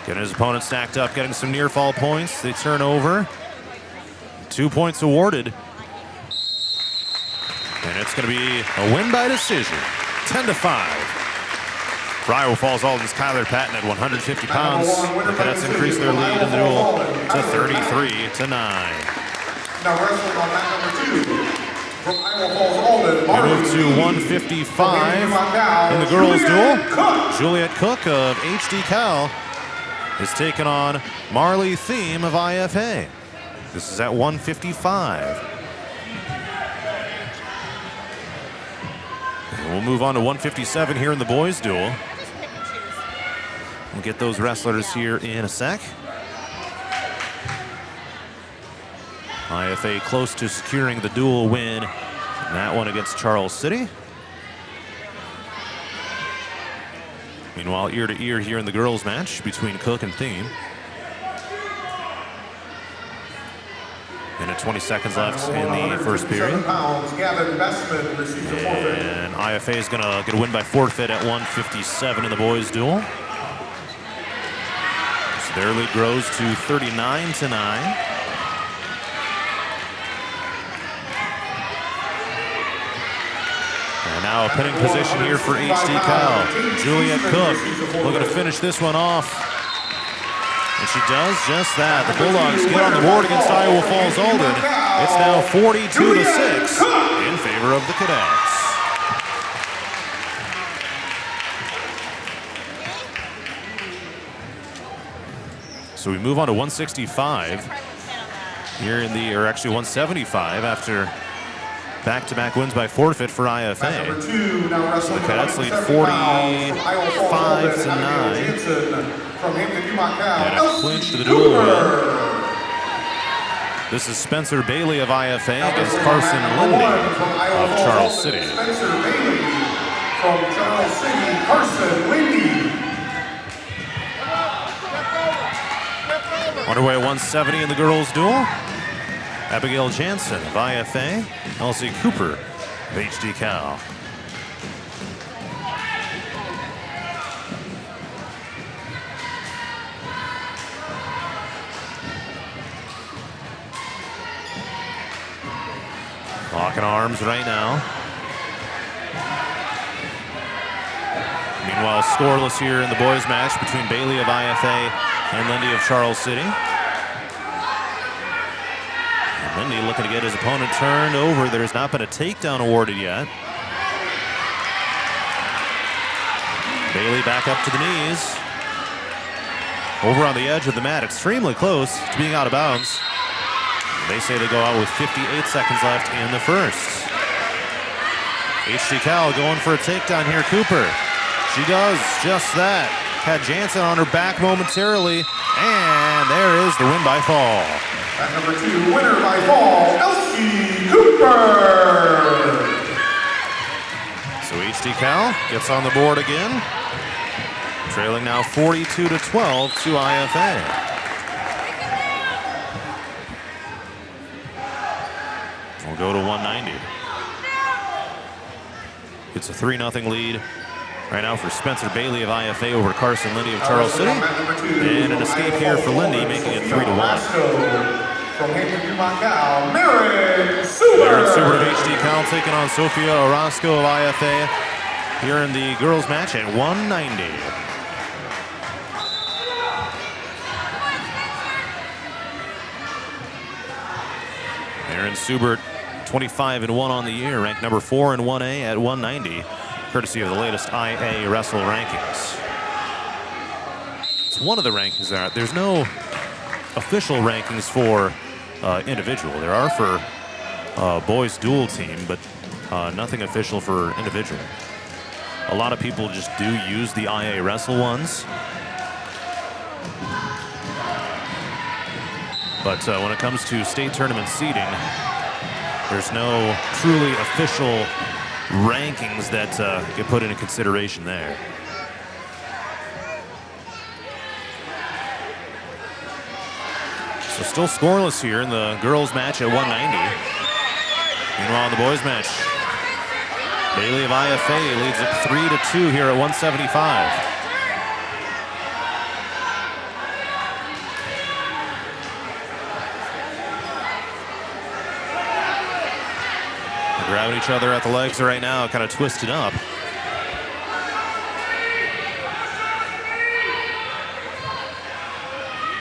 S1: Getting his opponent stacked up, getting some near fall points. They turn over. 2 points awarded. And it's going to be a win by decision, 10-5. For Iowa Falls-Alden's Kyler Patton at 150 pounds. The Cadets increase their lead in the duel to 33-9.
S10: Now wrestling on mat number 2 from Iowa Falls-Alden.
S1: We move to 155 in the girls' duel. Juliet Cook of HD-CAL is taking on Marley Thiem of IFA. This is at 155. And we'll move on to 157 here in the boys' duel. We'll get those wrestlers here in a sec. IFA close to securing the dual win. That one against Charles City. Meanwhile, ear to ear here in the girls' match between Cook and Thiem. And 20 seconds left in the first period. And IFA is going to get a win by forfeit at 157 in the boys' duel. So their lead grows to 39-9. And now a pinning position here for HD-CAL. Juliet Cook looking to finish this one off. And she does just that. The Bulldogs get on the board against Iowa Falls-Alden. It's now 42-6 in favor of the Cadets. So we move on to 165 here in the, or actually 175 after back-to-back wins by forfeit for IFA. So the Cadets lead 45-9. And a clinch to the duel win. This is Spencer Bailey of IFA against Carson Lindy of Charles City.
S10: Spencer Bailey from Charles City, Carson Lindy.
S1: Underway at 170 in the girls' duel. Abigail Jansen of IFA, Elsie Cooper of HD-CAL. Locking arms right now. Meanwhile, scoreless here in the boys' match between Bailey of IFA and Lindy of Charles City. And Lindy looking to get his opponent turned over. There's not been a takedown awarded yet. Bailey back up to the knees. Over on the edge of the mat, extremely close to being out of bounds. They say they go out with 58 seconds left in the first. HD-CAL going for a takedown here, Cooper. She does just that. Had Jansen on her back momentarily, and there is the win by fall.
S10: At number 2, winner by fall, Elsie Cooper.
S1: So HD-CAL gets on the board again, trailing now 42-12 to IFA. We'll go to 190. It's a 3-0 lead right now for Spencer Bailey of IFA over Carson Lindy of Charles City. And an escape here for Lindy, making it 3-1.
S10: From Hampton-Dumont-CAL, Maren Suber.
S1: Maren Suber of HD-CAL taking on Sophia Orozco of IFA here in the girls' match at 190. Maren Suber, 25-1 on the year, ranked number 4 in 1A at 190, courtesy of the latest IA Wrestle rankings. It's one of the rankings there. There's no official rankings for individual. There are for boys dual team, but nothing official for individual. A lot of people just do use the IA Wrestle ones. But when it comes to state tournament seeding, there's no truly official rankings that get put into consideration there. So still scoreless here in the girls' match at 190. Meanwhile, in the boys' match, Bailey of IFA leads it 3-2 here at 175. Grabbing each other at the legs right now, kind of twisted up.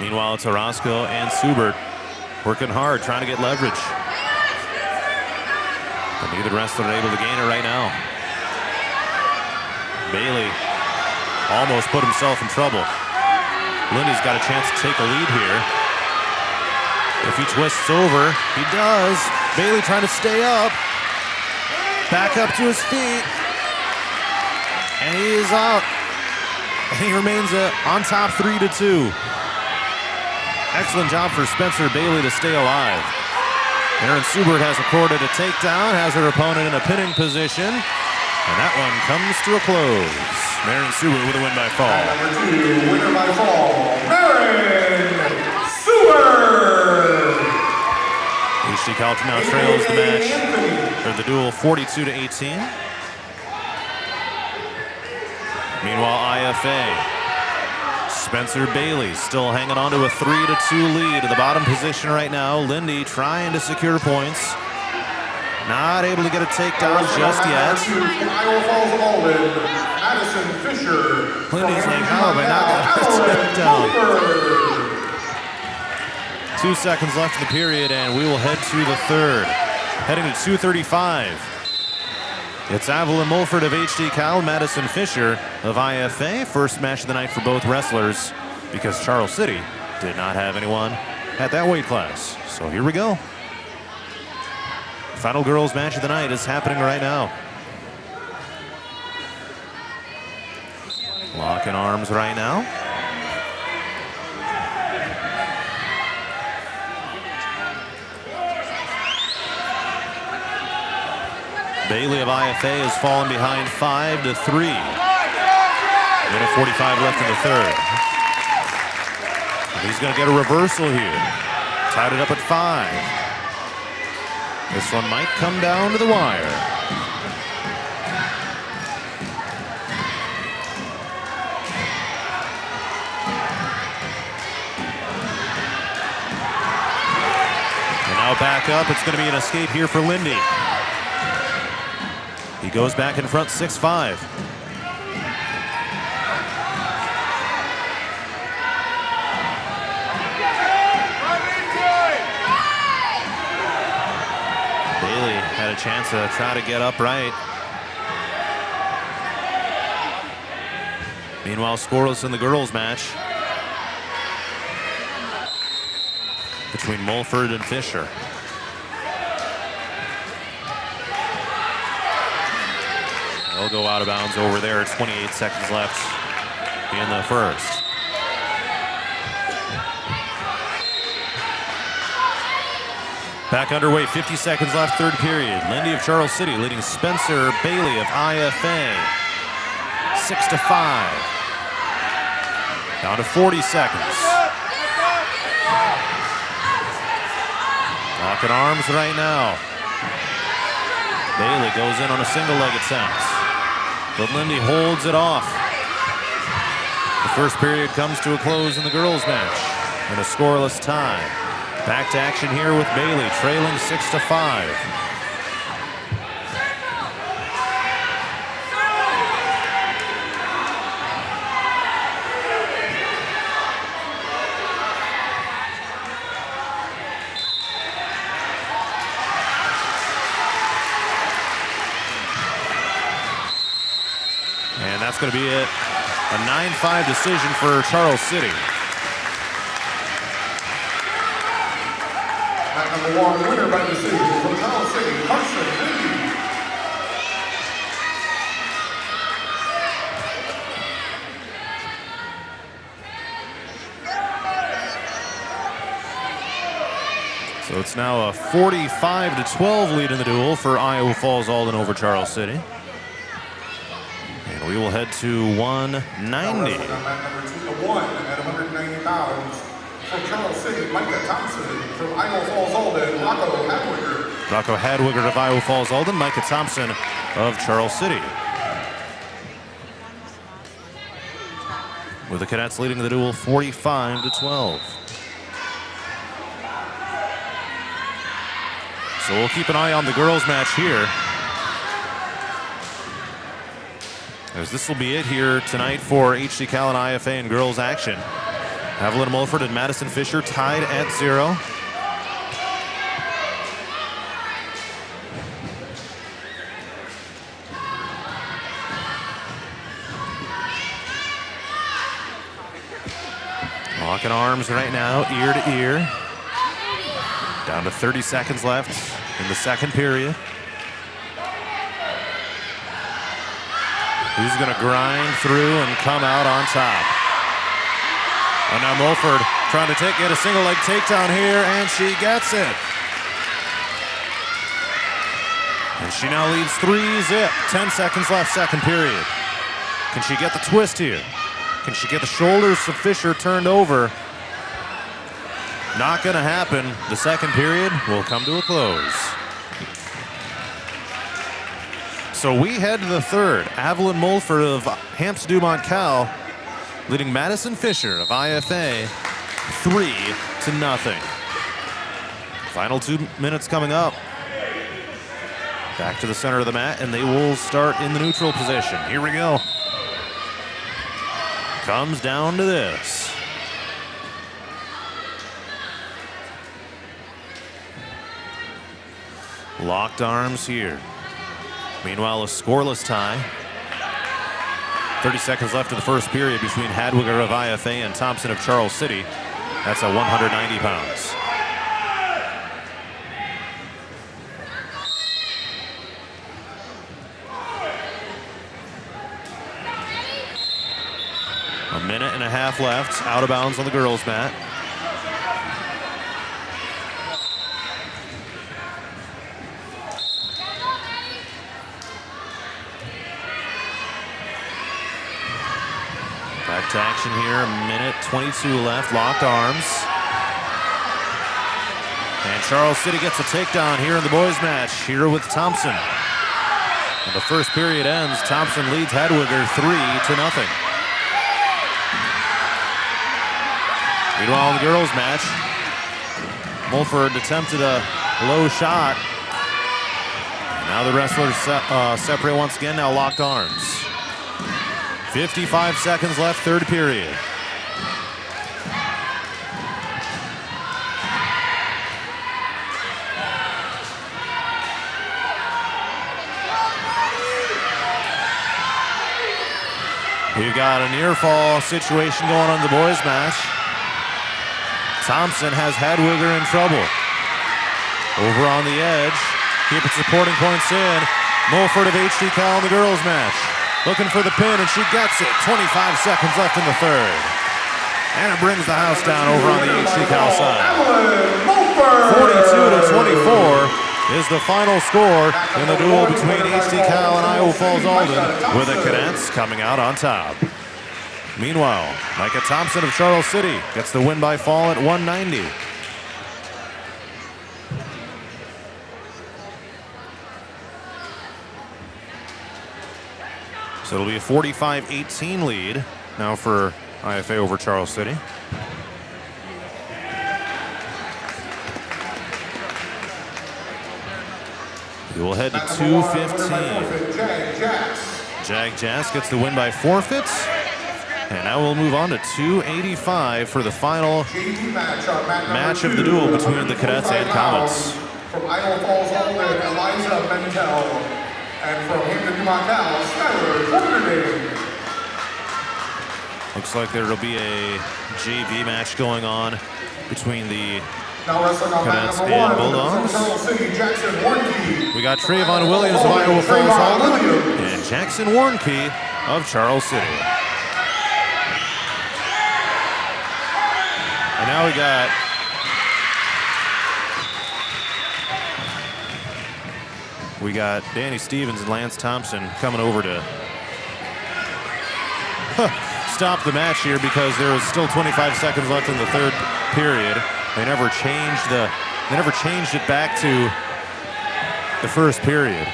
S1: Meanwhile, it's Orozco and Subert working hard, trying to get leverage. But neither wrestler able to gain it right now. Bailey almost put himself in trouble. Lindy's got a chance to take a lead here. If he twists over, he does. Bailey trying to stay up. Back up to his feet, and he is out. And he remains on top 3-2. Excellent job for Spencer Bailey to stay alive. Maren Subert has recorded a takedown, has her opponent in a pinning position, and that one comes to a close. Maren Subert with a win by fall.
S10: Number 2, winner by fall, Maren Subert.
S1: HD-CAL now trails the match, or the duel, 42-18. Meanwhile, IFA, Spencer Bailey still hanging on to a 3-2 lead in the bottom position right now. Lindy trying to secure points. Not able to get a takedown just yet.
S10: Falls-Alden, Madison Fisher.
S1: Lindy's like, how have I not got a takedown? 2 seconds left in the period, and we will head to the third. Heading to 2:35. It's Evelyn Mulford of HD-CAL, Madison Fisher of IFA. First match of the night for both wrestlers because Charles City did not have anyone at that weight class. So here we go. Final girls match of the night is happening right now. Locking arms right now. Bailey of IFA has fallen behind 5-3. Minute 45 left in the third. He's going to get a reversal here. Tied it up at 5. This one might come down to the wire. Now back up. It's going to be an escape here for Lindy. He goes back in front 6-5. Bailey had a chance to try to get upright. Meanwhile, scoreless in the girls' match between Mulford and Fisher. They'll go out of bounds over there. 28 seconds left in the first. Back underway, 50 seconds left, third period. Lindy of Charles City leading Spencer Bailey of IFA. 6-5. Down to 40 seconds. Locking arms right now. Bailey goes in on a single leg attempt, but Lindy holds it off. The first period comes to a close in the girls' match in a scoreless tie. Back to action here with Bailey trailing 6-5. And that's going to be it. A 9-5 decision for Charles City.
S10: At number 1, winner by decision from Charles City, Carson Lindy.
S1: So it's now a 45-12 lead in the duel for Iowa Falls-Alden over Charles City. And we will head to 190.
S10: Number 2 to 1 at 190 pounds. From Charles City, Micah Thompson. From Iowa Falls-Alden, Rocco Hadwiger.
S1: Rocco Hadwiger of Iowa Falls-Alden, Micah Thompson of Charles City. With the Cadets leading the duel 45-12. So we'll keep an eye on the girls' match here, as this will be it here tonight for HC Cal and IFA and girls action. Evelyn Mulford and Madison Fisher tied at 0. Locking arms right now, ear to ear. Down to 30 seconds left in the second period. Who's going to grind through and come out on top? And now Mulford trying to get a single leg takedown here, and she gets it. And she now leads 3-0. 10 seconds left, second period. Can she get the twist here? Can she get the shoulders of Fisher turned over? Not going to happen. The second period will come to a close. So we head to the third. Evelyn Mulford of Hampton-Dumont-CAL leading Madison Fisher of IFA 3-0. Final 2 minutes coming up. Back to the center of the mat, and they will start in the neutral position. Here we go. Comes down to this. Locked arms here. Meanwhile, a scoreless tie. 30 seconds left of the first period between Hadwiger of IFA and Thompson of Charles City. That's at 190 pounds. A minute and a half left, out of bounds on the girls' mat. Back action here, a minute 22 left, locked arms. And Charles City gets a takedown here in the boys match, here with Thompson. And the first period ends, Thompson leads Hadwiger 3-0. Meanwhile, in the girls match, Mulford attempted a low shot. Now the wrestlers separate once again, now locked arms. 55 seconds left, third period. We've got a near fall situation going on in the boys match. Thompson has Hadwiger in trouble. Over on the edge, keeping supporting points in. Mulford of HD-CAL in the girls match. Looking for the pin, and she gets it. 25 seconds left in the third. And it brings the house down over on the HD-CAL side. 42-24 is the final score in the duel between HD-CAL and Iowa Falls-Alden, with the Cadets coming out on top. Meanwhile, Micah Thompson of Charles City gets the win by fall at 190. So it'll be a 45-18 lead now for IFA over Charles City. We will head to 2:15. Jag Jass gets the win by forfeits. And now we'll move on to 285 for the final match of the duel between the Cadets and Comets.
S10: From Iowa Falls-Alden, Eliza Bentel. And from Hampton-Dumont-CAL, Skylar Quarterdale.
S1: Looks like there will be a JV match going on between the Cadets and Bulldogs. We got Trayvon Williams of Iowa Falls-Alden and Jackson Warnke of Charles City. And now we got Danny Stevens and Lance Thompson coming over to stop the match here because there is still 25 seconds left in the third period. They never changed it back to the first period.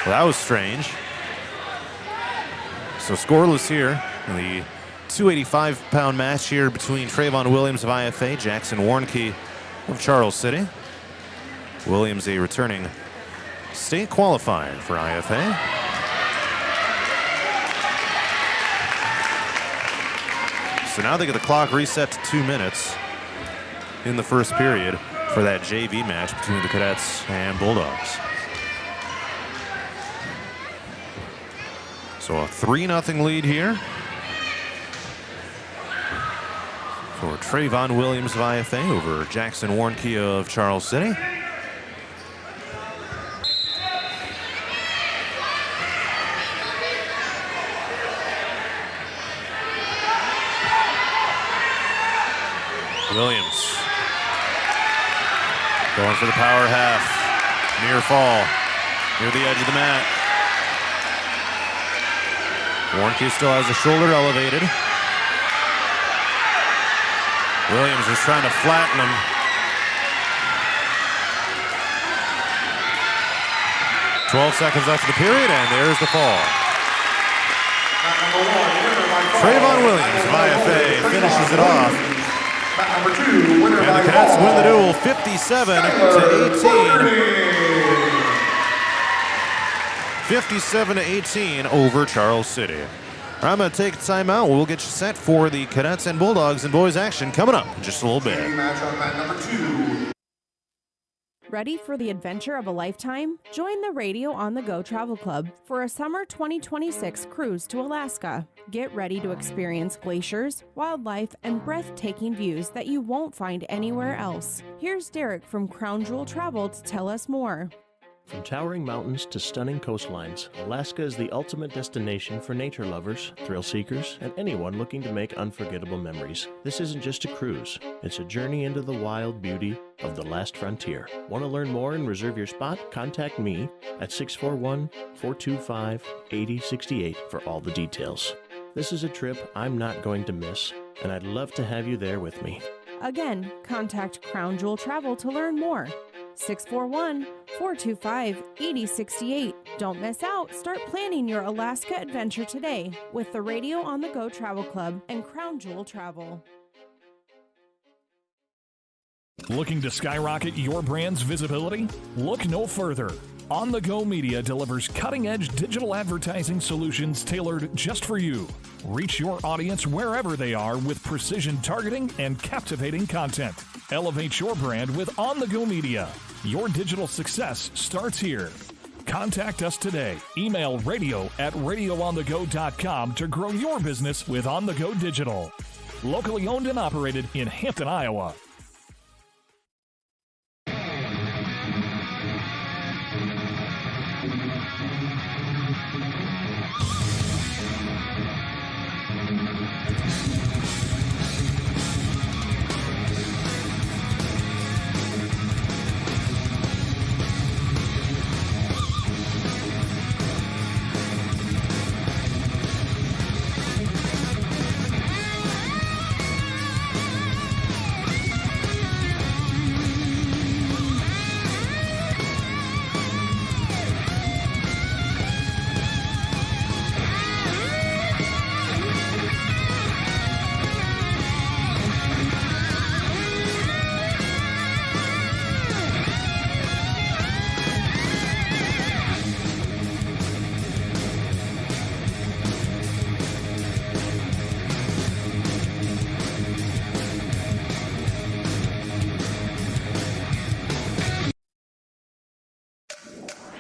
S1: Well, that was strange. So scoreless here in the 285-pound match here between Trayvon Williams of IFA, Jackson Warnke of Charles City. Williams, a returning state qualifier for IFA. So now they get the clock reset to 2 minutes in the first period for that JV match between the Cadets and Bulldogs. So a 3-0 lead here for Trayvon Williams of IFA over Jackson Warnke of Charles City. Williams going for the power half. Near fall. Near the edge of the mat. Warnke still has the shoulder elevated. Williams is trying to flatten him. "12 seconds left of the period, and there's the fall. Trayvon Williams of IFA finishes it off. And the Cadets win the duel 57-18. 57-18 over Charles City. I'm going to take a timeout. We'll get you set for the Cadets and Bulldogs and boys action coming up in just a little bit.
S6: Ready for the adventure of a lifetime? Join the Radio on the Go Travel Club for a summer 2026 cruise to Alaska. Get ready to experience glaciers, wildlife, and breathtaking views that you won't find anywhere else. Here's Derek from Crown Jewel Travel to tell us more.
S7: From towering mountains to stunning coastlines, Alaska is the ultimate destination for nature lovers, thrill seekers, and anyone looking to make unforgettable memories. This isn't just a cruise, it's a journey into the wild beauty of the last frontier. Want to learn more and reserve your spot? Contact me at 641-425-8068 for all the details. This is a trip I'm not going to miss, and I'd love to have you there with me.
S6: Again, contact Crown Jewel Travel to learn more. 641-425-8068. Don't miss out. Start planning your Alaska adventure today with the Radio on the Go Travel Club and Crown Jewel Travel.
S2: Looking to skyrocket your brand's visibility? Look no further. On the Go Media delivers cutting-edge digital advertising solutions tailored just for you. Reach your audience wherever they are with precision targeting and captivating content. Elevate your brand with On the Go Media. Your digital success starts here. Contact us today. Email radio@radioonthego.com to grow your business with On the Go Digital. Locally owned and operated in Hampton, Iowa.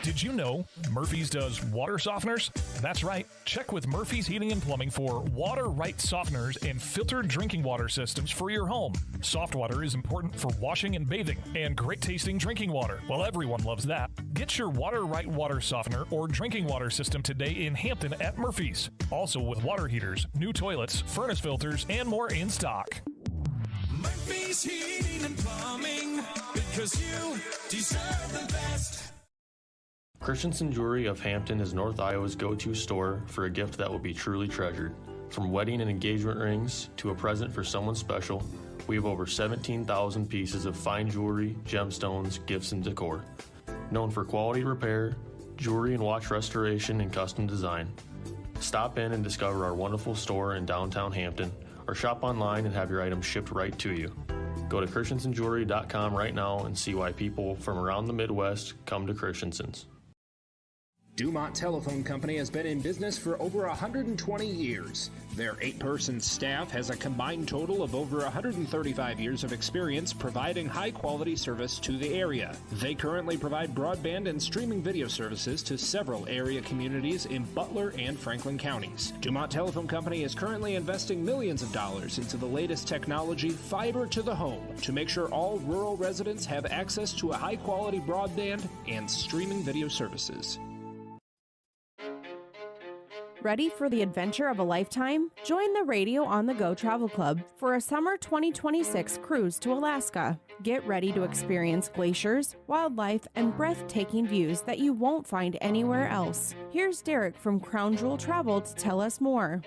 S2: Did you know Murphy's does water softeners? That's right. Check with Murphy's Heating and Plumbing for water right softeners and filtered drinking water systems for your home. Soft water is important for washing and bathing, and great tasting drinking water. Well, everyone loves that. Get your water right water softener or drinking water system today in Hampton at Murphy's. Also with water heaters, new toilets, furnace filters, and more in stock.
S3: Murphy's Heating and Plumbing, because you deserve the best.
S4: Christensen Jewelry of Hampton is North Iowa's go-to store for a gift that will be truly treasured. From wedding and engagement rings to a present for someone special, we have over 17,000 pieces of fine jewelry, gemstones, gifts, and decor. Known for quality repair, jewelry and watch restoration, and custom design. Stop in and discover our wonderful store in downtown Hampton, or shop online and have your items shipped right to you. Go to christensenjewelry.com right now and see why people from around the Midwest come to Christensen's.
S5: Dumont Telephone Company has been in business for over 120 years. Their 8-person staff has a combined total of over 135 years of experience providing high-quality service to the area. They currently provide broadband and streaming video services to several area communities in Butler and Franklin counties. Dumont Telephone Company is currently investing millions of dollars into the latest technology, fiber to the home, to make sure all rural residents have access to a high-quality broadband and streaming video services.
S6: Ready for the adventure of a lifetime? Join the Radio on the Go Travel Club for a summer 2026 cruise to Alaska. Get ready to experience glaciers, wildlife, and breathtaking views that you won't find anywhere else. Here's Derek from Crown Jewel Travel to tell us more.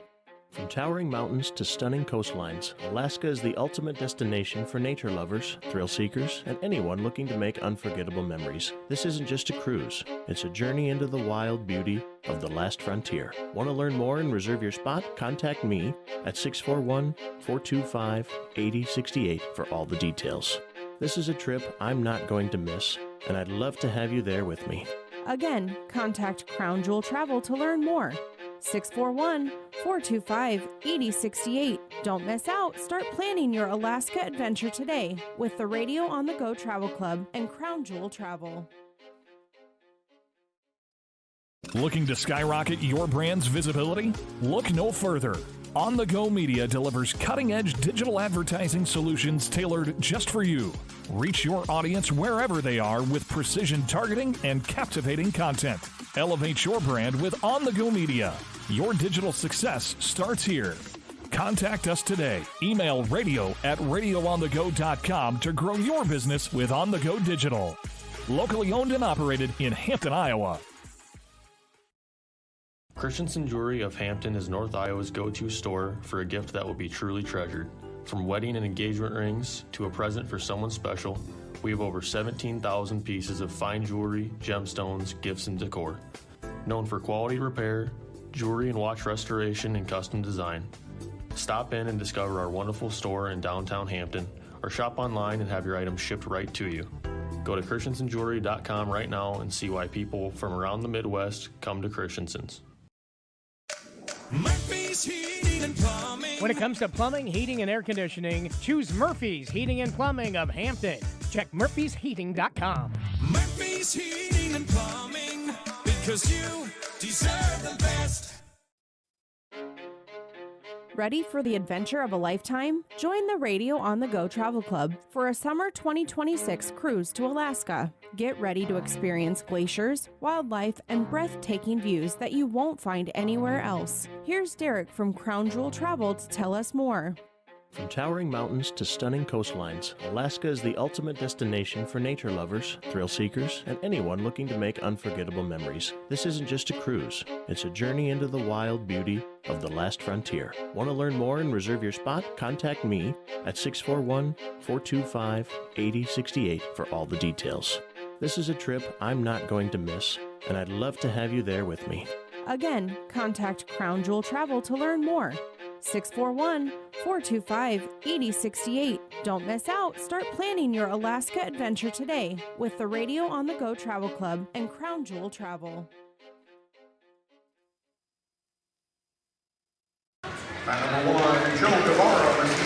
S7: From towering mountains to stunning coastlines, Alaska is the ultimate destination for nature lovers, thrill seekers, and anyone looking to make unforgettable memories. This isn't just a cruise, it's a journey into the wild beauty of the last frontier. Want to learn more and reserve your spot? Contact me at 641-425-8068 for all the details. This is a trip I'm not going to miss, and I'd love to have you there with me.
S6: Again, contact Crown Jewel Travel to learn more. 641-425-8068. Don't miss out. Start planning your Alaska adventure today with the Radio on the Go Travel Club and Crown Jewel Travel.
S2: Looking to skyrocket your brand's visibility? Look no further. On the Go Media delivers cutting-edge digital advertising solutions tailored just for you. Reach your audience wherever they are with precision targeting and captivating content. Elevate your brand with On the Go Media. Your digital success starts here. Contact us today. Email radio@radioonthego.com to grow your business with On the Go Digital. Locally owned and operated in Hampton, Iowa.
S4: Christensen Jewelry of Hampton is North Iowa's go-to store for a gift that will be truly treasured. From wedding and engagement rings to a present for someone special, we have over 17,000 pieces of fine jewelry, gemstones, gifts, and decor. Known for quality repair, jewelry and watch restoration, and custom design. Stop in and discover our wonderful store in downtown Hampton, or shop online and have your items shipped right to you. Go to christensenjewelry.com right now and see why people from around the Midwest come to Christensen's.
S3: Murphy's Heating and Plumbing.
S8: When it comes to plumbing, heating, and air conditioning, choose Murphy's Heating and Plumbing of Hampton. Check murphysheating.com.
S3: Murphy's Heating and Plumbing, because you deserve the best.
S6: Ready for the adventure of a lifetime? Join the Radio on the Go Travel Club for a summer 2026 cruise to Alaska. Get ready to experience glaciers, wildlife, and breathtaking views that you won't find anywhere else. Here's Derek from Crown Jewel Travel to tell us more.
S7: From towering mountains to stunning coastlines, Alaska is the ultimate destination for nature lovers, thrill seekers, and anyone looking to make unforgettable memories. This isn't just a cruise, it's a journey into the wild beauty of the last frontier. Want to learn more and reserve your spot? Contact me at 641-425-8068 for all the details. This is a trip I'm not going to miss, and I'd love to have you there with me.
S6: Again, contact Crown Jewel Travel to learn more. 641-425-8068. Don't miss out. Start planning your Alaska adventure today with the Radio on the Go Travel Club and Crown Jewel Travel.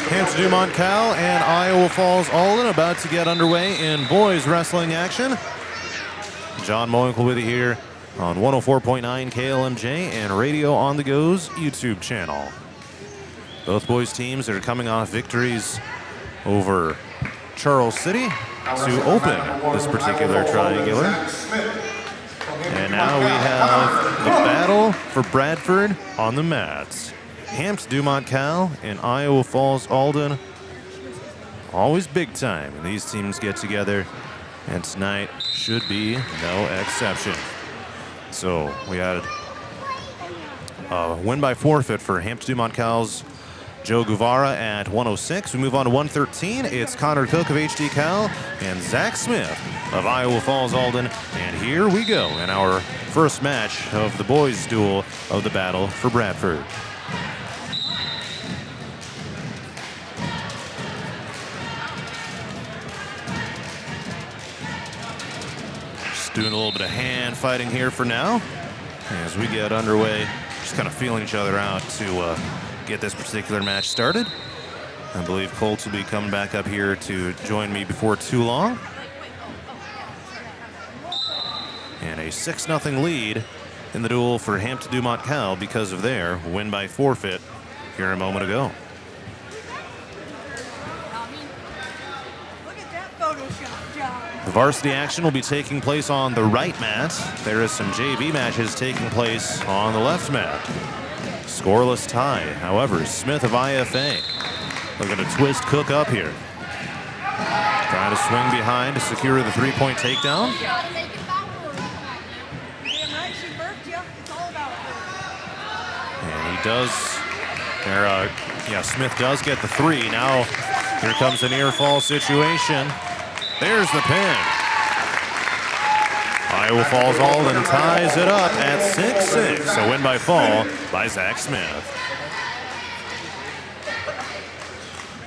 S1: Hampton-Dumont-CAL and Iowa Falls-Alden about to get underway in boys wrestling action. John Moenkel with you here on 104.9 KLMJ and Radio on the Go's YouTube channel. Both boys teams are coming off victories over Charles City to open this particular triangular. And now we have the battle for Bradford on the mats. Hampton-Dumont-CAL and Iowa Falls-Alden, always big time when these teams get together, and tonight should be no exception. So we had a win by forfeit for Hampton-Dumont-CAL's Joe Guevara at 106. We move on to 113. It's Connor Cook of HD-Cal and Zach Smith of Iowa Falls-Alden. And here we go in our first match of the boys' duel of the battle for Bradford. Just doing a little bit of hand fighting here for now as we get underway. Just kind of feeling each other out to get this particular match started. I believe Colt will be coming back up here to join me before too long. And a 6-0 lead in the duel for Hampton-Dumont-CAL because of their win by forfeit here a moment ago. The varsity action will be taking place on the right mat. There is some JV matches taking place on the left mat. Scoreless tie. However, Smith of IFA looking to twist Cook up here. Trying to swing behind to secure the three-point takedown. And he does, Smith does get the three. Now here comes a near fall situation. There's the pin. Iowa Falls-Alden ties it up at 6-6. A win by fall by Zach Smith.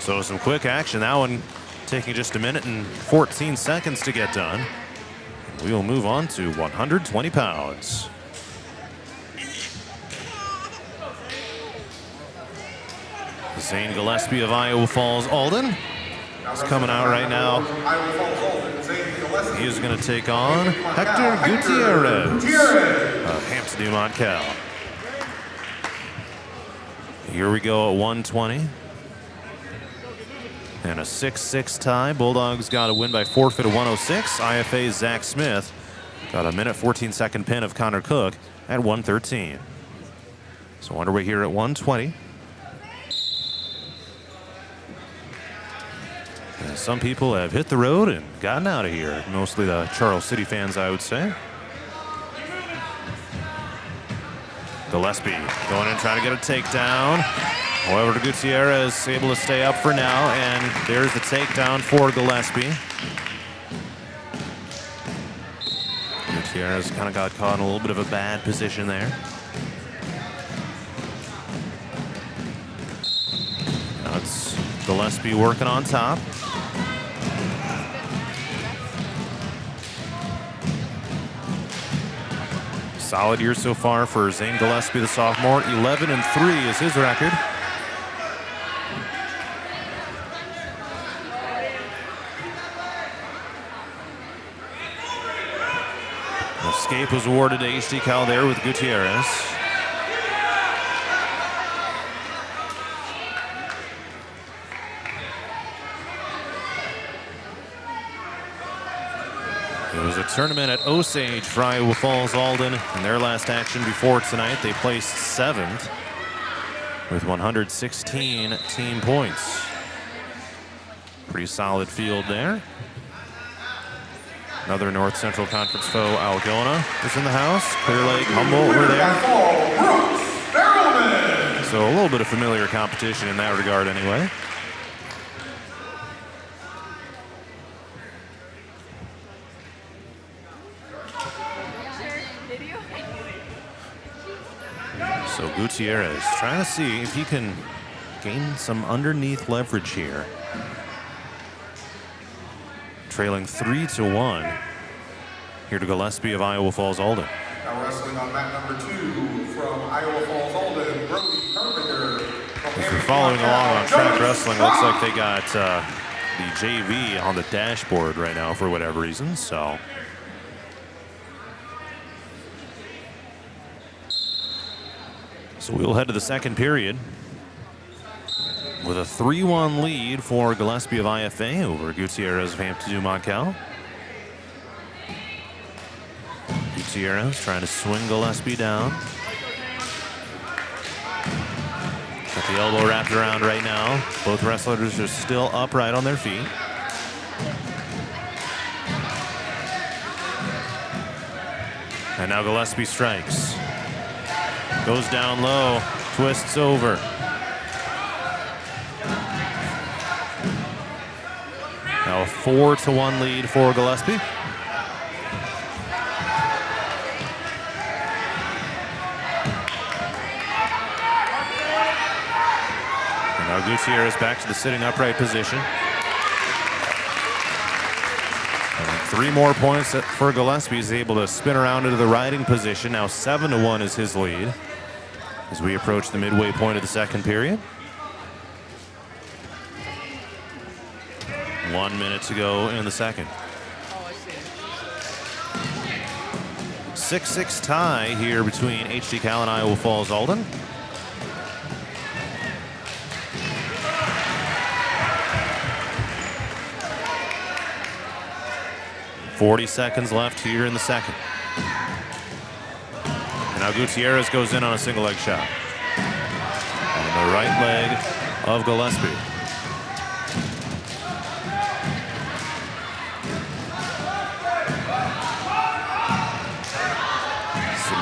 S1: So some quick action. That one taking just a minute and 14 seconds to get done. We will move on to 120 pounds. Zane Gillespie of Iowa Falls-Alden is coming out right now. He is going to take on Hector Gutierrez of Hampton-Dumont-CAL. Here we go at 120. And a 6-6 tie. Bulldogs got a win by forfeit of 106. IFA's Zach Smith got a minute 14-second pin of Connor Cook at 113. So underway here at 120. And some people have hit the road and gotten out of here. Mostly the Charles City fans, I would say. Gillespie going in trying to get a takedown. However, Gutierrez able to stay up for now, and there's the takedown for Gillespie. Gutierrez kind of got caught in a little bit of a bad position there. Now it's Gillespie working on top. Solid year so far for Zane Gillespie, the sophomore. 11-3 is his record. Escape was awarded to HD-Cal there with Gutierrez. It was a tournament at Osage for Iowa Falls-Alden. In their last action before tonight, they placed 7th with 116 team points. Pretty solid field there. Another North Central Conference foe, Algona, is in the house. Clear Lake, Humboldt were there. So a little bit of familiar competition in that regard anyway. So Gutierrez trying to see if he can gain some underneath leverage here. Trailing 3-1 here to Gillespie of Iowa Falls-Alden.
S10: Now wrestling on mat number 2 from Iowa Falls-Alden, Brody Carpenter.
S1: If you're following along on track wrestling, looks like they got the JV on the dashboard right now for whatever reason. So we'll head to the second period with a 3-1 lead for Gillespie of IFA over Gutierrez of Hampton-Dumont-CAL. Gutierrez trying to swing Gillespie down. Got the elbow wrapped around right now. Both wrestlers are still upright on their feet. And now Gillespie strikes. Goes down low, twists over. Now a 4-1 lead for Gillespie. And now Gutierrez back to the sitting upright position. And 3 more points for Gillespie. He's able to spin around into the riding position. Now 7-1 is his lead as we approach the midway point of the second period. 1 minute to go in the second. 6-6 tie here between HD-Cal and Iowa Falls-Alden. .40 seconds left here in the second. And now Gutierrez goes in on a single leg shot. On the right leg of Gillespie.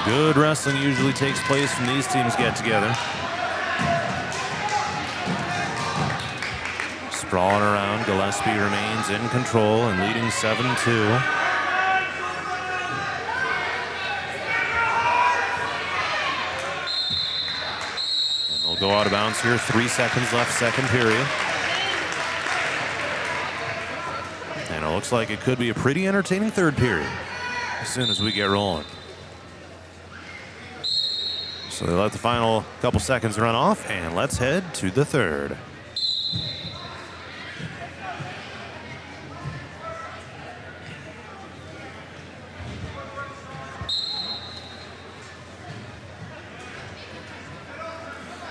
S1: Good wrestling usually takes place when these teams get together. Sprawling around, Gillespie remains in control and leading 7-2. And they'll go out of bounds here. 3 seconds left, second period. And it looks like it could be a pretty entertaining third period as soon as we get rolling. So they let the final couple seconds run off, and let's head to the third.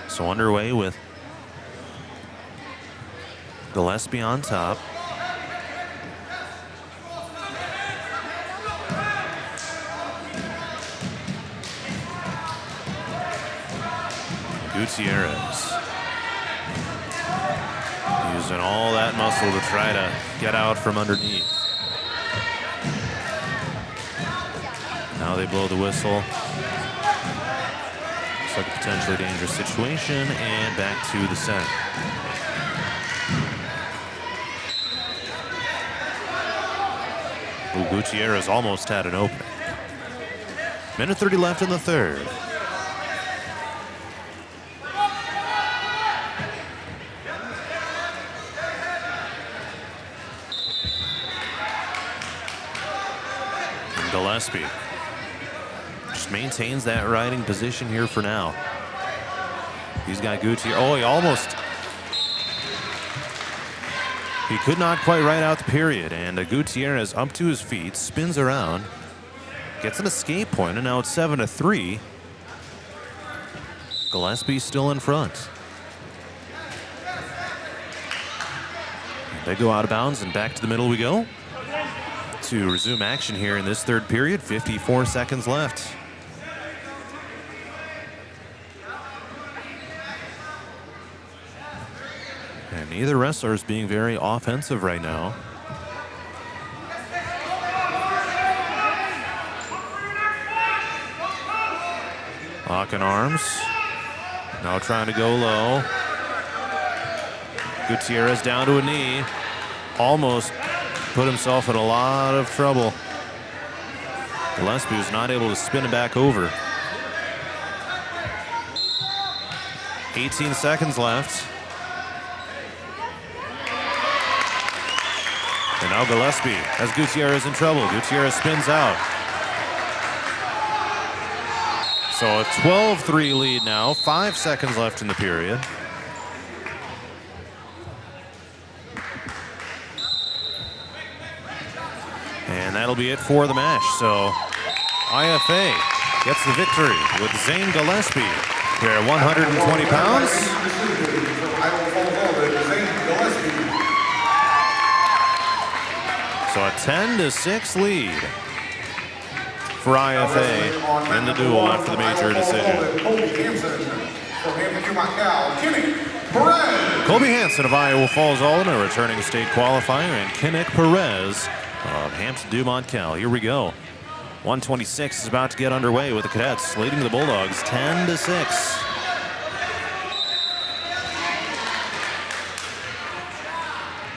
S1: So So underway with Gillespie on top. Gutierrez using all that muscle to try to get out from underneath. Now they blow the whistle. Looks like a potentially dangerous situation, and back to the set. Ooh, Gutierrez almost had an opening. Minute 30 left in the third. And Gillespie just maintains that riding position here for now. He's got Gutierrez. Oh, he almost. He could not quite ride out the period, and Gutierrez up to his feet, spins around, gets an escape point, and now it's 7-3. Gillespie still in front. They go out of bounds, and back to the middle we go to resume action here in this third period. 54 seconds left. And neither wrestler is being very offensive right now. Locking arms. Now trying to go low. Gutierrez down to a knee. Almost put himself in a lot of trouble. Gillespie was not able to spin it back over. 18 seconds left. And now Gillespie has Gutierrez in trouble. Gutierrez spins out. So a 12-3 lead now. 5 seconds left in the period. And that'll be it for the match. So IFA gets the victory with Zane Gillespie here at 120 pounds. So a 10-6 lead for IFA in the duel after the major decision. Colby Hansen of Iowa Falls-Alden, a returning state qualifier, and Kinnick Perez of Hampton-Dumont-CAL. Here we go. 126 is about to get underway with the cadets leading the Bulldogs 10-6.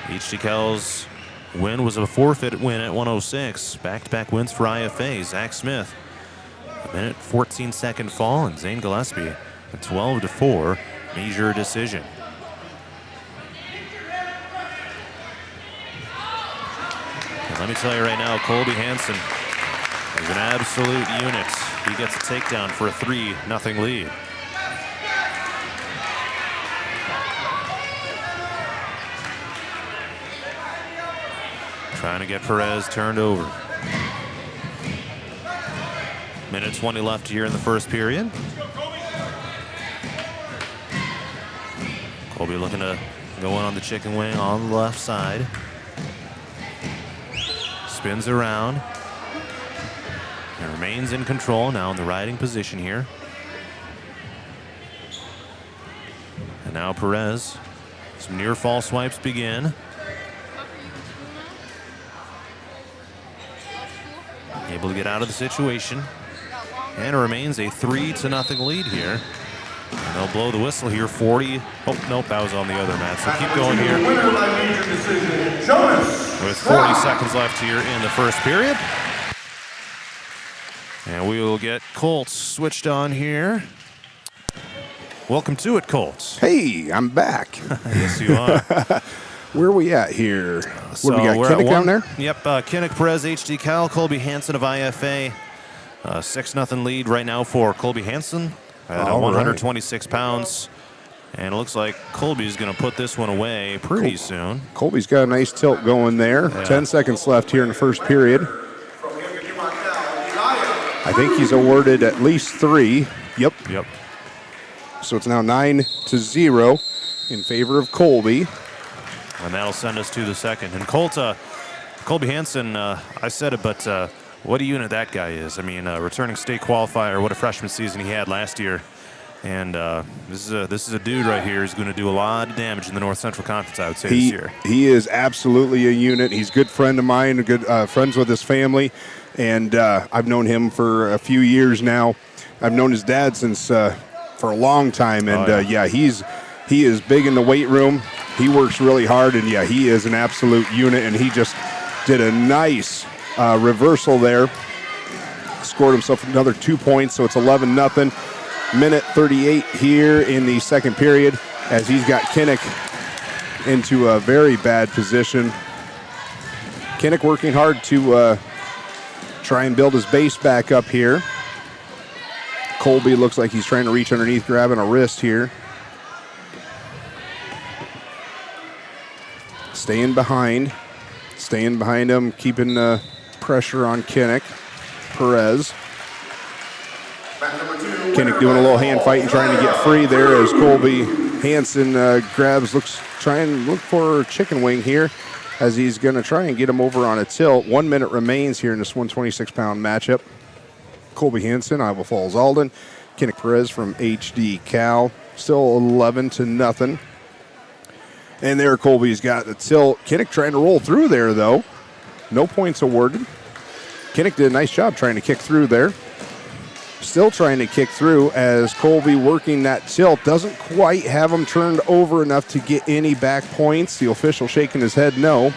S1: HDCAL's win was a forfeit win at 106. Back-to-back wins for IFA. Zach Smith, a minute 14-second fall, and Zane Gillespie, a 12-4 major decision. And let me tell you right now, Colby Hansen is an absolute unit. He gets a takedown for a 3-0 lead. Trying to get Perez turned over. Minute 20 left here in the first period. Colby looking to go in on the chicken wing on the left side. Spins around. And remains in control now in the riding position here. And now Perez. Some near fall swipes begin. Able to get out of the situation. And it remains a 3-0 lead here. And they'll blow the whistle here. 40. Oh, nope, that was on the other mat. So keep going here. With 40 seconds left here in the first period. And we will get Colts switched on here. Welcome to it, Colts.
S11: Hey, I'm back.
S1: Yes, you are.
S11: Where are we at here?
S1: So
S11: what do we got? Kinnick down there?
S1: Yep, Kinnick, Perez, HDCAL, Colby Hansen of IFA. 6-0 lead right now for Colby Hansen at 126 pounds. And it looks like Colby's going to put this one away pretty soon.
S11: Colby's got a nice tilt going there. Yeah. 10 seconds left here in the first period. I think he's awarded at least 3. Yep. So it's now 9-0 in favor of Colby.
S1: And that'll send us to the second. And Colby Hansen, I said it, but what a unit that guy is. I mean, returning state qualifier, what a freshman season he had last year. And this is a dude right here who's going to do a lot of damage in the North Central Conference, I would say, this year.
S11: He is absolutely a unit. He's a good friend of mine, good friends with his family. And I've known him for a few years now. I've known his dad since for a long time. And, he is big in the weight room. He works really hard. And, he is an absolute unit. And he just did a nice reversal there. Scored himself another 2 points, so it's 11-0. Minute 38 here in the second period as he's got Kinnick into a very bad position. Kinnick working hard to try and build his base back up here. Colby looks like he's trying to reach underneath, grabbing a wrist here. Staying behind him, keeping pressure on Kinnick. Perez. Kinnick doing a little hand fight and trying to get free there as Colby Hansen look for a chicken wing here as he's going to try and get him over on a tilt. 1 minute remains here in this 126-pound matchup. Colby Hansen, Iowa Falls-Alden. Kinnick Perez from HD-CAL. Still 11-0. And there Colby's got the tilt. Kinnick trying to roll through there, though. No points awarded. Kinnick did a nice job trying to kick through there. Still trying to kick through as Colby working that tilt. Doesn't quite have him turned over enough to get any back points. The official shaking his head no.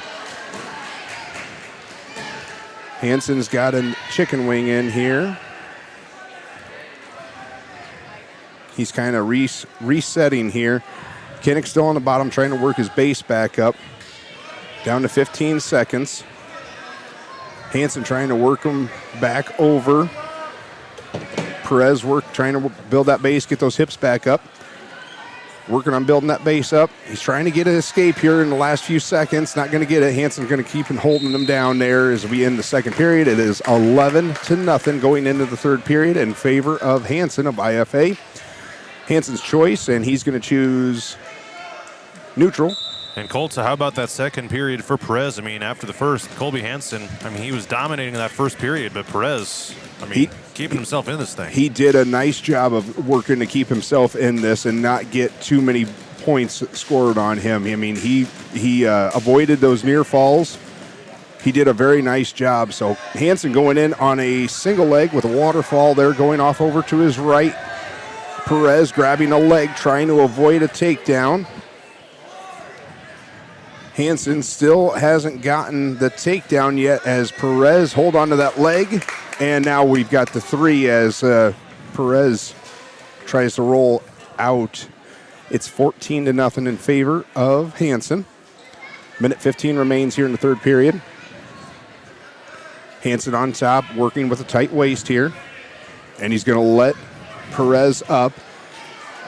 S11: Hansen's got a chicken wing in here. He's kind of resetting here. Kinnick still on the bottom trying to work his base back up. Down to 15 seconds. Hansen trying to work him back over. Perez trying to build that base, get those hips back up. Working on building that base up. He's trying to get an escape here in the last few seconds. Not going to get it. Hansen's going to keep holding him down there as we end the second period. It is 11-0 going into the third period in favor of Hansen of IFA. Hansen's choice, and he's going to choose neutral.
S1: And Colts, how about that second period for Perez? I mean, after the first, Colby Hansen, he was dominating that first period, but Perez, keeping himself in this thing.
S11: He did a nice job of working to keep himself in this and not get too many points scored on him. I mean, he avoided those near falls. He did a very nice job. So Hansen going in on a single leg with a waterfall there, going off over to his right. Perez grabbing a leg, trying to avoid a takedown. Hansen still hasn't gotten the takedown yet as Perez hold on to that leg. And now we've got the three as Perez tries to roll out. It's 14-0 in favor of Hansen. Minute 15 remains here in the third period. Hansen on top, working with a tight waist here. And he's going to let Perez up.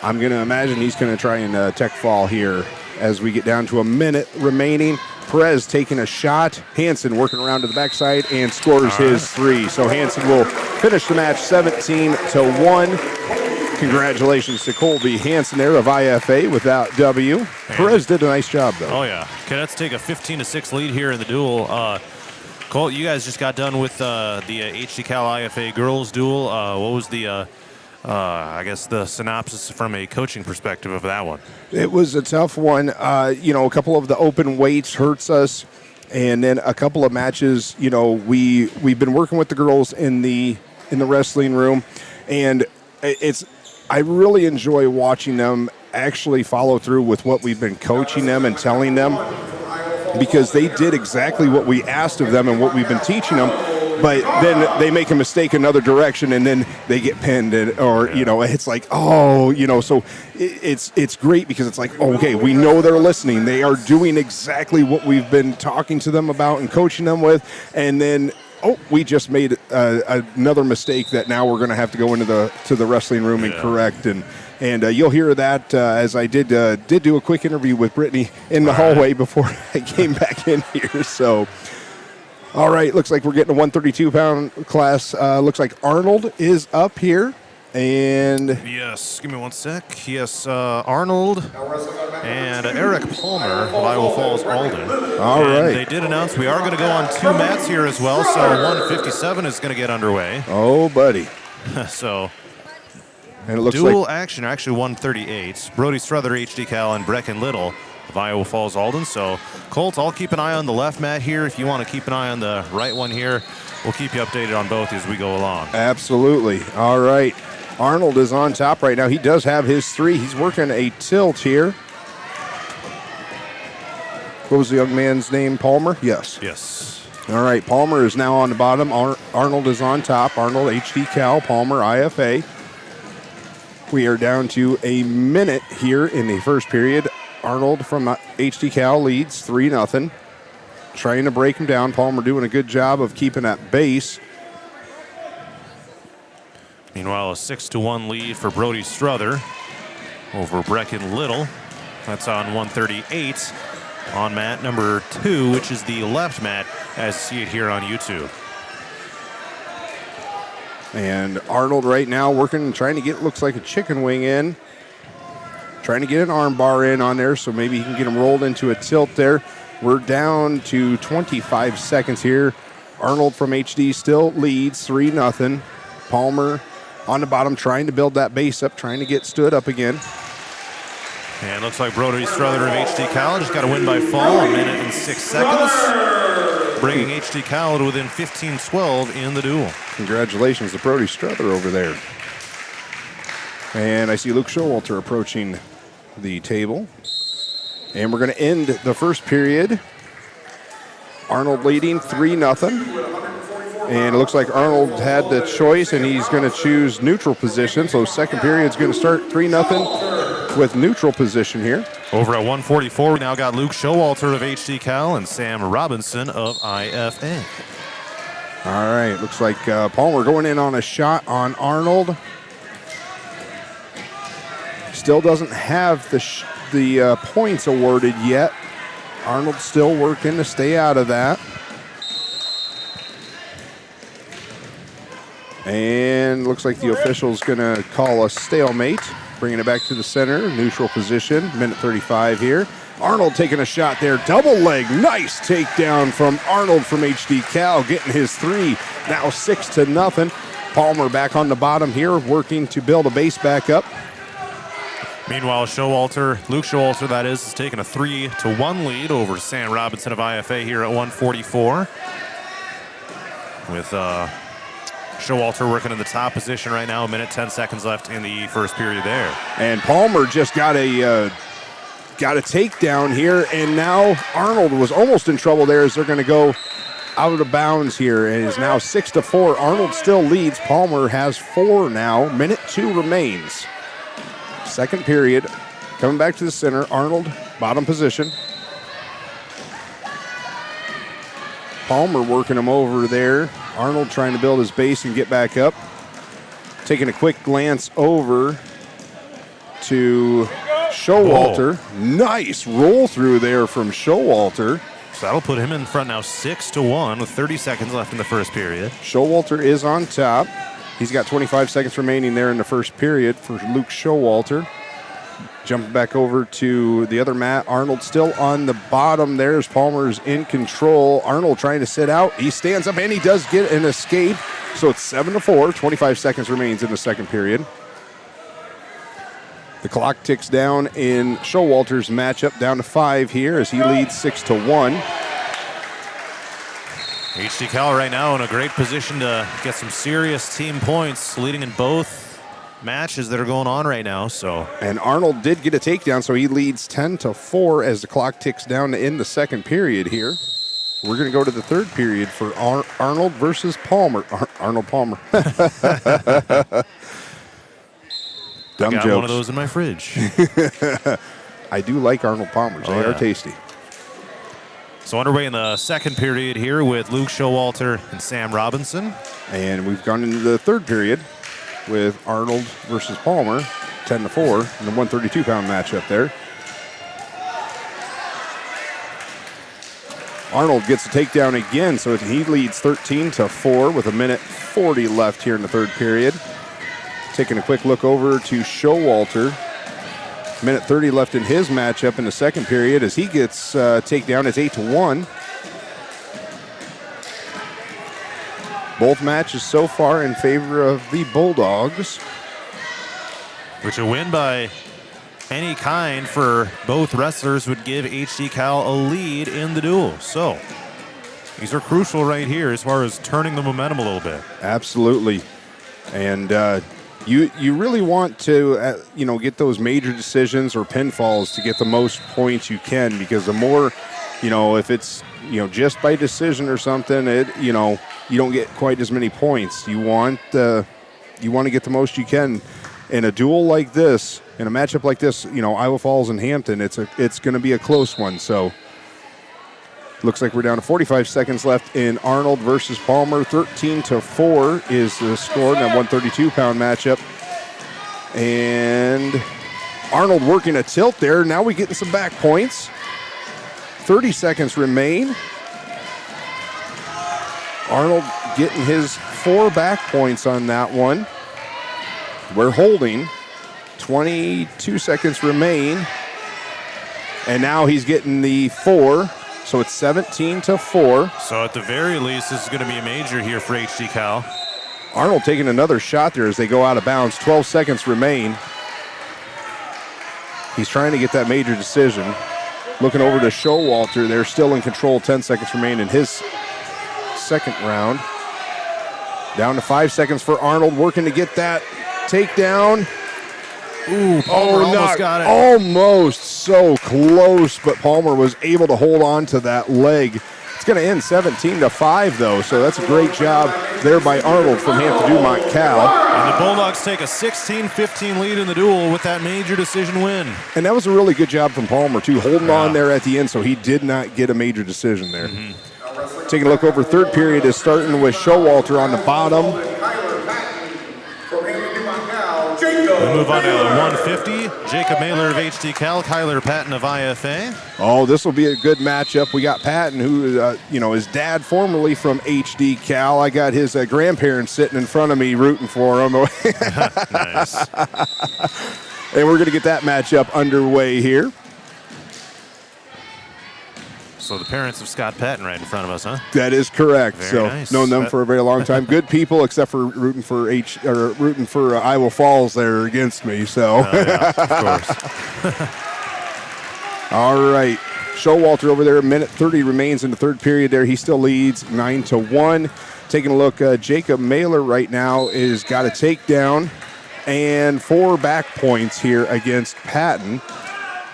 S11: I'm going to imagine he's going to try and tech fall here as we get down to a minute remaining. Perez taking a shot. Hansen working around to the backside and scores his three. So Hansen will finish the match 17-1. Congratulations to Colby Hansen there of IFA with that W. Perez did a nice job, though.
S1: Oh, yeah. Cadets take a 15-6 lead here in the duel. Colt, you guys just got done with the HD-CAL IFA girls duel. What was the synopsis from a coaching perspective of that one?
S11: It was a tough one. A couple of the open weights hurts us. And then a couple of matches, we've been working with the girls in the wrestling room. And I really enjoy watching them actually follow through with what we've been coaching them and telling them, because they did exactly what we asked of them and what we've been teaching them. But then they make a mistake another direction, and then they get pinned, it's like, so it's great because it's like, okay, we know they're listening. They are doing exactly what we've been talking to them about and coaching them with, and then, we just made another mistake that now we're going to have to go into the wrestling room and correct, and you'll hear that as I did do a quick interview with Brittany in the hallway before I came back in here, so... All right, looks like we're getting a 132-pound class. Looks like Arnold is up here. And
S1: yes, give me one sec. Yes, Arnold and Eric Palmer of Iowa Falls-Alden.
S11: All
S1: and
S11: right.
S1: They did announce we are going to go on 2 mats here as well, so 157 is going to get underway.
S11: Oh, buddy.
S1: So,
S11: and it looks
S1: dual
S11: like
S1: action, actually 138. Brody Strother, HD-Cal, and Brecken Little of Iowa Falls-Alden. So, Colt, I'll keep an eye on the left mat here. If you want to keep an eye on the right one here, we'll keep you updated on both as we go along.
S11: Absolutely. All right. Arnold is on top right now. He does have his 3. He's working a tilt here. What was the young man's name? Palmer? Yes.
S1: Yes.
S11: All right. Palmer is now on the bottom. Arnold is on top. Arnold, HD-Cal, Palmer, IFA. We are down to a minute here in the first period. Arnold from HD-Cal leads 3-0. Trying to break him down. Palmer doing a good job of keeping that base.
S1: Meanwhile, a 6-1 lead for Brody Strother over Brecken Little. That's on 138 on mat number 2, which is the left mat, as you see it here on YouTube.
S11: And Arnold right now working, trying to get, looks like a chicken wing in. Trying to get an arm bar in on there, so maybe he can get him rolled into a tilt there. We're down to 25 seconds here. Arnold from HD still leads 3-0. Palmer on the bottom trying to build that base up, trying to get stood up again.
S1: And looks like Brody Strother of HD-Cal just got a win by fall, 1 minute and 6 seconds, bringing HD-Cal to within 15-12 in the duel.
S11: Congratulations to Brody Strother over there. And I see Luke Showalter approaching the table. And we're going to end the first period. Arnold leading 3-0. And it looks like Arnold had the choice, and he's going to choose neutral position. So second period is going to start 3-0 with neutral position here.
S1: Over at 144, we now got Luke Showalter of HD-Cal and Sam Robinson of IFA.
S11: All right, looks like Palmer going in on a shot on Arnold. Still doesn't have the points awarded yet. Arnold still working to stay out of that. And looks like the official's going to call a stalemate, bringing it back to the center, neutral position, minute 35 here. Arnold taking a shot there, double leg, nice takedown from Arnold from HD-Cal, getting his 3, now 6-0. Palmer back on the bottom here, working to build a base back up.
S1: Meanwhile, Luke Showalter, that is taking a 3-1 lead over Sam Robinson of IFA here at 144. With Showalter working in the top position right now, 1 minute, 10 seconds left in the first period there.
S11: And Palmer just got a takedown here, and now Arnold was almost in trouble there as they're going to go out of bounds here, and is now 6-4. Arnold still leads. Palmer has 4 now. Minute 2 remains. Second period. Coming back to the center. Arnold, bottom position. Palmer working him over there. Arnold trying to build his base and get back up. Taking a quick glance over to Showalter.
S1: Whoa.
S11: Nice roll through there from Showalter.
S1: So that'll put him in front now 6-1 with 30 seconds left in the first period.
S11: Showalter is on top. He's got 25 seconds remaining there in the first period for Luke Showalter. Jumping back over to the other mat. Arnold still on the bottom. There's Palmer's in control. Arnold trying to sit out. He stands up and he does get an escape. So it's 7-4. 25 seconds remains in the second period. The clock ticks down in Showalter's matchup down to 5 here as he leads 6-1.
S1: HD-Cal right now in a great position to get some serious team points, leading in both matches that are going on right now.
S11: And Arnold did get a takedown, so he leads 10-4 as the clock ticks down to end the second period here. We're going to go to the third period for Arnold versus Palmer. Arnold Palmer.
S1: Dumb
S11: jokes.
S1: I got one of those in my fridge.
S11: I do like Arnold Palmers. They are tasty.
S1: So underway in the second period here with Luke Showalter and Sam Robinson.
S11: And we've gone into the third period with Arnold versus Palmer, 10-4 in the 132-pound matchup there. Arnold gets a takedown again, so he leads 13-4 with 1 minute 40 left here in the third period. Taking a quick look over to Showalter. Minute 30 left in his matchup in the second period as he gets takedown. It's 8-1. Both matches so far in favor of the Bulldogs.
S1: Which a win by any kind for both wrestlers would give HD Cal a lead in the duel. So these are crucial right here as far as turning the momentum a little bit.
S11: Absolutely. And you really want to get those major decisions or pinfalls to get the most points you can, because the more, if it's just by decision or something, you don't get quite as many points. You want to get the most you can in a duel like this, in a matchup like this. Iowa Falls and Hampton, it's going to be a close one. So looks like we're down to 45 seconds left in Arnold versus Palmer. 13-4 is the score in that 132-pound matchup. And Arnold working a tilt there. Now we getting some back points. 30 seconds remain. Arnold getting his 4 back points on that one. We're holding. 22 seconds remain. And now he's getting the 4. So it's 17-4.
S1: So at the very least, this is going to be a major here for HD Cal.
S11: Arnold taking another shot there as they go out of bounds. 12 seconds remain. He's trying to get that major decision. Looking over to Showalter. They're still in control. 10 seconds remain in his second round. Down to 5 seconds for Arnold, working to get that takedown.
S1: Ooh, Palmer almost got it.
S11: Almost, so close, but Palmer was able to hold on to that leg. It's going to end 17-5, though, so that's a great job there by Arnold from Hampton-Dumont-CAL.
S1: And the Bulldogs take a 16-15 lead in the duel with that major decision win.
S11: And that was a really good job from Palmer, too, holding on there at the end, so he did not get a major decision there. Taking a look over third period is starting with Showalter on the bottom.
S1: We move on to 150. Jacob Mailer of HD Cal, Kyler Patton of IFA.
S11: Oh, this will be a good matchup. We got Patton, who, his dad formerly from HD Cal. I got his grandparents sitting in front of me rooting for him.
S1: Nice.
S11: And we're going to get that matchup underway here.
S1: So the parents of Scott Patton right in front of us, huh?
S11: That is correct.
S1: Very nice.
S11: Known them for a very long time. Good people, except for rooting for Iowa Falls there against me. So,
S1: yeah, of course.
S11: All right, Showalter over there. A minute 30 remains in the third period. There, he still leads 9-1. Taking a look, Jacob Mailer right now is got a takedown and 4 back points here against Patton.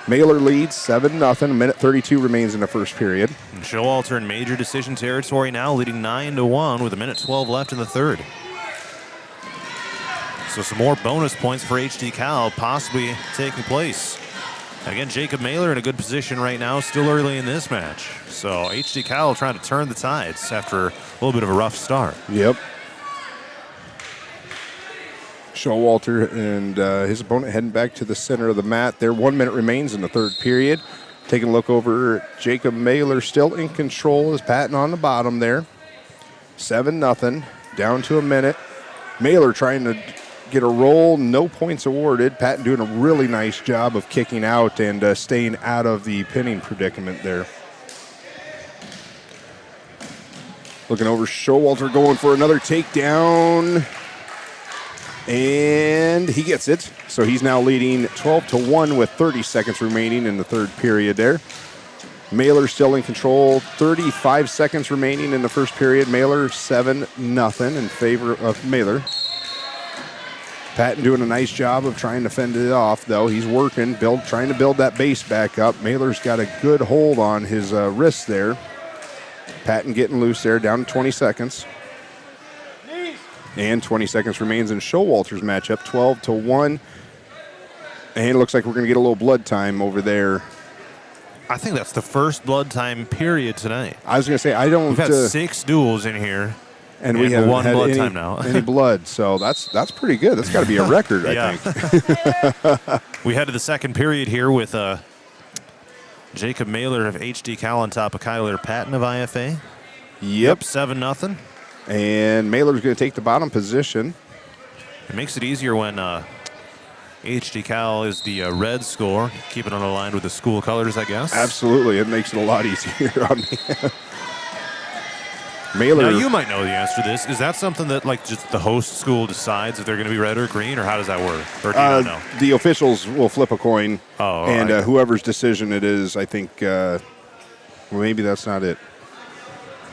S11: Mailer leads 7-0. A minute 32 remains in the first period.
S1: And Showalter in major decision territory now, leading 9-1 with a minute 12 left in the third. So some more bonus points for HD Cal possibly taking place. And again, Jacob Mailer in a good position right now, still early in this match. So HD Cal trying to turn the tides after a little bit of a rough start.
S11: Yep. Showalter and his opponent heading back to the center of the mat. There, 1 minute remains in the third period. Taking a look over, Jacob Mailer still in control as Patton on the bottom there. 7-0, down to a minute. Mailer trying to get a roll, no points awarded. Patton doing a really nice job of kicking out and staying out of the pinning predicament there. Looking over, Showalter going for another takedown. And he gets it. So he's now leading 12-1 with 30 seconds remaining in the third period there. Mailer still in control. 35 seconds remaining in the first period. Mailer 7-0 in favor of Mailer. Patton doing a nice job of trying to fend it off, though. He's working, trying to build that base back up. Mailer's got a good hold on his wrist there. Patton getting loose there, down to 20 seconds. And 20 seconds remains in Showalter's matchup, 12-1. And it looks like we're going to get a little blood time over there.
S1: I think that's the first blood time period tonight.
S11: I was going to say,
S1: We've had 6 duels in here.
S11: And we haven't
S1: one
S11: had
S1: blood time now.
S11: any blood, so that's pretty good. That's got to be a record, I think.
S1: We head to the second period here with Jacob Mailer of HD Cal on top of Kyler Patton of IFA.
S11: Yep.
S1: 7-0.
S11: And Mailer's going to take the bottom position.
S1: It makes it easier when HD Cal is the red score, keeping it aligned with the school colors, I guess.
S11: Absolutely. It makes it a lot easier on me. Mailer.
S1: Now, you might know the answer to this. Is that something that, like, just the host school decides if they're going to be red or green, or how does that work? Or do you not know?
S11: The officials will flip a coin, and
S1: right.
S11: whoever's decision it is, I think, well, maybe that's not it.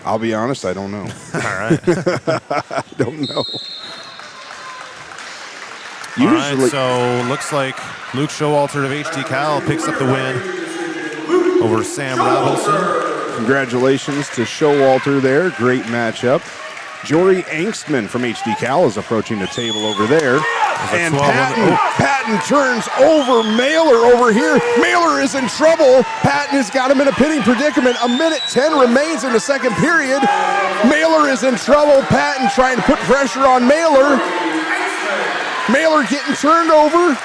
S11: I'll be honest, I don't know.
S1: All right.
S11: I don't know.
S1: All right, so looks like Luke Showalter of HD Cal picks up the win over Sam Robinson.
S11: Congratulations to Showalter there. Great matchup. Jory Angstman from HD Cal is approaching the table over there. And Patton turns over Mailer over here. Mailer is in trouble. Patton has got him in a pitting predicament. 1:10 remains in the second period. Mailer is in trouble. Patton trying to put pressure on Mailer. Mailer getting turned over.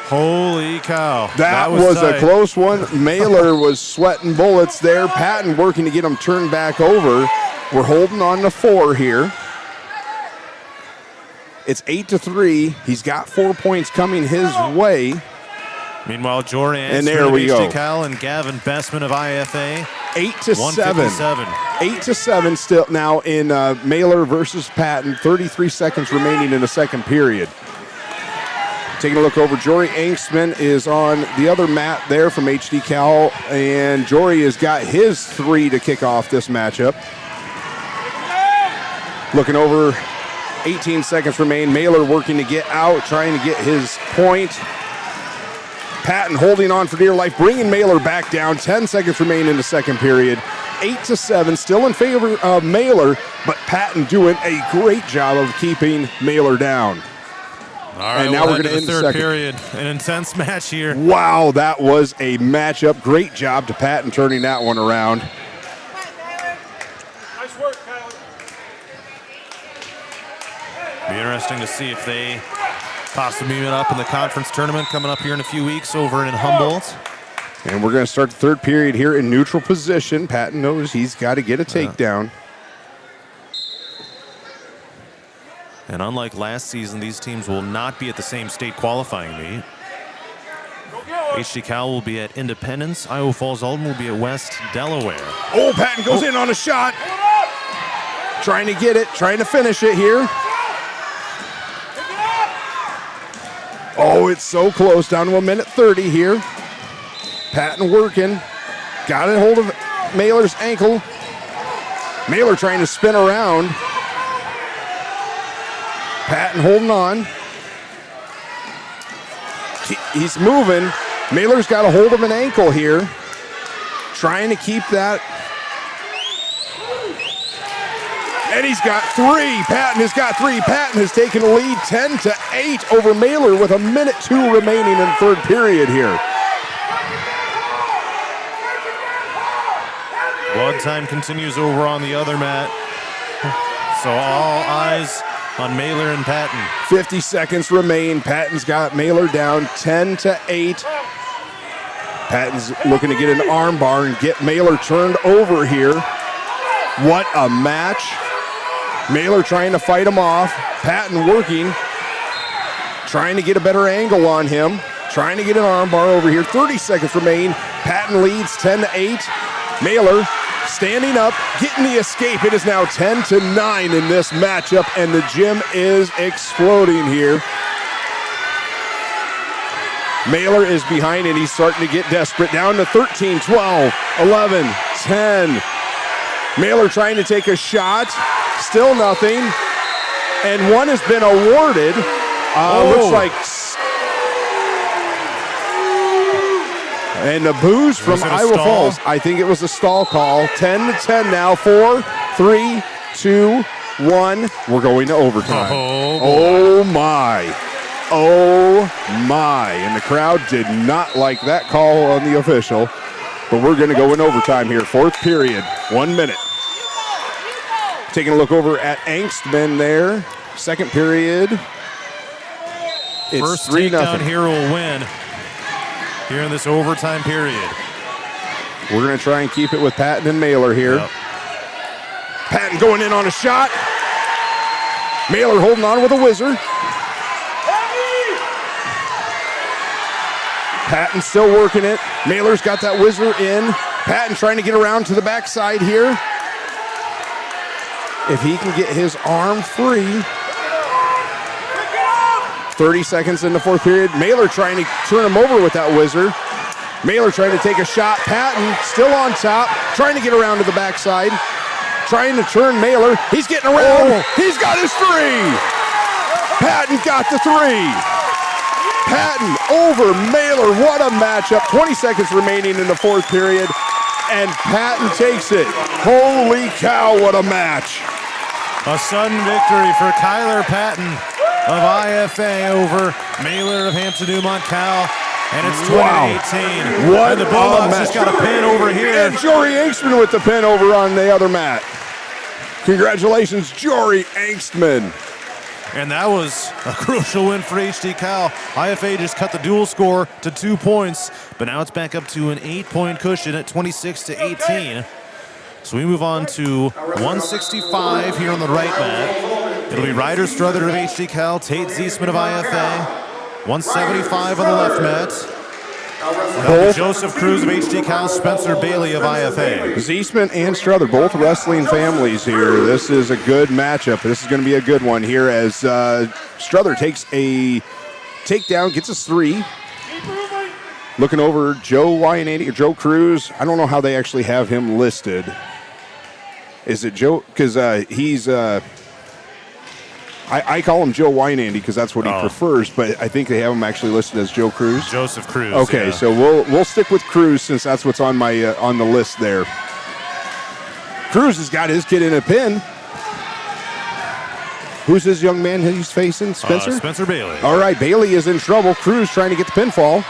S1: Holy cow.
S11: That was a close one. Mailer was sweating bullets there. Patton working to get him turned back over. We're holding on to 4 here. It's 8-3. He's got 4 points coming his way.
S1: Meanwhile, Jordan
S11: and there we go.
S1: Cal and Gavin Bestman of IFA.
S11: 8-7. 8-7 still now in Mailer versus Patton. 33 seconds remaining in the second period. Taking a look over, Jory Angstman is on the other mat there from HD Cal, and Jory has got his 3 to kick off this matchup. Looking over, 18 seconds remain. Mailer working to get out, trying to get his point. Patton holding on for dear life, bringing Mailer back down. 10 seconds remain in the second period. 8-7, still in favor of Mailer, but Patton doing a great job of keeping Mailer down.
S1: All right,
S11: and now we're going to end the
S1: third
S11: second
S1: period. An intense match here.
S11: Wow, that was a matchup. Great job to Patton turning that one around.
S10: Nice work, Kylie.
S1: Be interesting to see if they possibly meet up in the conference tournament coming up here in a few weeks over in Humboldt.
S11: And we're going to start the third period here in neutral position. Patton knows he's got to get a takedown.
S1: And unlike last season, these teams will not be at the same state qualifying meet. HD Cal will be at Independence. Iowa Falls-Alden will be at West Delaware.
S11: Oh, Patton goes in on a shot. Trying to get it, trying to finish it here. Oh, it's so close, down to 1:30 here. Patton working. Got a hold of Mailer's ankle. Mailer trying to spin around. Patton holding on. He's moving. Mailer's got a hold of an ankle here. Trying to keep that. And he's got 3. Patton has got 3. Patton has taken the lead 10-8 over Mailer with 1:02 remaining in the third period here.
S1: Blood time continues over on the other mat. So all eyes on Mailer and Patton.
S11: 50 seconds remain. Patton's got Mailer down 10-8. Patton's looking to get an arm bar and get Mailer turned over here. What a match. Mailer trying to fight him off. Patton working. Trying to get a better angle on him. Trying to get an arm bar over here. 30 seconds remain. Patton leads 10-8. Mailer standing up, getting the escape. It is now 10-9 in this matchup, and the gym is exploding here. Mailer is behind, and he's starting to get desperate. Down to 13, 12, 11, 10. Mailer trying to take a shot. Still nothing. And one has been awarded. Looks like... And the booze from Iowa Falls. I think it was a stall call. 10-10 now. 4, 3, 2, 1. We're going to overtime. Oh my. Oh my. And the crowd did not like that call on the official. But we're going to go in overtime here. Fourth period. 1 minute. Taking a look over at Angstman there. Second period. It's
S1: First
S11: 3-0.
S1: takedown here will win here in this overtime period.
S11: We're going to try and keep it with Patton and Mailer here. Yep. Patton going in on a shot. Mailer holding on with a whizzer. Patton still working it. Mailer's got that whizzer in. Patton trying to get around to the backside here. If he can get his arm free. 30 seconds in the fourth period. Mailer trying to turn him over with that whizzer. Mailer trying to take a shot. Patton still on top, trying to get around to the backside. Trying to turn Mailer. He's getting around. Oh. He's got his three. Patton got the three. Patton over Mailer. What a matchup. 20 seconds remaining in the fourth period. And Patton takes it. Holy cow, what a match.
S1: A sudden victory for Kyler Patton of IFA over Mailer of Hampton-Dumont-CAL. And it's 20-18.
S11: What
S1: and the Bulldogs just got a pin over here.
S11: And Jory Angstman with the pin over on the other mat. Congratulations, Jory Angstman.
S1: And that was a crucial win for HD Cal. IFA just cut the dual score to 2 points, but now it's back up to an 8-point cushion at 26-18. So we move on to 165 here on the right mat. It'll be Ryder Struther of HD Cal, Tate Ziesman of IFA. 175 on the left mat. Joseph Cruz of HD Cal, Spencer Bailey of IFA.
S11: Ziesman and Struther, both wrestling families here. This is a good matchup. This is going to be a good one here as Struther takes a takedown, gets us three. Looking over Joe Wyanady or Joe Cruz. I don't know how they actually have him listed. Is it Joe? Because he's... I call him Joe Wyanandy because that's what he prefers, but I think they have him actually listed as Joe Cruz.
S1: Joseph Cruz.
S11: Okay,
S1: yeah.
S11: so we'll stick with Cruz since that's what's on my on the list there. Cruz has got his kid in a pin. Who's this young man he's facing? Spencer?
S1: Spencer Bailey.
S11: All right, Bailey is in trouble. Cruz trying to get the pinfall.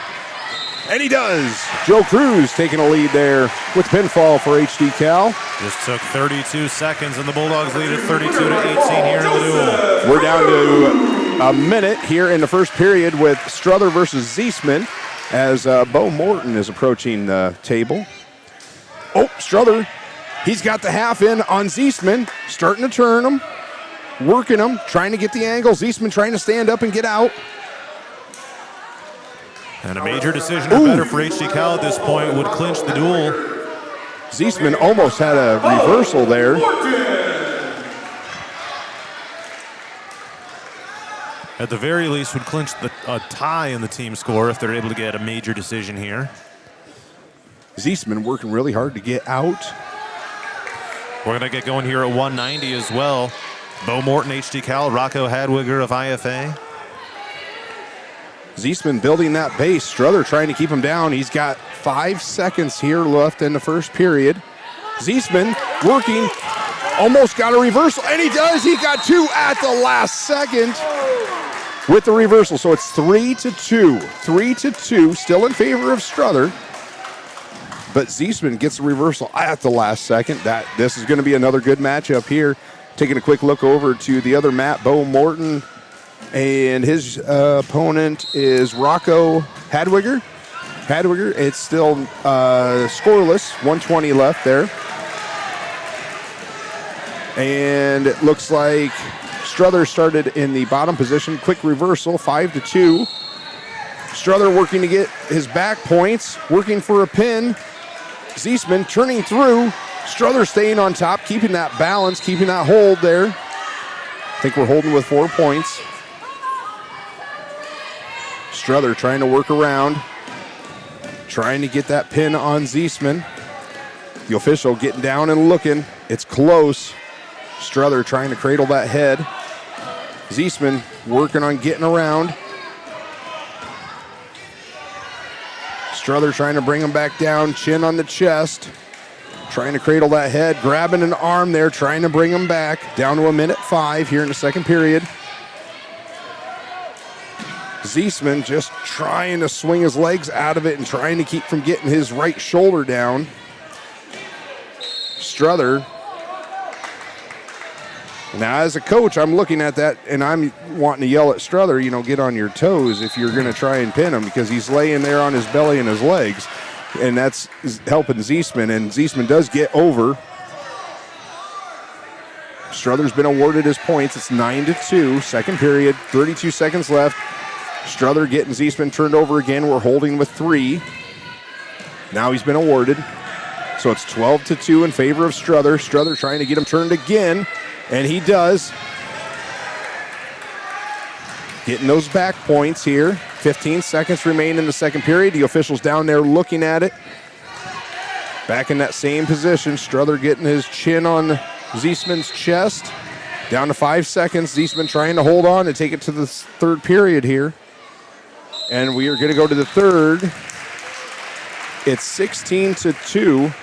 S11: And he does. Joe Cruz taking a lead there with pinfall for HD Cal.
S1: Just took 32 seconds, and the Bulldogs lead at 32-18 here in the duel.
S11: We're down to a minute here in the first period with Struther versus Ziesman as Bo Morton is approaching the table. Oh, Struther, he's got the half in on Ziesman, starting to turn him, working him, trying to get the angle. Ziesman trying to stand up and get out.
S1: And a major decision or better for HD Cal at this point would clinch the duel.
S11: Ziesman almost had a reversal there.
S1: At the very least would clinch a tie in the team score if they're able to get a major decision here.
S11: Ziesman working really hard to get out.
S1: We're going to get going here at 190 as well. Bo Morton, HD Cal, Rocco Hadwiger of IFA.
S11: Ziesman building that base. Struther trying to keep him down. He's got 5 seconds here left in the first period. Ziesman working, almost got a reversal, and he does. He got two at the last second with the reversal. So it's 3-2. 3-2, still in favor of Struther. But Ziesman gets a reversal at the last second. This is going to be another good matchup here. Taking a quick look over to the other mat, Bo Morton. And his opponent is Rocco Hadwiger. It's still scoreless, 120 left there. And it looks like Struther started in the bottom position. Quick reversal, 5-2. Struther working to get his back points, working for a pin. Ziesman turning through. Struther staying on top, keeping that balance, keeping that hold there. I think we're holding with 4 points. Struther trying to work around, trying to get that pin on Ziesman. The official getting down and looking. It's close. Struther trying to cradle that head. Ziesman working on getting around. Struther trying to bring him back down, chin on the chest. Trying to cradle that head, grabbing an arm there, trying to bring him back. Down to 1:05 here in the second period. Ziesman just trying to swing his legs out of it and trying to keep from getting his right shoulder down. Struther. Now, as a coach, I'm looking at that and I'm wanting to yell at Struther, get on your toes if you're going to try and pin him, because he's laying there on his belly and his legs, and that's helping Ziesman, and Ziesman does get over. Strother's been awarded his points. It's 9-2. Second period, 32 seconds left. Strother getting Ziesman turned over again. We're holding with 3. Now he's been awarded. So it's 12-2 in favor of Strother. Strother trying to get him turned again, and he does. Getting those back points here. 15 seconds remain in the second period. The official's down there looking at it. Back in that same position. Strother getting his chin on Ziesman's chest. Down to 5 seconds. Ziesman trying to hold on and take it to the third period here. And we are going to go to the third. It's 16-2.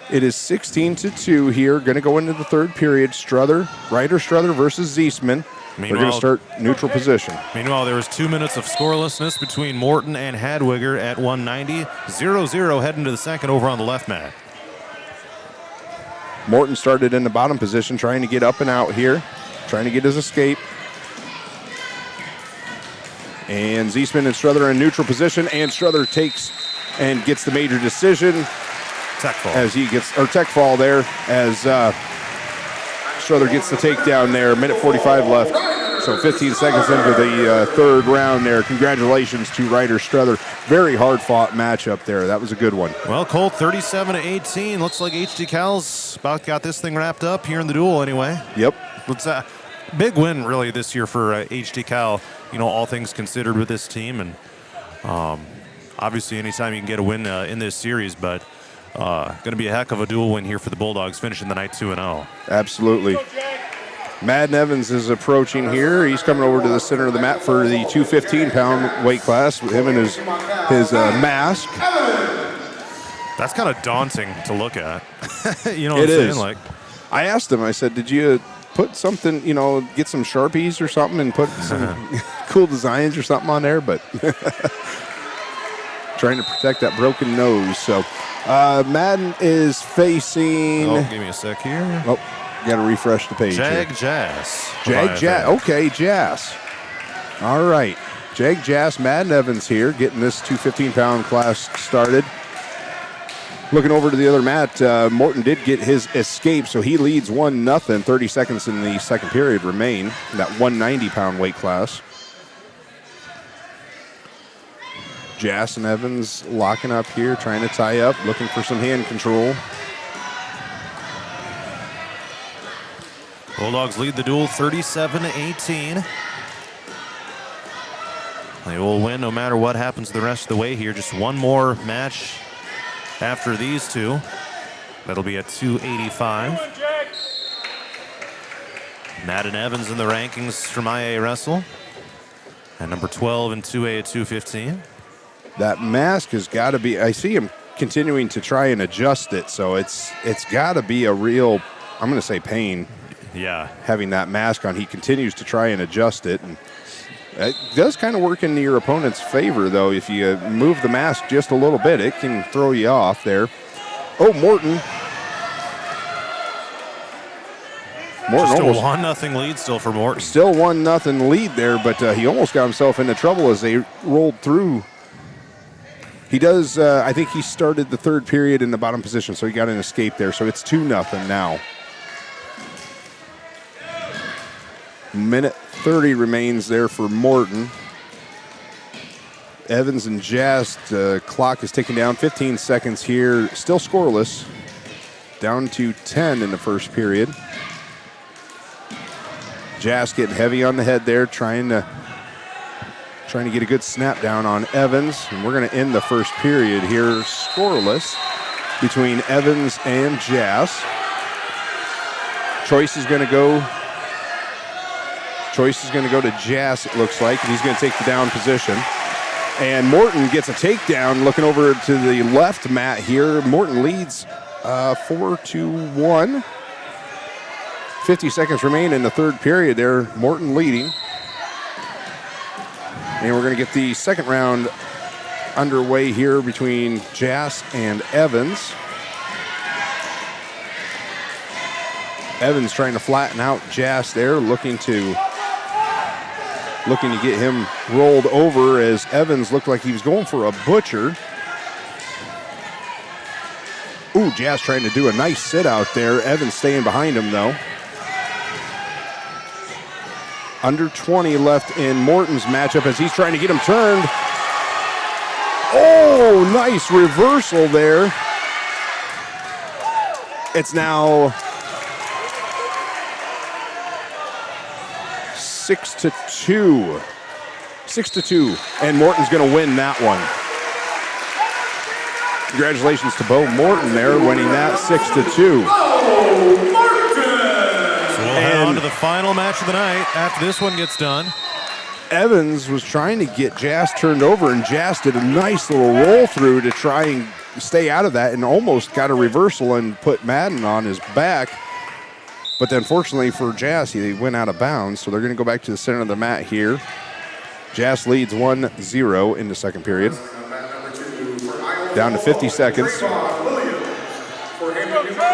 S11: It is 16-2 here. Going to go into the third period. Ryder Strother versus Ziesman. We're going to start neutral position.
S1: Meanwhile, there was 2 minutes of scorelessness between Morton and Hadwiger at 190. 0-0 heading to the second over on the left mat.
S11: Morton started in the bottom position, trying to get up and out here, trying to get his escape. And Ziesman and Strother are in neutral position, and Strother takes and gets the major decision.
S1: Tech fall.
S11: Tech fall there as Strother gets the takedown there. Minute 45 left. So 15 seconds into the third round there. Congratulations to Ryder Strother. Very hard-fought matchup there. That was a good one.
S1: Well, Colt, 37-18. Looks like HD-CAL's about got this thing wrapped up here in the duel anyway.
S11: Yep.
S1: Let's big win really this year for HD-CAL. You know, all things considered with this team, and obviously anytime you can get a win in this series, but going to be a heck of a dual win here for the Bulldogs, finishing the night 2-0.
S11: Absolutely. Madden Evans is approaching here. He's coming over to the center of the mat for the 215-pound weight class with him and his mask.
S1: That's kind of daunting to look at. You know what
S11: I'm saying?
S1: Is. Like,
S11: I asked him, I said, did you put something, get some Sharpies or something and put some cool designs or something on there? But trying to protect that broken nose. So Madden is facing...
S1: Oh, give me a sec here.
S11: Oh, got to refresh the page.
S1: Jazz.
S11: Okay, Jazz. All right. Jazz, Madden Evans here, getting this 215-pound class started. Looking over to the other mat, Morton did get his escape, so he leads 1-0. 30 seconds in the second period remain in that 190-pound weight class. Jazz and Evans locking up here, trying to tie up, looking for some hand control.
S1: Bulldogs lead the duel 37-18. They will win no matter what happens the rest of the way here. Just one more match after these two. That'll be at 285. Madden Evans in the rankings from IA Wrestle. At number 12 in 2A at 215.
S11: That mask has got to be, I see him continuing to try and adjust it, so it's got to be a real, I'm going to say pain.
S1: Yeah.
S11: Having that mask on. He continues to try and adjust it. And it does kind of work in your opponent's favor, though. If you move the mask just a little bit, it can throw you off there. Oh, Morton.
S1: Just a 1-0 lead still for Morton.
S11: Still 1-0 lead there, but he almost got himself into trouble as they rolled through. He does, I think he started the third period in the bottom position, so he got an escape there. So it's 2-0 now. Minute 30 remains there for Morton. Evans and Jazz, the clock is ticking down. 15 seconds here, still scoreless. Down to 10 in the first period. Jazz getting heavy on the head there, trying to get a good snap down on Evans. And we're going to end the first period here scoreless between Evans and Jazz. Choice is going to go to Jazz, it looks like, and he's going to take the down position. And Morton gets a takedown. Looking over to the left mat here, Morton leads 4-1. 50 seconds remain in the third period there. Morton leading. And we're going to get the second round underway here between Jazz and Evans. Evans trying to flatten out Jazz there, looking to get him rolled over as Evans looked like he was going for a butcher. Ooh, Jazz trying to do a nice sit out there. Evans staying behind him though. Under 20 left in Morton's matchup as he's trying to get him turned. Oh, nice reversal there. It's now 6-2. 6-2, and Morton's going to win that one. Congratulations to Bo Morton there, winning that 6-2.
S1: So we'll head on to the final match of the night after this one gets done.
S11: Evans was trying to get Jas turned over, and Jas did a nice little roll through to try and stay out of that, and almost got a reversal and put Madden on his back. But then fortunately for Jas, he went out of bounds, so they're going to go back to the center of the mat here. Jas leads 1-0 in the second period. Down to 50 seconds.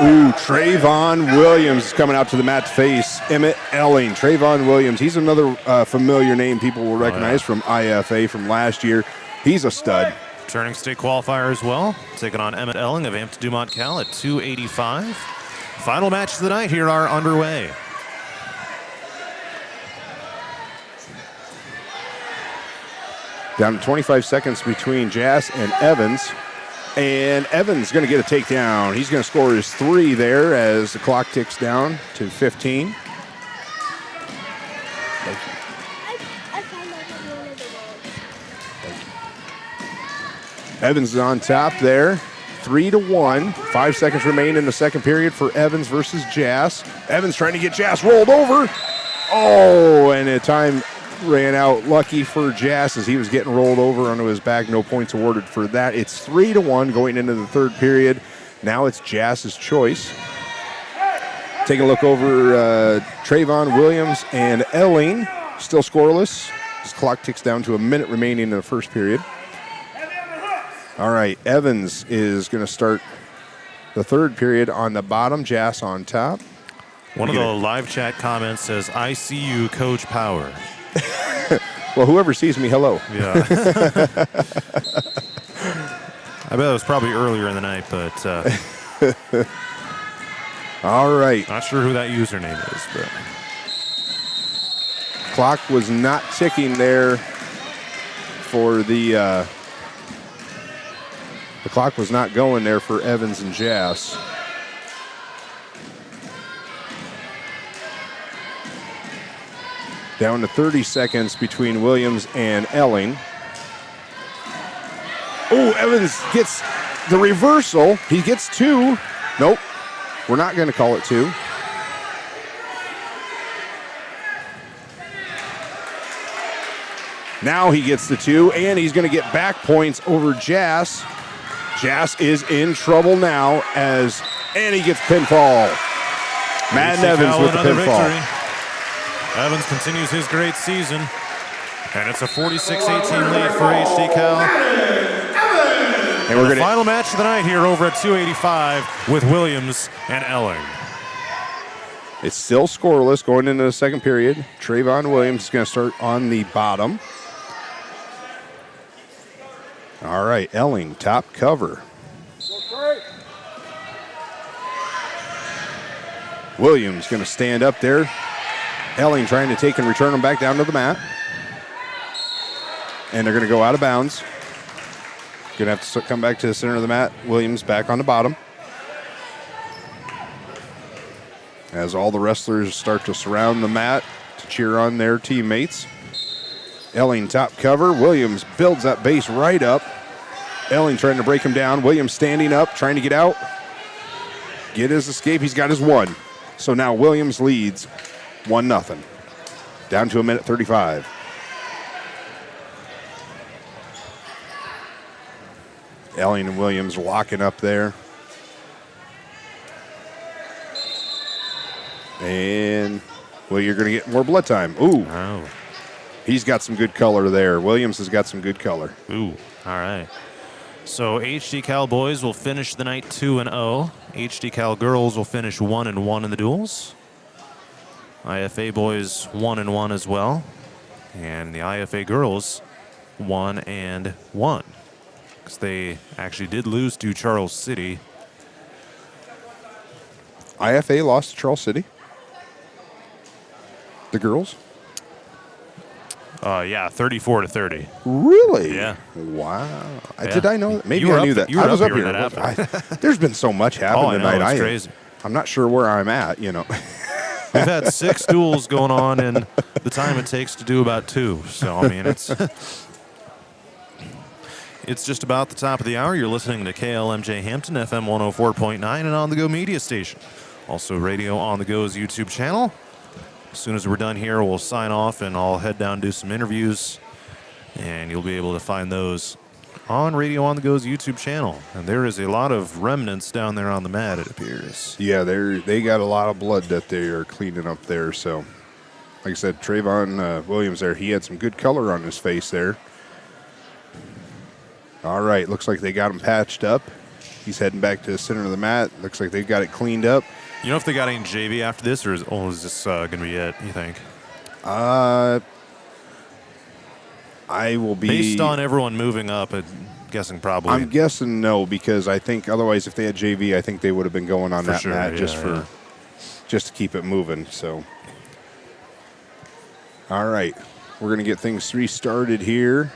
S11: Ooh, Trayvon Williams is coming out to the mat to face Emmett Elling. Trayvon Williams, he's another familiar name people will recognize from IFA from last year. He's a stud.
S1: Turning state qualifier as well, taking on Emmett Elling of Hampton-Dumont-CAL at 285. Final matches of the night here are underway.
S11: Down to 25 seconds between Jas and Evans. And Evans going to get a takedown. He's going to score his 3 there as the clock ticks down to 15. Thank you. Evans is on top there. 3-1. 5 seconds remain in the second period for Evans versus Jas. Evans trying to get Jas rolled over. Oh, and the time ran out. Lucky for Jas as he was getting rolled over onto his back. No points awarded for that. It's 3-1 going into the third period. Now it's Jas's choice. Take a look over Trayvon Williams and Elling. Still scoreless. His clock ticks down to a minute remaining in the first period. All right, Evans is going to start the third period on the bottom, Jas on top.
S1: One of the live chat comments says, "I see you, Coach Power."
S11: Well, whoever sees me, hello.
S1: Yeah. I bet it was probably earlier in the night, but
S11: all right.
S1: Not sure who that username is, but
S11: clock was not ticking there for the clock was not going there for Evans and Jas. Down to 30 seconds between Williams and Elling. Oh, Evans gets the reversal. He gets 2. Nope, we're not going to call it 2. Now he gets the 2, and he's going to get back points over Jas. Jas is in trouble now and he gets pinfall. Madden Evans with the pinfall.
S1: Victory. Evans continues his great season, and it's a 46-18 lead for HD-Cal.
S11: And we're
S1: the final match of the night here over at 285 with Williams and Elling.
S11: It's still scoreless going into the second period. Trayvon Williams is going to start on the bottom. All right, Elling, top cover. Williams going to stand up there. Elling trying to take and return him back down to the mat. And they're going to go out of bounds. Going to have to come back to the center of the mat. Williams back on the bottom. As all the wrestlers start to surround the mat to cheer on their teammates. Elling top cover. Williams builds that base right up. Elling trying to break him down. Williams standing up, trying to get out. Get his escape. He's got his 1. So now Williams leads 1-0. Down to a minute 35. Elling and Williams locking up there. And, well, you're going to get more blood time. Ooh.
S1: Oh.
S11: He's got some good color there. Williams has got some good color.
S1: Ooh. All right. So HD-Cal boys will finish the night 2-0. HD-Cal girls will finish 1-1 in the duels. IFA boys 1-1 as well. And the IFA girls 1-1. Because they actually did lose to Charles City.
S11: IFA lost to Charles City? The girls?
S1: Yeah, 34-30.
S11: Really?
S1: Yeah.
S11: Wow.
S1: Yeah.
S11: Did I know that? Maybe
S1: You were
S11: I knew
S1: up
S11: that.
S1: you were
S11: I was
S1: up
S11: up
S1: here
S11: here.
S1: when that happened.
S11: There's been so much happening
S1: Oh, I know,
S11: tonight.
S1: it's crazy.
S11: I'm not sure where I'm at,
S1: We've had 6 duels going on in the time it takes to do about 2. So, I mean, it's just about the top of the hour. You're listening to KLMJ Hampton, FM 104.9, and On The Go media station. Also, Radio On The Go's YouTube channel. As soon as we're done here, we'll sign off, and I'll head down and do some interviews, and you'll be able to find those on Radio On The Go's YouTube channel. And there is a lot of remnants down there on the mat, it appears.
S11: Yeah, they got a lot of blood that they are cleaning up there. So, like I said, Trayvon Williams there, he had some good color on his face there. All right, looks like they got him patched up. He's heading back to the center of the mat. Looks like they've got it cleaned up.
S1: You know if they got any JV after this, or is this going to be it, you think?
S11: I will be...
S1: Based on everyone moving up, I'm guessing probably.
S11: I'm guessing no, because I think otherwise if they had JV, I think they would have been going on
S1: For
S11: that
S1: sure,
S11: mat just to keep it moving. So, all right, we're going to get things restarted here.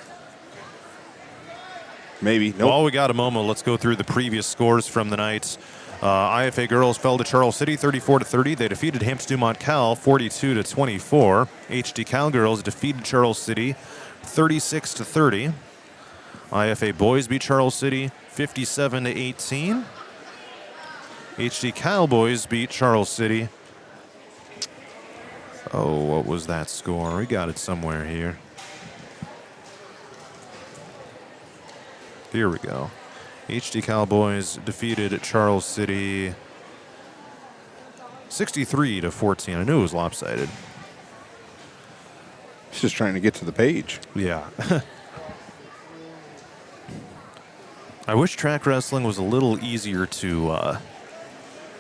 S11: Maybe. Nope.
S1: While we got a moment, let's go through the previous scores from the night. IFA girls fell to Charles City 34-30. They defeated Hampton-Dumont-CAL 42-24. HD Cal girls defeated Charles City 36-30. IFA boys beat Charles City 57-18. HD Cal boys beat Charles City. Oh, what was that score? We got it somewhere here. Here we go. HD Cowboys defeated Charles City 63-14. I knew it was lopsided.
S11: He's just trying to get to the page.
S1: Yeah. I wish track wrestling was a little easier to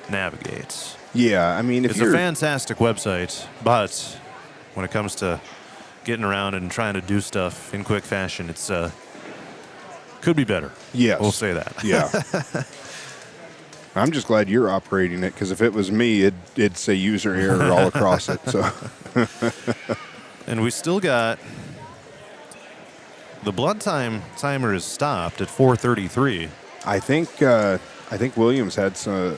S1: navigate.
S11: Yeah, I mean,
S1: it's a fantastic website, but when it comes to getting around and trying to do stuff in quick fashion, it's could be better.
S11: Yes.
S1: We'll say that.
S11: Yeah. I'm just glad you're operating it, because if it was me, it'd say user error all across it. So,
S1: and we still got the blood timer is stopped at 4:33.
S11: I think Williams had some.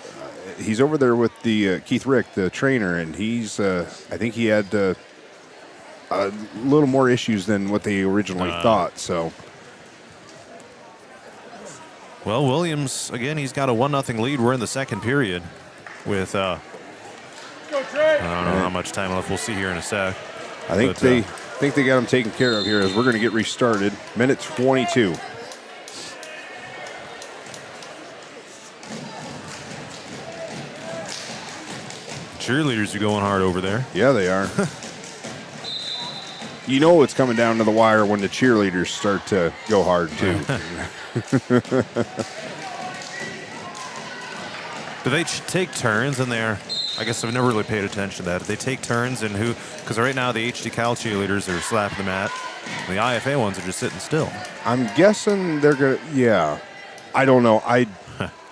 S11: He's over there with the Keith Rick, the trainer, and he's. I think he had a little more issues than what they originally thought. So.
S1: Well, Williams, again, he's got a 1-0 lead. We're in the second period with, I don't know how much time left. We'll see here in a sec.
S11: I think they got him taken care of here as we're going to get restarted. Minute 22.
S1: Cheerleaders are going hard over there.
S11: Yeah, they are. You know it's coming down to the wire when the cheerleaders start to go hard, too.
S1: Do they take turns in there? I guess I've never really paid attention to that. Do they take turns in who? Because right now the HD Cal cheerleaders are slapping the mat. And the IFA ones are just sitting still.
S11: I'm guessing they're going to, yeah. I don't know.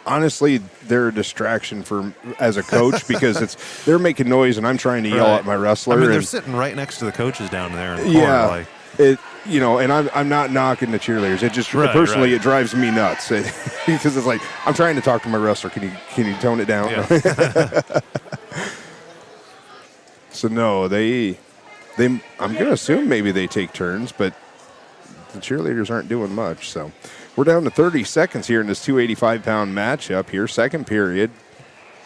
S11: Honestly, they're a distraction as a coach because they're making noise and I'm trying to yell at my wrestler.
S1: I mean, they're sitting right next to the coaches down there in the corner.
S11: Yeah. And I'm not knocking the cheerleaders. It just personally it drives me nuts because it's like I'm trying to talk to my wrestler. Can you tone it down? Yeah. So no, I'm gonna assume maybe they take turns, but the cheerleaders aren't doing much. So we're down to 30 seconds here in this 285-pound matchup here. Second period.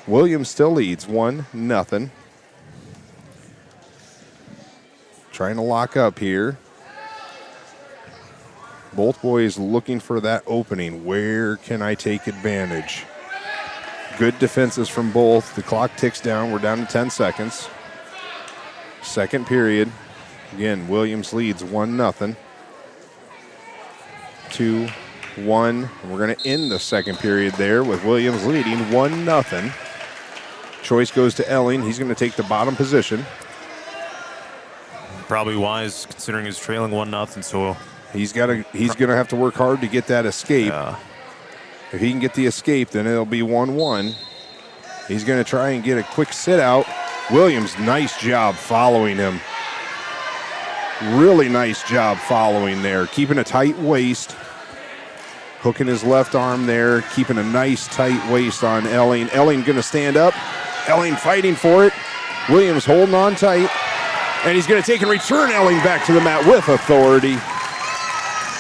S11: Williams still leads 1-0. Trying to lock up here. Both boys looking for that opening. Where can I take advantage? Good defenses from both. The clock ticks down. We're down to 10 seconds. Second period. Again, Williams leads 1-0. 2-1. We're going to end the second period there with Williams leading 1-0. Choice goes to Elling. He's going to take the bottom position.
S1: Probably wise considering he's trailing 1-0. So
S11: he's going to have to work hard to get that escape.
S1: Yeah.
S11: If he can get the escape, then it'll be 1-1. He's going to try and get a quick sit out. Williams, nice job following him. Really nice job following there. Keeping a tight waist. Hooking his left arm there. Keeping a nice tight waist on Elling. Elling going to stand up. Elling fighting for it. Williams holding on tight. And he's going to take and return Elling back to the mat with authority.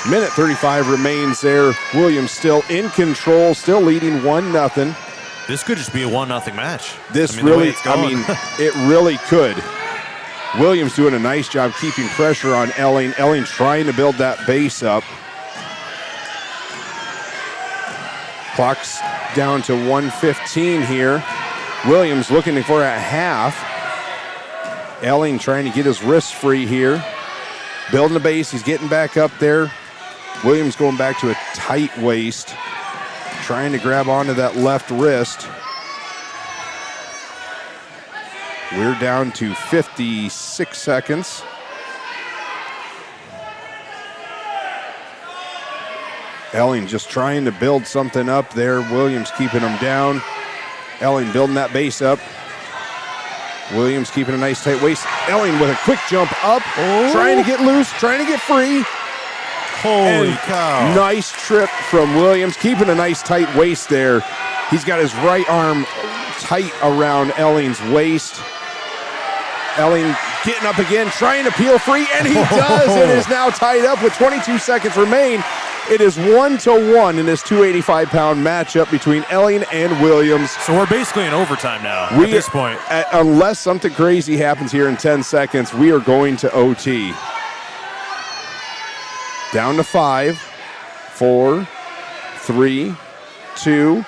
S11: Minute 35 remains there. Williams still in control, still leading 1-0.
S1: This could just be a 1-0 match.
S11: It really could. Williams doing a nice job keeping pressure on Elling. Elling trying to build that base up. Clock's down to 1:15 here. Williams looking for a half. Elling trying to get his wrists free here. Building the base, he's getting back up there. Williams going back to a tight waist. Trying to grab onto that left wrist. We're down to 56 seconds. Elling just trying to build something up there. Williams keeping him down. Elling building that base up. Williams keeping a nice tight waist. Elling with a quick jump up. Trying to get loose, trying to get free.
S1: Holy cow.
S11: Nice trip from Williams, keeping a nice tight waist there. He's got his right arm tight around Elling's waist. Elling getting up again, trying to peel free, and he does. It is now tied up with 22 seconds remain. It is 1-1 in this 285-pound matchup between Elling and Williams.
S1: So we're basically in overtime now at this point.
S11: Unless something crazy happens here in 10 seconds, we are going to OT. Down to 5, 4, 3, 2,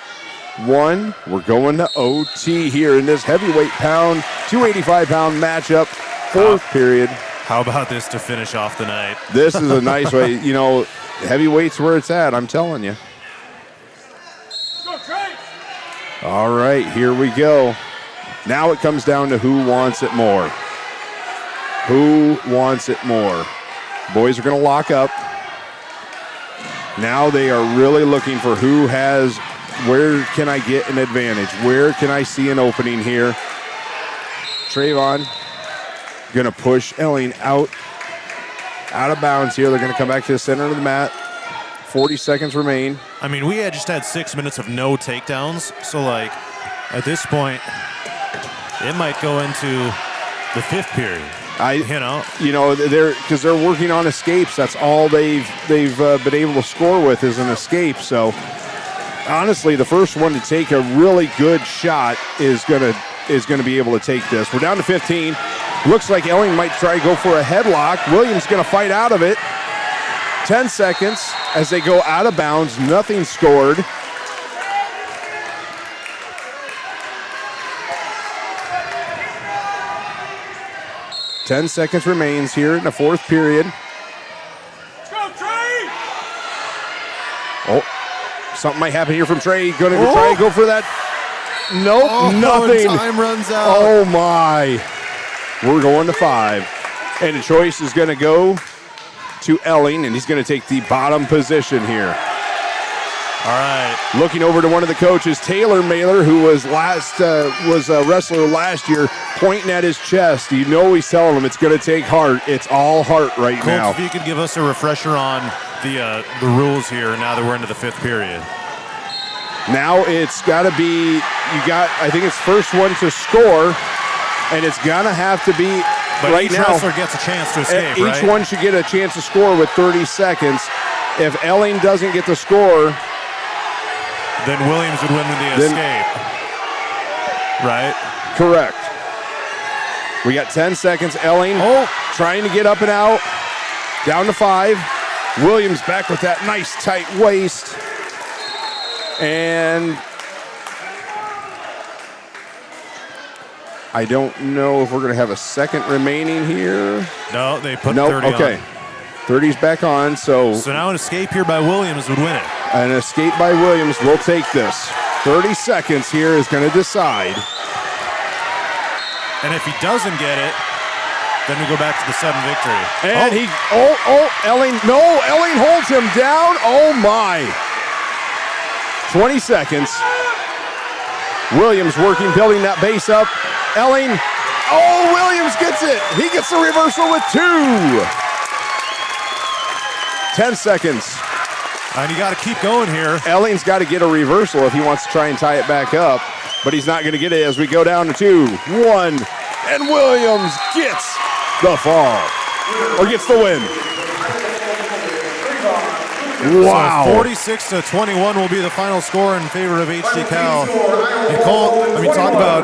S11: 1. We're going to OT here in this heavyweight pound, 285-pound matchup, fourth period.
S1: How about this to finish off the night?
S11: This is a nice way. You know, heavyweight's where it's at, I'm telling you. All right, here we go. Now it comes down to who wants it more. Who wants it more? Boys are going to lock up. Now they are really looking for who has, where can I get an advantage? Where can I see an opening here? Trayvon going to push Elling out of bounds here. They're going to come back to the center of the mat. 40 seconds remain.
S1: I mean, we had just had 6 minutes of no takedowns. So, like, at this point, it might go into the fifth period.
S11: They're working on escapes. That's all they've been able to score with is an escape. So, honestly, the first one to take a really good shot is gonna be able to take this. We're down to 15. Looks like Elling might try to go for a headlock. Williams going to fight out of it. 10 seconds as they go out of bounds. Nothing scored. Ten seconds remains here in the fourth period. Oh, something might happen here from Trey. Going to try and go for that. Nope, nothing.
S1: Time runs out.
S11: Oh, my. We're going to 5. And the choice is going to go to Elling, and he's going to take the bottom position here.
S1: All right.
S11: Looking over to one of the coaches, Taylor Mailer, who was a wrestler last year, pointing at his chest. You know he's telling him it's going to take heart. It's all heart right
S1: Coach,
S11: now.
S1: If you could give us a refresher on the rules here now that we're into the fifth period.
S11: Now it's got to be, I think it's first one to score, and it's going to have to be
S1: but
S11: right
S1: each
S11: now.
S1: wrestler gets a chance to escape,
S11: Each
S1: right?
S11: one should get a chance to score with 30 seconds. If Elling doesn't get the score,
S1: then Williams would win the escape. Right?
S11: Correct. We got 10 seconds. Elling trying to get up and out. Down to 5. Williams back with that nice tight waist. And I don't know if we're going to have a second remaining here.
S1: No, they put 30 on.
S11: Okay. 30's back on, so
S1: now an escape here by Williams would win it.
S11: An escape by Williams will take this. 30 seconds here is going to decide.
S1: And if he doesn't get it, then we go back to the sudden victory.
S11: And Elling holds him down. Oh my. 20 seconds. Williams working, building that base up. Elling, Williams gets it. He gets the reversal with 2. 10 seconds.
S1: And you got to keep going here.
S11: Elling's got to get a reversal if he wants to try and tie it back up, but he's not going to get it as we go down to 2, 1, and Williams gets the fall, or gets the win. Wow.
S1: So 46-21 will be the final score in favor of HD Cal. And Cole, talk about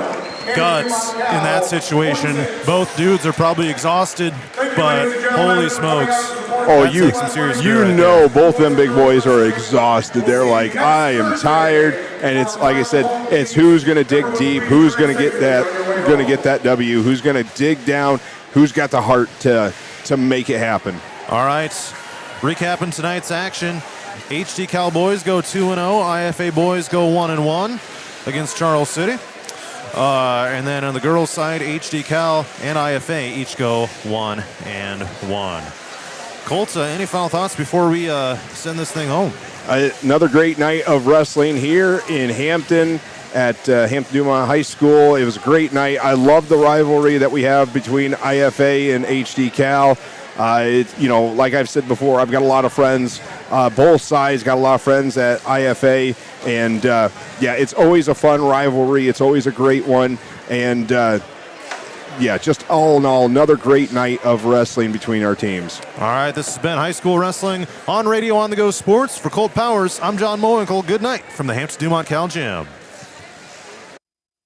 S1: guts in that situation. Both dudes are probably exhausted, but holy smokes.
S11: Oh, both them big boys are exhausted. They're like, I am tired, and it's like I said, it's who's going to dig deep, who's going to get that W, who's going to dig down, who's got the heart to make it happen.
S1: All right, recapping tonight's action. HD Cal boys go 2-0. IFA boys go 1-1 against Charles City. And then on the girls' side, HD Cal and IFA each go 1-1. Colt, any final thoughts before we send this thing home?
S11: Another great night of wrestling here in Hampton at Hampton-Dumont High School. It was a great night. I love the rivalry that we have between IFA and HD Cal. Like I've said before, I've got a lot of friends, both sides, got a lot of friends at IFA. And, it's always a fun rivalry. It's always a great one. And, just all in all, another great night of wrestling between our teams.
S1: All right, this has been High School Wrestling on Radio On The Go Sports. For Colt Powers, I'm John Mowinkle. Good night from the Hampton-Dumont-CAL Gym.